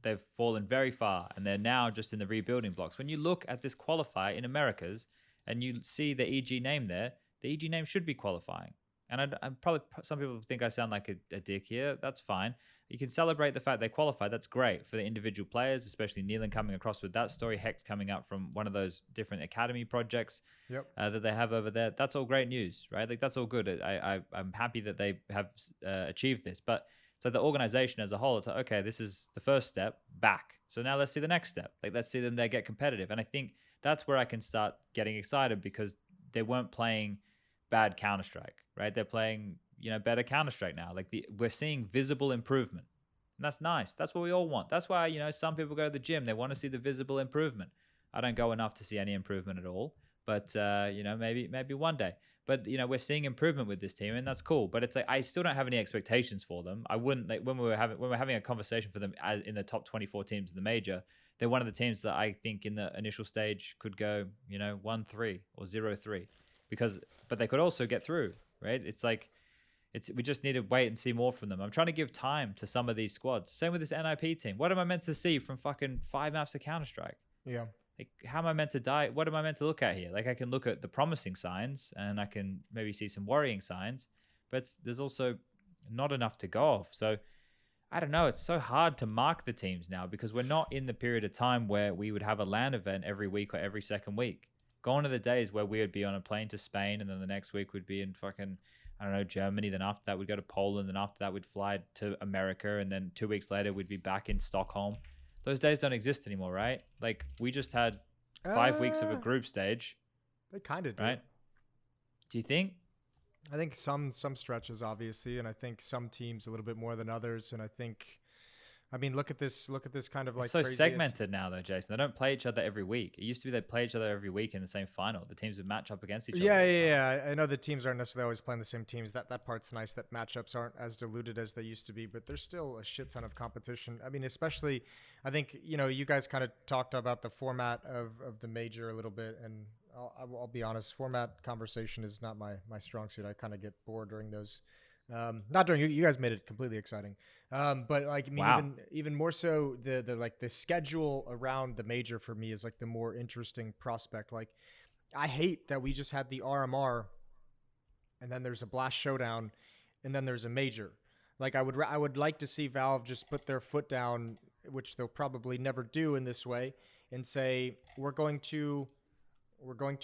very far, and they're now just in the rebuilding blocks. When you look at this qualifier in Americas and you see the EG name there, the EG name should be qualifying. And I'm probably, some people think I sound like a dick here. That's fine. You can celebrate the fact they qualified. That's great for the individual players, especially Nealon coming across with that story. Hex coming up from one of those different academy projects that they have over there. That's all great news, right? Like that's all good. I'm happy that they have achieved this. But So the organization as a whole, it's like, okay, this is the first step back. So now let's see the next step. Like, let's see them there get competitive. And I think that's where I can start getting excited, because they weren't playing bad Counter-Strike, right? They're playing, better Counter-Strike now. Like, we're seeing visible improvement. And that's nice. That's what we all want. That's why, some people go to the gym. They want to see the visible improvement. I don't go enough to see any improvement at all. But, maybe one day. But, we're seeing improvement with this team, and that's cool. But it's like, I still don't have any expectations for them. I wouldn't, like, when we're having a conversation for them in the top 24 teams in the major, they're one of the teams that I think in the initial stage could go, 1-3 or 0-3, but they could also get through, right? It's like, we just need to wait and see more from them. I'm trying to give time to some of these squads. Same with this NIP team. What am I meant to see from fucking 5 maps of Counter-Strike? Yeah. Like, how am I meant to die? What am I meant to look at here? Like, I can look at the promising signs and I can maybe see some worrying signs, but there's also not enough to go off. So I don't know. It's so hard to mark the teams now, because we're not in the period of time where we would have a LAN event every week or every second week. Gone are the days where we would be on a plane to Spain, and then the next week we'd be in fucking, I don't know, Germany. Then after that, we'd go to Poland. Then after that, we'd fly to America. And then 2 weeks later, we'd be back in Stockholm. Those days don't exist anymore, right? Like, we just had 5 weeks of a group stage. They kind of do. Right? Do you think? I think some stretches, obviously, and I think some teams a little bit more than others. And I mean, look at this kind of like, it's so segmented now, though, Jason. They don't play each other every week. It used to be they play each other every week in the same final. The teams would match up against each other. Yeah. I know the teams aren't necessarily always playing the same teams. That part's nice. That matchups aren't as diluted as they used to be, but there's still a shit ton of competition. I mean, especially, I think, you guys kind of talked about the format of the major a little bit, and I'll be honest, format conversation is not my strong suit. I kind of get bored during those. Not during you guys made it completely exciting. But like, I mean, wow. even more so, the schedule around the major for me is like the more interesting prospect. Like, I hate that we just had the RMR, and then there's a blast showdown, and then there's a major. Like, I would like to see Valve just put their foot down, which they'll probably never do in this way, and say, we're going to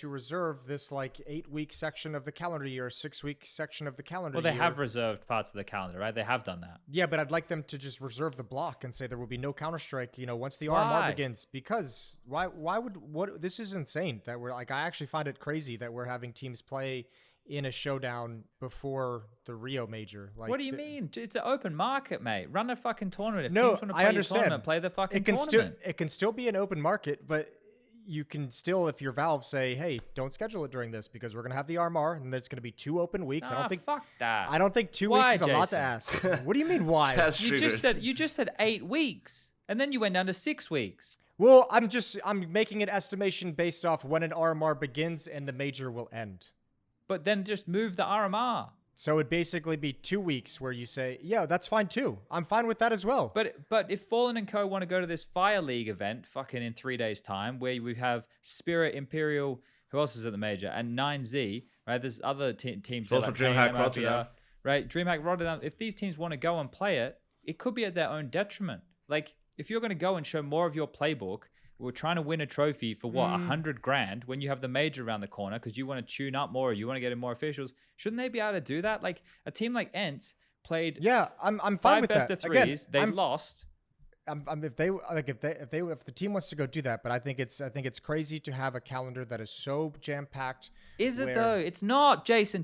reserve this like 8-week section of the calendar year, 6-week section of the calendar year. Well, they have reserved parts of the calendar, right? They have done that. Yeah, but I'd like them to just reserve the block and say there will be no Counter-Strike, once the RMR begins. Because why would this is insane that we're like, I actually find it crazy that we're having teams play in a showdown before the Rio major. Like, what do you mean? It's an open market, mate. Run a fucking tournament. If no, teams want to play I understand. Your tournament, play the fucking tournament. It can still be an open market, but you can still, if you're Valve, say, hey, don't schedule it during this because we're going to have the RMR and there's going to be 2 open weeks. Fuck that. I don't think 2 weeks is a lot to ask. What do you mean, why? You just said 8 weeks, and then you went down to 6 weeks. Well, I'm making an estimation based off when an RMR begins and the major will end. But then just move the RMR. So it'd basically be 2 weeks where you say, yeah, that's fine too. I'm fine with that as well. But if Fallen and Co want to go to this Fire League event fucking in 3 days' time, where we have Spirit, Imperial, who else is at the major, and 9Z, right? There's other teams. Also like DreamHack Rotterdam. Right? DreamHack Rotterdam. If these teams want to go and play it, it could be at their own detriment. Like, if you're going to go and show more of your playbook, we're trying to win a trophy for what, $100,000 when you have the major around the corner because you want to tune up more, or you want to get in more officials. Shouldn't they be able to do that? Like, a team like ENT played. Yeah, I'm fine with that. 5 best of 3s. They lost. If the team wants to go do that, but I think it's crazy to have a calendar that is so jam packed. Is it though? It's not, Jason.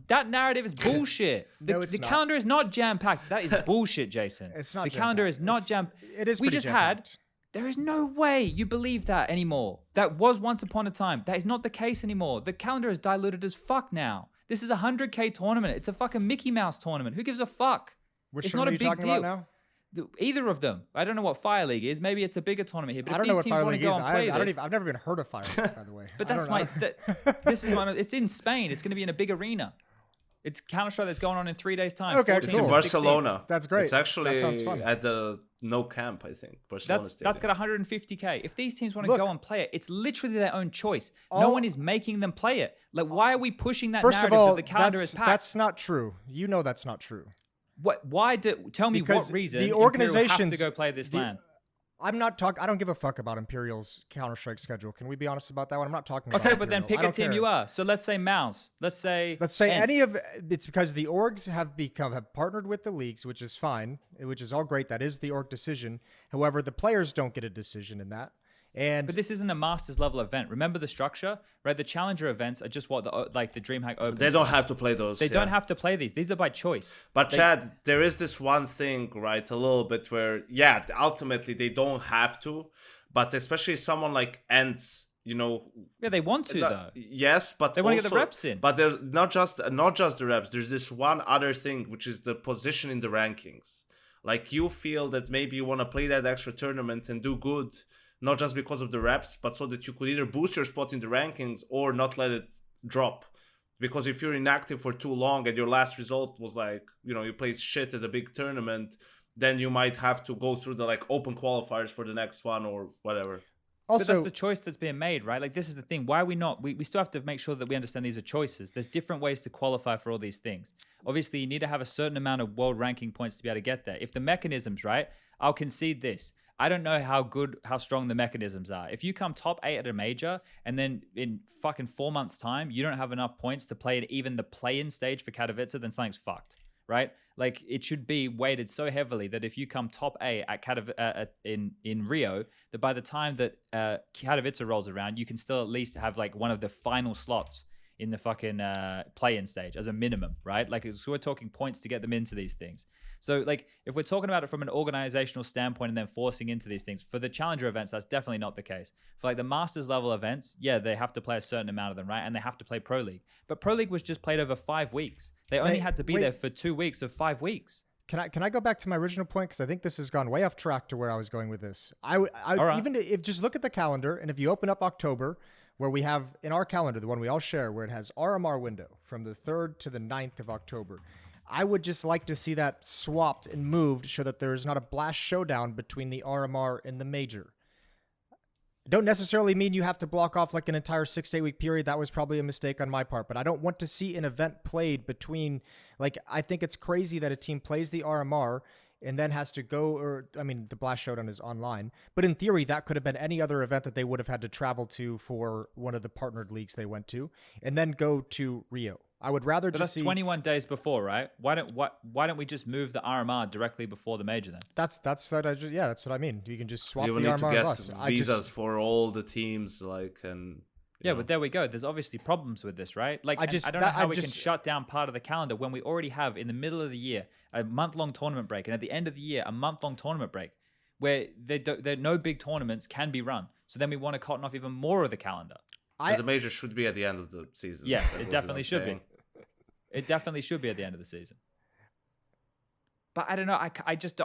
That narrative is bullshit. No, it's the not. calendar is not jam packed. That is bullshit, Jason. It's not. The calendar is not jam. It is. We just had. There is no way you believe that anymore. That was once upon a time. That is not the case anymore. The calendar is diluted as fuck now. This is a 100K tournament. It's a fucking Mickey Mouse tournament. Who gives a fuck? Which tournament are you talking about now? Either of them. I don't know what Fire League is. Maybe it's a bigger tournament here. But I don't know what Fire League is. I've never even heard of Fire League, by the way. But that's this is one. It's in Spain. It's going to be in a big arena. It's Counter-Strike that's going on in 3 days' time. Okay, it's in Barcelona. 16. That's great. It's actually that sounds fun. at the No Camp, I think. That's got 150K. If these teams want to go and play it, it's literally their own choice. No one is making them play it. Like, why are we pushing that narrative that the calendar is packed? That's not true. You know that's not true. What? Why? Tell me because what reason the organizations have to go play this LAN. I'm not talking. I don't give a fuck about Imperial's Counter-Strike schedule. Can we be honest about that one? I'm not talking about Okay, Imperial. but then pick a team you are. So let's say Mouse. Let's say any of it's because the orgs have partnered with the leagues, which is fine, which is all great. That is the org decision. However, the players don't get a decision in that. But this isn't a Masters level event. Remember the structure, right? The Challenger events are just what the DreamHack Open. They don't have to play those. They don't have to play these. These are by choice. But Chad, there is this one thing, right? A little bit where, yeah, ultimately they don't have to, but especially someone like Ents, you know. Yeah, they want to though. Yes, but they want to get the reps in. But there's not just the reps. There's this one other thing, which is the position in the rankings. Like you feel that maybe you want to play that extra tournament and do good. Not just because of the reps, but so that you could either boost your spot in the rankings or not let it drop. Because if you're inactive for too long and your last result was like, you know, you played shit at a big tournament, then you might have to go through the like open qualifiers for the next one or whatever. Also, but that's the choice that's being made, right? Like, this is the thing. Why are we not? We still have to make sure that we understand these are choices. There's different ways to qualify for all these things. Obviously, you need to have a certain amount of world ranking points to be able to get there. If the mechanisms, right? I'll concede this. I don't know how strong the mechanisms are. If you come top 8 at a major and then in fucking 4 months' time, you don't have enough points to play at even the play-in stage for Katowice, then something's fucked, right? Like, it should be weighted so heavily that if you come top 8 at in Rio, that by the time that Katowice rolls around, you can still at least have like one of the final slots in the fucking play-in stage as a minimum, right? Like, so we're talking points to get them into these things. So, like, if we're talking about it from an organizational standpoint and then forcing into these things, for the Challenger events, that's definitely not the case. For, like, the Masters level events, yeah, they have to play a certain amount of them, right? And they have to play Pro League. But Pro League was just played over 5 weeks. They only had to be there for 2 weeks of 5 weeks. Can I go back to my original point? Because I think this has gone way off track to where I was going with this. Even if just look at the calendar, and if you open up October, where we have in our calendar, the one we all share, where it has RMR window from the 3rd to the 9th of October. I would just like to see that swapped and moved so that there is not a blast showdown between the RMR and the major. Don't necessarily mean you have to block off like an entire 6 to 8 week period. That was probably a mistake on my part, but I don't want to see an event played between, like, I think it's crazy that a team plays the RMR and then has to go, the Blast Showdown is online, but in theory, that could have been any other event that they would have had to travel to for one of the partnered leagues they went to, and then go to Rio. I would rather just see 21 days before, right? Why don't we just move the RMR directly before the major then? That's what I mean. You can just swap the RMR. You need to get visas for all the teams, like, and yeah, but there we go. There's obviously problems with this, right? Like, I don't know how we can shut down part of the calendar when we already have in the middle of the year a month-long tournament break, and at the end of the year a month-long tournament break, where there no big tournaments can be run. So then we want to cotton off even more of the calendar. The major should be at the end of the season. Yes, it definitely should be. It definitely should be at the end of the season. But I don't know.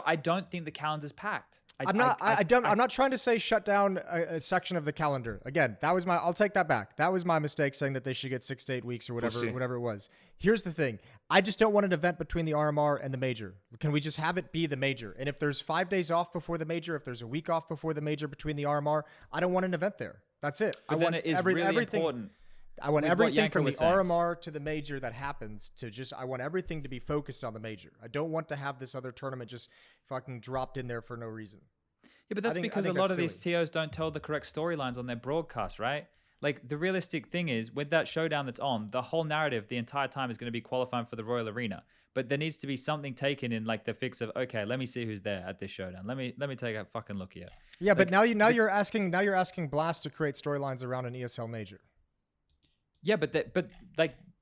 I don't think the calendar's packed. I'm not trying to say shut down a section of the calendar. Again, I'll take that back. That was my mistake saying that they should get 6 to 8 weeks or whatever it was. Here's the thing. I just don't want an event between the RMR and the major. Can we just have it be the major? And if there's 5 days off before the major, if there's a week off before the major between the RMR, I don't want an event there. That's it. But then it is really important. I want everything from the RMR to the major that happens to I want everything to be focused on the major. I don't want to have this other tournament just fucking dropped in there for no reason. Yeah, but that's because a lot of these TOs don't tell the correct storylines on their broadcast, right? Like, the realistic thing is, with that showdown that's on, the whole narrative the entire time is going to be qualifying for the Royal Arena. But there needs to be something taken in, like, the fix of, okay, let me see who's there at this showdown. Let me take a fucking look here. Yeah, like, but now you're asking Blast to create storylines around an ESL major. Yeah, but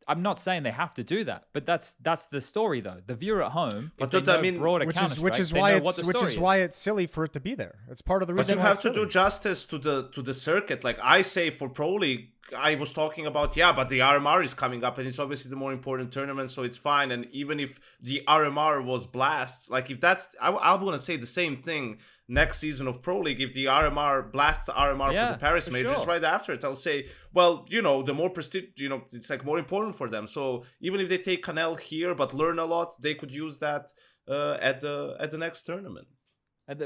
I'm not saying they have to do that, but that's the story though. The viewer at home, which is why it's silly for it to be there. It's part of the reason. But you have to do justice to the circuit. Like I say for Pro League, I was talking about, but the RMR is coming up and it's obviously the more important tournament, so it's fine. And even if the RMR was Blasts, like if that's, I'm going to say the same thing next season of Pro League. If the RMR Blasts RMR for the Paris majors right after it, I'll say, well, the more prestige, it's like more important for them. So even if they take Canel here but learn a lot, they could use that at the next tournament.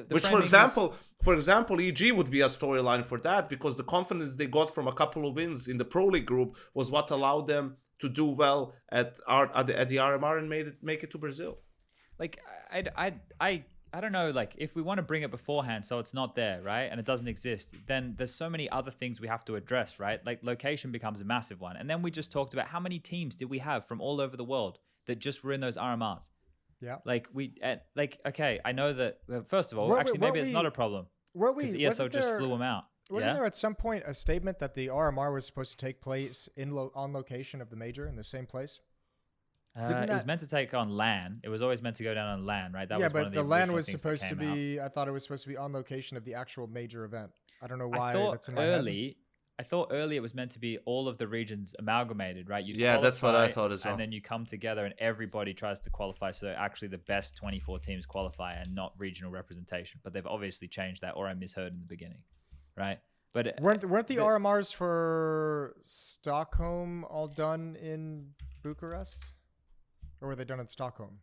Which, for example, EG would be a storyline for that, because the confidence they got from a couple of wins in the Pro League group was what allowed them to do well at the RMR and make it to Brazil. Like, I I don't know, like if we want to bring it beforehand so it's not there, right? And it doesn't exist, then there's so many other things we have to address, right? Like location becomes a massive one. And then we just talked about how many teams did we have from all over the world that just were in those RMRs? Yeah. Like okay, I know that, first of all, maybe it's not a problem. Because the ESO just flew them out. Wasn't there at some point a statement that the RMR was supposed to take place on location of the major in the same place? It was meant to take on LAN. It was always meant to go down on LAN, right? That was one of the the LAN was things supposed that to came be. I thought it was supposed to be on location of the actual major event. I don't know why. That's in my head. I thought early it was meant to be all of the regions amalgamated, right? That's what I thought as well. And then you come together and everybody tries to qualify. So actually the best 24 teams qualify and not regional representation. But they've obviously changed that, or I misheard in the beginning, right? But weren't the RMRs for Stockholm all done in Bucharest? Or were they done in Stockholm?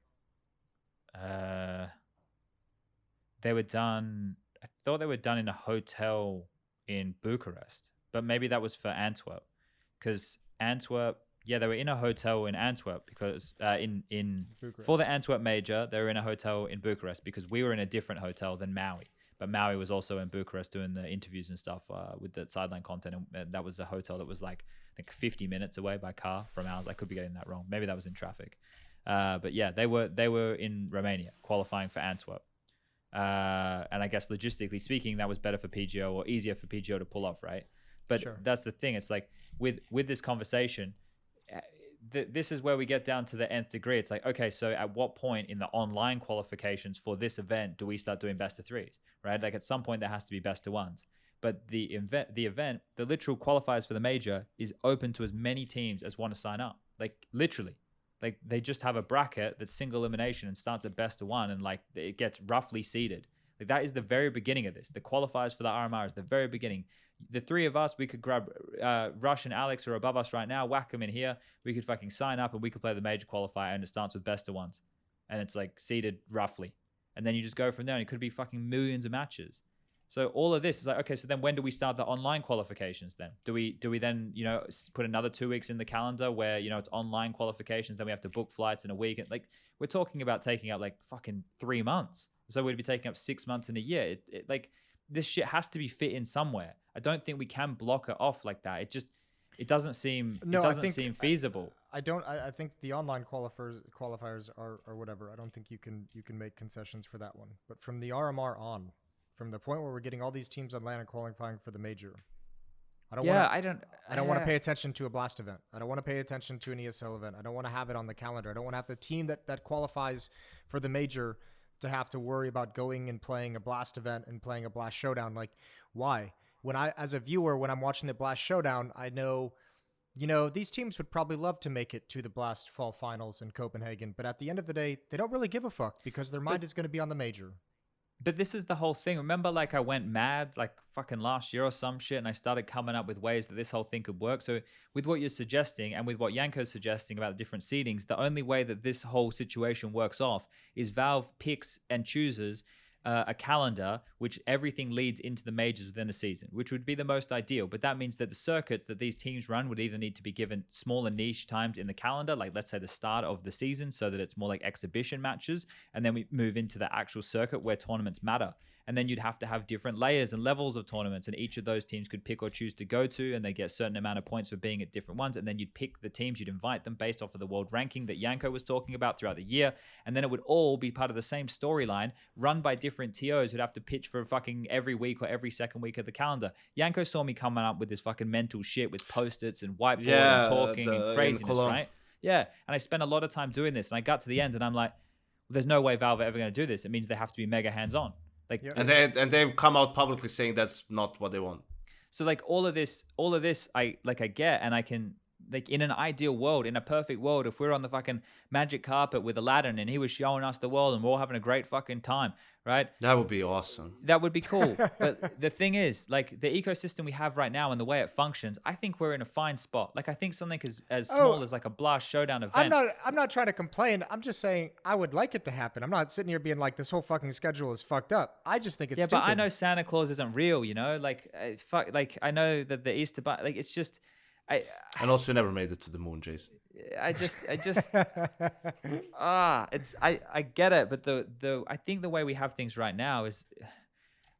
They were done. I thought they were done in a hotel in Bucharest, but maybe that was for Antwerp, because Antwerp. Yeah, they were in a hotel in Antwerp because in for the Antwerp major, they were in a hotel in Bucharest because we were in a different hotel than Maui. But Maui was also in Bucharest doing the interviews and stuff with the sideline content, and that was a hotel that was like I think 50 minutes away by car from ours. I could be getting that wrong. Maybe that was in traffic. But yeah, they were in Romania qualifying for Antwerp. And I guess logistically speaking, that was better for PGO or easier for PGO to pull off, right? But that's the thing. It's like with this conversation, this is where we get down to the nth degree. It's like, okay, so at what point in the online qualifications for this event do we start doing best of threes, right? Like at some point there has to be best of ones. But the event, the literal qualifiers for the major is open to as many teams as want to sign up. Like literally. Like they just have a bracket that's single elimination and starts at best of one, and like it gets roughly seeded. Like that is the very beginning of this. The qualifiers for the RMR is the very beginning. The three of us, we could grab Rush and Alex who are above us right now, whack them in here. We could fucking sign up and we could play the major qualifier, and it starts with best of ones, and it's like seeded roughly, and then you just go from there, and it could be fucking millions of matches. So all of this is like, okay, so then when do we start the online qualifications then? Do we then, put another 2 weeks in the calendar where, it's online qualifications, then we have to book flights in a week? Like we're talking about taking up like fucking 3 months. So we'd be taking up 6 months in a year. Like this shit has to be fit in somewhere. I don't think we can block it off like that. It doesn't seem seem feasible. I think the online qualifiers are whatever. I don't think you can make concessions for that one. But from the RMR on, from the point where we're getting all these teams on LAN and qualifying for the major, I don't want to pay attention to a Blast event. I don't want to pay attention to an ESL event. I don't want to have it on the calendar. I don't want to have the team that qualifies for the major to have to worry about going and playing a Blast event and playing a Blast Showdown. Like, why? As a viewer, when I'm watching the Blast Showdown, I know, these teams would probably love to make it to the Blast Fall Finals in Copenhagen, but at the end of the day, they don't really give a fuck because their mind is going to be on the major. But this is the whole thing. Remember, like I went mad like fucking last year or some shit, and I started coming up with ways that this whole thing could work. So with what you're suggesting and with what Yanko's suggesting about the different seedings, the only way that this whole situation works off is Valve picks and chooses a calendar which everything leads into the majors within a season, which would be the most ideal. But that means that the circuits that these teams run would either need to be given smaller niche times in the calendar, like let's say the start of the season, so that it's more like exhibition matches, and then we move into the actual circuit where tournaments matter. And then you'd have to have different layers and levels of tournaments, and each of those teams could pick or choose to go to, and they get a certain amount of points for being at different ones. And then you'd pick the teams, you'd invite them based off of the world ranking that Yanko was talking about throughout the year. And then it would all be part of the same storyline run by different TOs who'd have to pitch for fucking every week or every second week of the calendar. Yanko saw me coming up with this fucking mental shit with post-its and whiteboard and talking and craziness, right? Yeah. And I spent a lot of time doing this, and I got to the end and I'm like, well, there's no way Valve are ever going to do this. It means they have to be mega hands-on. Like, and they've come out publicly saying that's not what they want. So like all of this I get, and I can, like, in an ideal world, in a perfect world, if we're on the fucking magic carpet with Aladdin and he was showing us the world and we're all having a great fucking time, right? That would be awesome. That would be cool. But the thing is, like, the ecosystem we have right now and the way it functions, I think we're in a fine spot. Like, I think something as small as like a Blast Showdown event. I'm not trying to complain. I'm just saying I would like it to happen. I'm not sitting here being like, this whole fucking schedule is fucked up. I just think it's stupid. But I know Santa Claus isn't real, like, like I know that the Easter Bunny, like, it's just, And also, you never made it to the moon, Jason. I get it, but I think the way we have things right now is,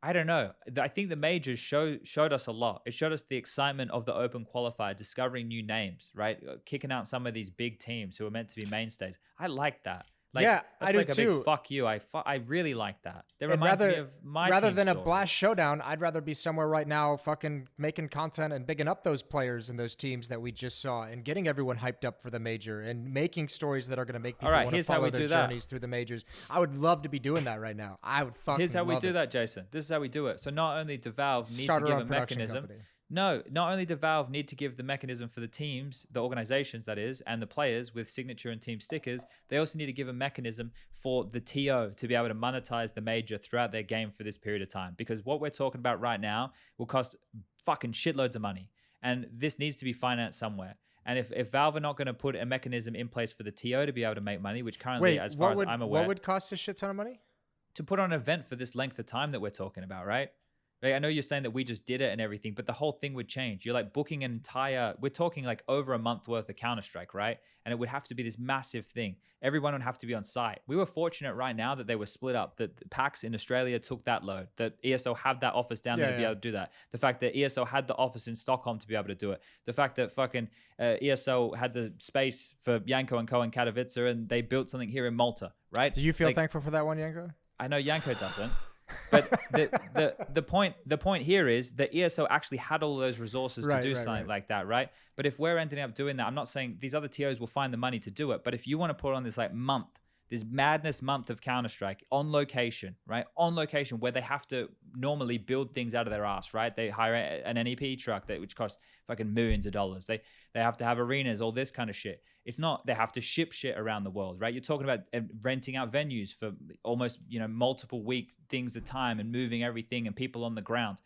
I don't know. I think the majors showed us a lot. It showed us the excitement of the open qualifier, discovering new names, right? Kicking out some of these big teams who are meant to be mainstays. I like that. Like, yeah, I do like a too. Big fuck you. I really like that. That And reminds me of my rather team than story. a blast showdown, I'd rather be somewhere right now fucking making content and bigging up those players and those teams that we just saw and getting everyone hyped up for the major and making stories that are going to make people want to follow their journeys through the majors. I would love to be doing that right now. I would fucking Here's how we love do it. that, Jason. This is how we do it. So not only do Valve need Start to our give own a production mechanism. company. No, not only do Valve need to give the mechanism for the teams, the organizations that is, and the players with signature and team stickers, they also need to give a mechanism for the TO to be able to monetize the major throughout their game for this period of time. Because what we're talking about right now will cost fucking shitloads of money. And this needs to be financed somewhere. And if Valve are not going to put a mechanism in place for the TO to be able to make money, which currently, as far as I'm aware... What would cost a shit ton of money? To put on an event for this length of time that we're talking about, right? I know you're saying that we just did it and everything, but the whole thing would change. You're like booking an entire, we're talking like over a month worth of Counter-Strike, right? And it would have to be this massive thing. Everyone would have to be on site. We were fortunate right now that they were split up, that PAX in Australia took that load, that ESO had that office down there to be able to do that. The fact that ESO had the office in Stockholm to be able to do it. The fact that fucking ESO had the space for Yanko and Co and Katowice and they built something here in Malta, right? Do you feel thankful for that one, Yanko? I know Yanko doesn't. But the point here is that ESO actually had all those resources to do something like that, right? But if we're ending up doing that, I'm not saying these other TOs will find the money to do it, but if you want to put on this like month, this madness month of Counter-Strike on location, right? On location where they have to normally build things out of their ass, right? They hire an NEP truck which costs fucking millions of dollars. They have to have arenas, all this kind of shit. It's not, they have to ship shit around the world, right? You're talking about renting out venues for almost, multiple week things at a time and moving everything and people on the ground.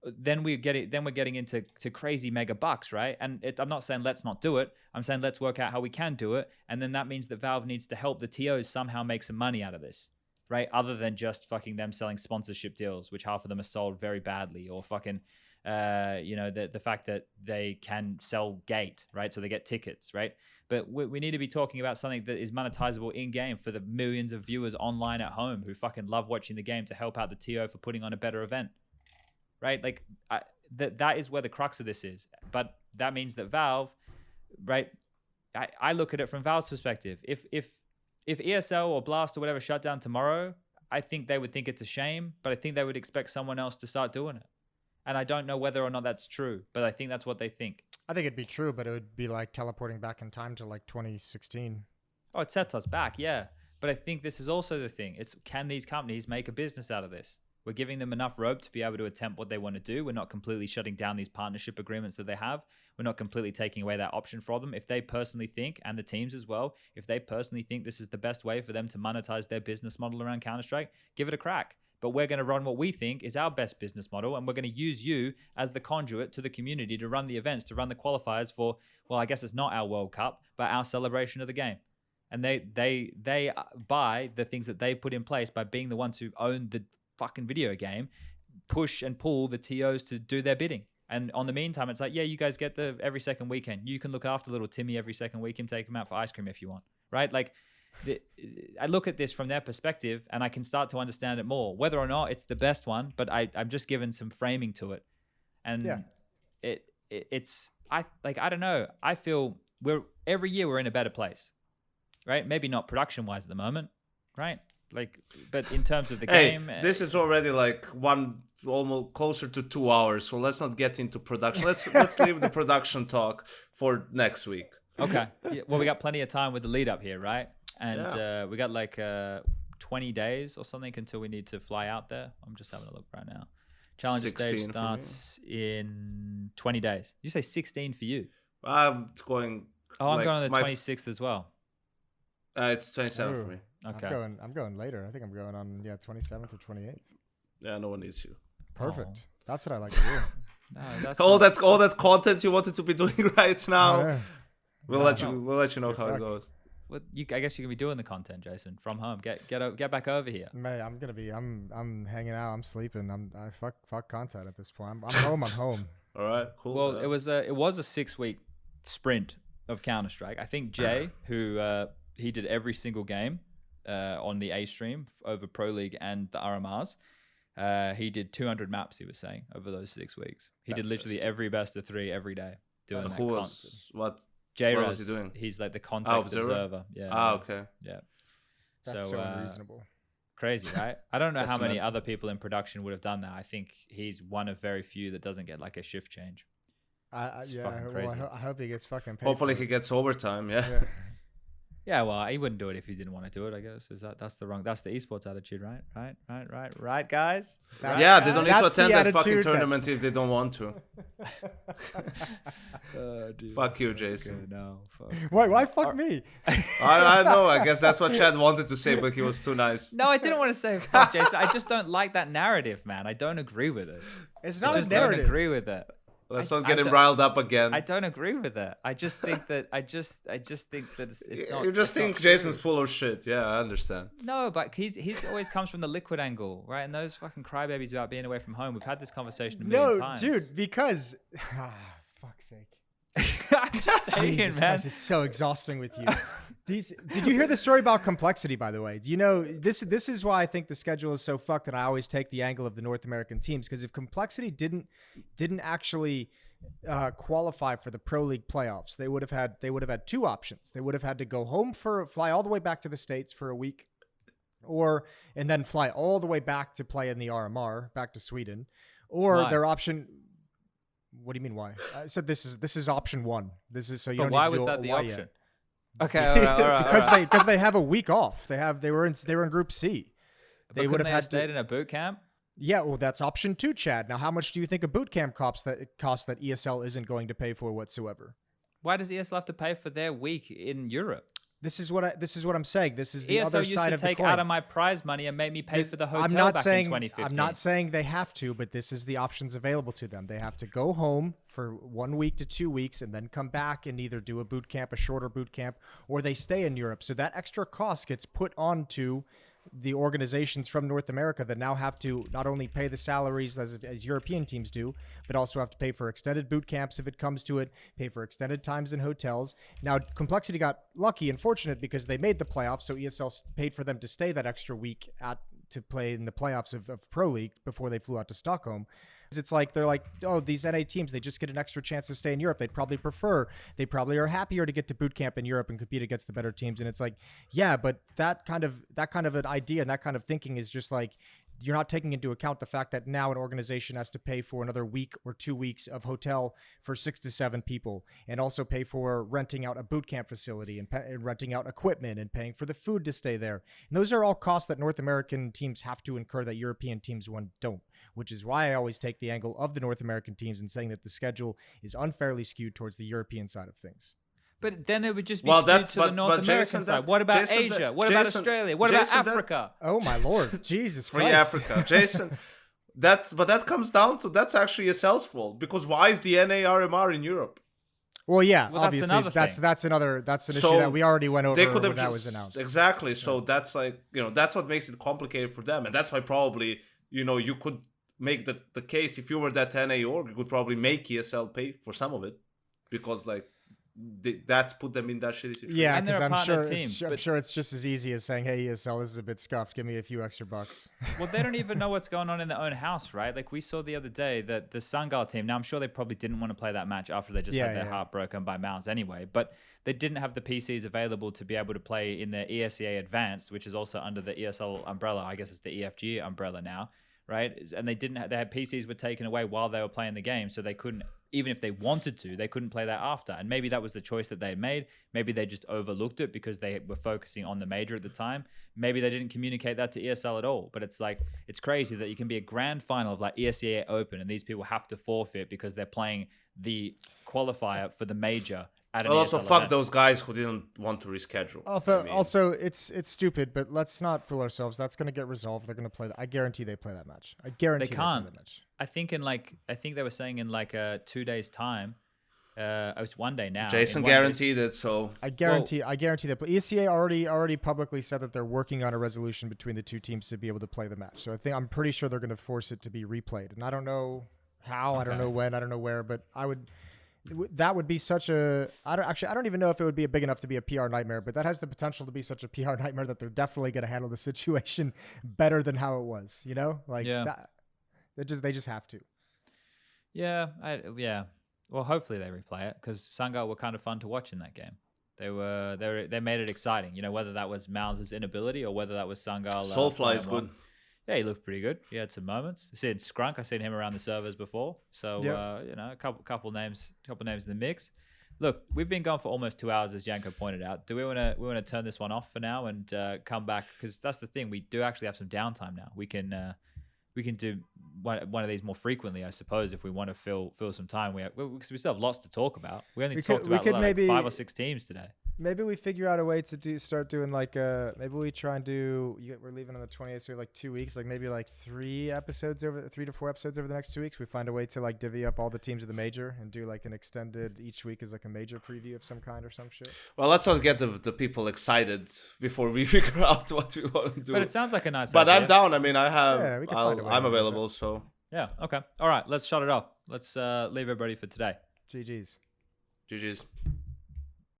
Then we're getting into crazy mega bucks, right? And I'm not saying let's not do it. I'm saying let's work out how we can do it. And then that means that Valve needs to help the TOs somehow make some money out of this, right? Other than just fucking them selling sponsorship deals, which half of them are sold very badly, or fucking, the fact that they can sell gate, right? So they get tickets, right? But we need to be talking about something that is monetizable in-game for the millions of viewers online at home who fucking love watching the game to help out the TO for putting on a better event. Right? Like that is where the crux of this is. But that means that Valve, right? I look at it from Valve's perspective. If ESL or Blast or whatever shut down tomorrow, I think they would think it's a shame, but I think they would expect someone else to start doing it. And I don't know whether or not that's true, but I think that's what they think. I think it'd be true, but it would be like teleporting back in time to like 2016. Oh, it sets us back, yeah. But I think this is also the thing. It's, can these companies make a business out of this? We're giving them enough rope to be able to attempt what they want to do. We're not completely shutting down these partnership agreements that they have. We're not completely taking away that option from them. If they personally think, and the teams as well, if they personally think this is the best way for them to monetize their business model around Counter-Strike, give it a crack. But we're going to run what we think is our best business model, and we're going to use you as the conduit to the community to run the events, to run the qualifiers for, well, I guess it's not our World Cup, but our celebration of the game. And they buy the things that they put in place by being the ones who own the fucking video game, push and pull the TOs to do their bidding. And on the meantime, it's like, yeah, you guys get the every second weekend. You can look after little Timmy every second weekend, take him out for ice cream if you want, right? Like, I look at this from their perspective and I can start to understand it more. Whether or not it's the best one, but I'm just given some framing to it. And I don't know. I feel every year we're in a better place, right? Maybe not production wise at the moment, right? Like, but in terms of the game, this is already like almost closer to 2 hours. So let's not get into production. Let's leave the production talk for next week. Okay. Yeah, well, we got plenty of time with the lead up here, right? And we got like 20 days or something until we need to fly out there. I'm just having a look right now. Challenger stage starts in 20 days. You say 16 for you? I'm going. Oh, I'm going on the 26th as well. It's 27 for me. Okay. I'm going later. I think I'm going on 27th or 28th. Yeah, no one needs you. Perfect. That's what I like to do. No, that's all that content you wanted to be doing right now. Yeah. We'll let you know how it goes. Well, I guess you can be doing the content, Jason, from home. Get back over here. Mate, I'm hanging out. I'm sleeping. I fuck content at this point. I'm home. I'm home. All right, cool. Well, it was a 6-week sprint of Counter-Strike. I think Jay, who he did every single game on the A stream over Pro League and the RMRs. He did 200 maps, he was saying, over those 6 weeks. He did literally every best of 3 every day. Doing that what J-Raz, was he doing? He's like the context observer. Yeah. Okay. Yeah. That's so unreasonable. Crazy, right? I don't know how many other people in production would have done that. I think he's one of very few that doesn't get like a shift change. I hope he gets fucking paid. Hopefully he gets overtime. Yeah. Yeah, well, he wouldn't do it if he didn't want to do it, I guess. That's the esports attitude, right? Right, guys? They don't need to attend that fucking tournament if they don't want to. Fuck you, Jason. Okay, no, fuck. Why fuck me? I know, I guess that's what Chad wanted to say, but he was too nice. No, I didn't want to say fuck Jason. I just don't like that narrative, man. I don't agree with it. It's not I just a narrative. don't agree with it. Let's not get him riled up again. I don't agree with it. I just think that I just think that it's not. You just think Jason's full of shit. Yeah, I understand. No, but he's always comes from the liquid angle, right? And those fucking crybabies about being away from home. We've had this conversation a million times. No, dude, because fuck's sake. I'm just saying, Jesus man. Christ, it's so exhausting with you. Did you hear the story about complexity, by the way? Do you know this is why I think the schedule is so fucked, and I always take the angle of the North American teams, because if complexity didn't actually qualify for the Pro League playoffs, they would have had 2 options. They would have had to go home fly all the way back to the States for a week, and then fly all the way back to play in the RMR back to Sweden, or their option. What do you mean why? I said this is option 1. This is so you. But don't why need to was do that the why option? Yet. Okay, all right. Because they have a week off. They were in Group C. They would have stayed in a boot camp. Yeah, well, that's option 2, Chad. Now, how much do you think a boot camp costs that ESL isn't going to pay for whatsoever? Why does ESL have to pay for their week in Europe? This is what I'm saying. This is the ESL other side of the coin. used to take out of my prize money and make me pay for the hotel back in 2015. I'm not saying they have to, but this is the options available to them. They have to go home for 1 week to 2 weeks and then come back and either do a boot camp, a shorter boot camp, or they stay in Europe. So that extra cost gets put onto the organizations from North America that now have to not only pay the salaries as European teams do, but also have to pay for extended boot camps if it comes to it, pay for extended times in hotels. Now, Complexity got lucky and fortunate because they made the playoffs, so ESL paid for them to stay that extra week to play in the playoffs of Pro League before they flew out to Stockholm. It's like they're like, oh, these NA teams, they just get an extra chance to stay in Europe. They probably are happier to get to boot camp in Europe and compete against the better teams. And it's like, yeah, but that kind of an idea and that kind of thinking is just like, you're not taking into account the fact that now an organization has to pay for another week or 2 weeks of hotel for 6 to 7 people, and also pay for renting out a boot camp facility and renting out equipment and paying for the food to stay there. And those are all costs that North American teams have to incur that European teams don't, which is why I always take the angle of the North American teams and saying that the schedule is unfairly skewed towards the European side of things. But then it would just be skewed to the North American side. What about Asia? What about Australia? What about Africa? Oh my Lord, Jesus Christ! Free Africa, Jason. That comes down to that's actually ESL's fault, because why is the NARMR in Europe? Well, yeah, obviously that's an issue that we already went over. They could have that was announced. Exactly. So that's like, that's what makes it complicated for them, and that's why probably you could make the case if you were that NA org, you could probably make ESL pay for some of it, because like. That's put them in that shitty situation. Yeah, because I'm sure it's just as easy as saying, "Hey, ESL, this is a bit scuffed. Give me a few extra bucks." Well, they don't even know what's going on in their own house, right? Like we saw the other day that the Sungal team. Now I'm sure they probably didn't want to play that match after they just had their heart broken by Mouse anyway. But they didn't have the PCs available to be able to play in their ESEA Advanced, which is also under the ESL umbrella. I guess it's the EFG umbrella now, right? And they had PCs were taken away while they were playing the game, so they couldn't. Even if they wanted to, they couldn't play that after. And maybe that was the choice that they made. Maybe they just overlooked it because they were focusing on the major at the time. Maybe they didn't communicate that to ESL at all. But it's like, it's crazy that you can be a grand final of like ESEA Open and these people have to forfeit because they're playing the qualifier for the major at an also, ESL fuck event. those guys who didn't want to reschedule. Also, it's stupid, but let's not fool ourselves. That's going to get resolved. They're going to play that. I guarantee they play that match. I guarantee they can't. Play that match. I think they were saying in like 2 days time. It was 1 day now. Jason guaranteed it, so I guarantee that. But ECA already publicly said that they're working on a resolution between the two teams to be able to play the match. So I'm pretty sure they're going to force it to be replayed. And I don't know how, I don't know when, I don't know where, but that would be such a, I don't even know if it would be big enough to be a PR nightmare, but that has the potential to be such a PR nightmare that they're definitely going to handle the situation better than how it was, you know? Like that, they just have to. Yeah. Well, hopefully they replay it, because Sungar were kind of fun to watch in that game. They made it exciting, you know, whether that was Mouse's inability or whether that was Sungar. Soulfly is good. Yeah, he looked pretty good. He had some moments. I seen Scrunk. I seen him around the servers before. So you know, a couple names in the mix. Look, we've been going for almost 2 hours, as Janko pointed out. Do we want to turn this one off for now and come back? Because that's the thing. We do actually have some downtime now. We can do one of these more frequently, I suppose, if we want to fill some time. We still have lots to talk about. We only talked about like 5 or 6 teams today. Maybe we figure out a way to start doing like maybe we try and do. We're leaving on the 20th, so like 2 weeks, like maybe like 3 to 4 episodes over the next 2 weeks. We find a way to like divvy up all the teams of the major and do like an extended each week as like a major preview of some kind or some shit. Well, let's not get the people excited before we figure out what we want to do. But it sounds like a nice. But idea. I'm down. I mean, I'm available. So yeah, okay, all right. Let's shut it off. Let's leave everybody for today. GG's.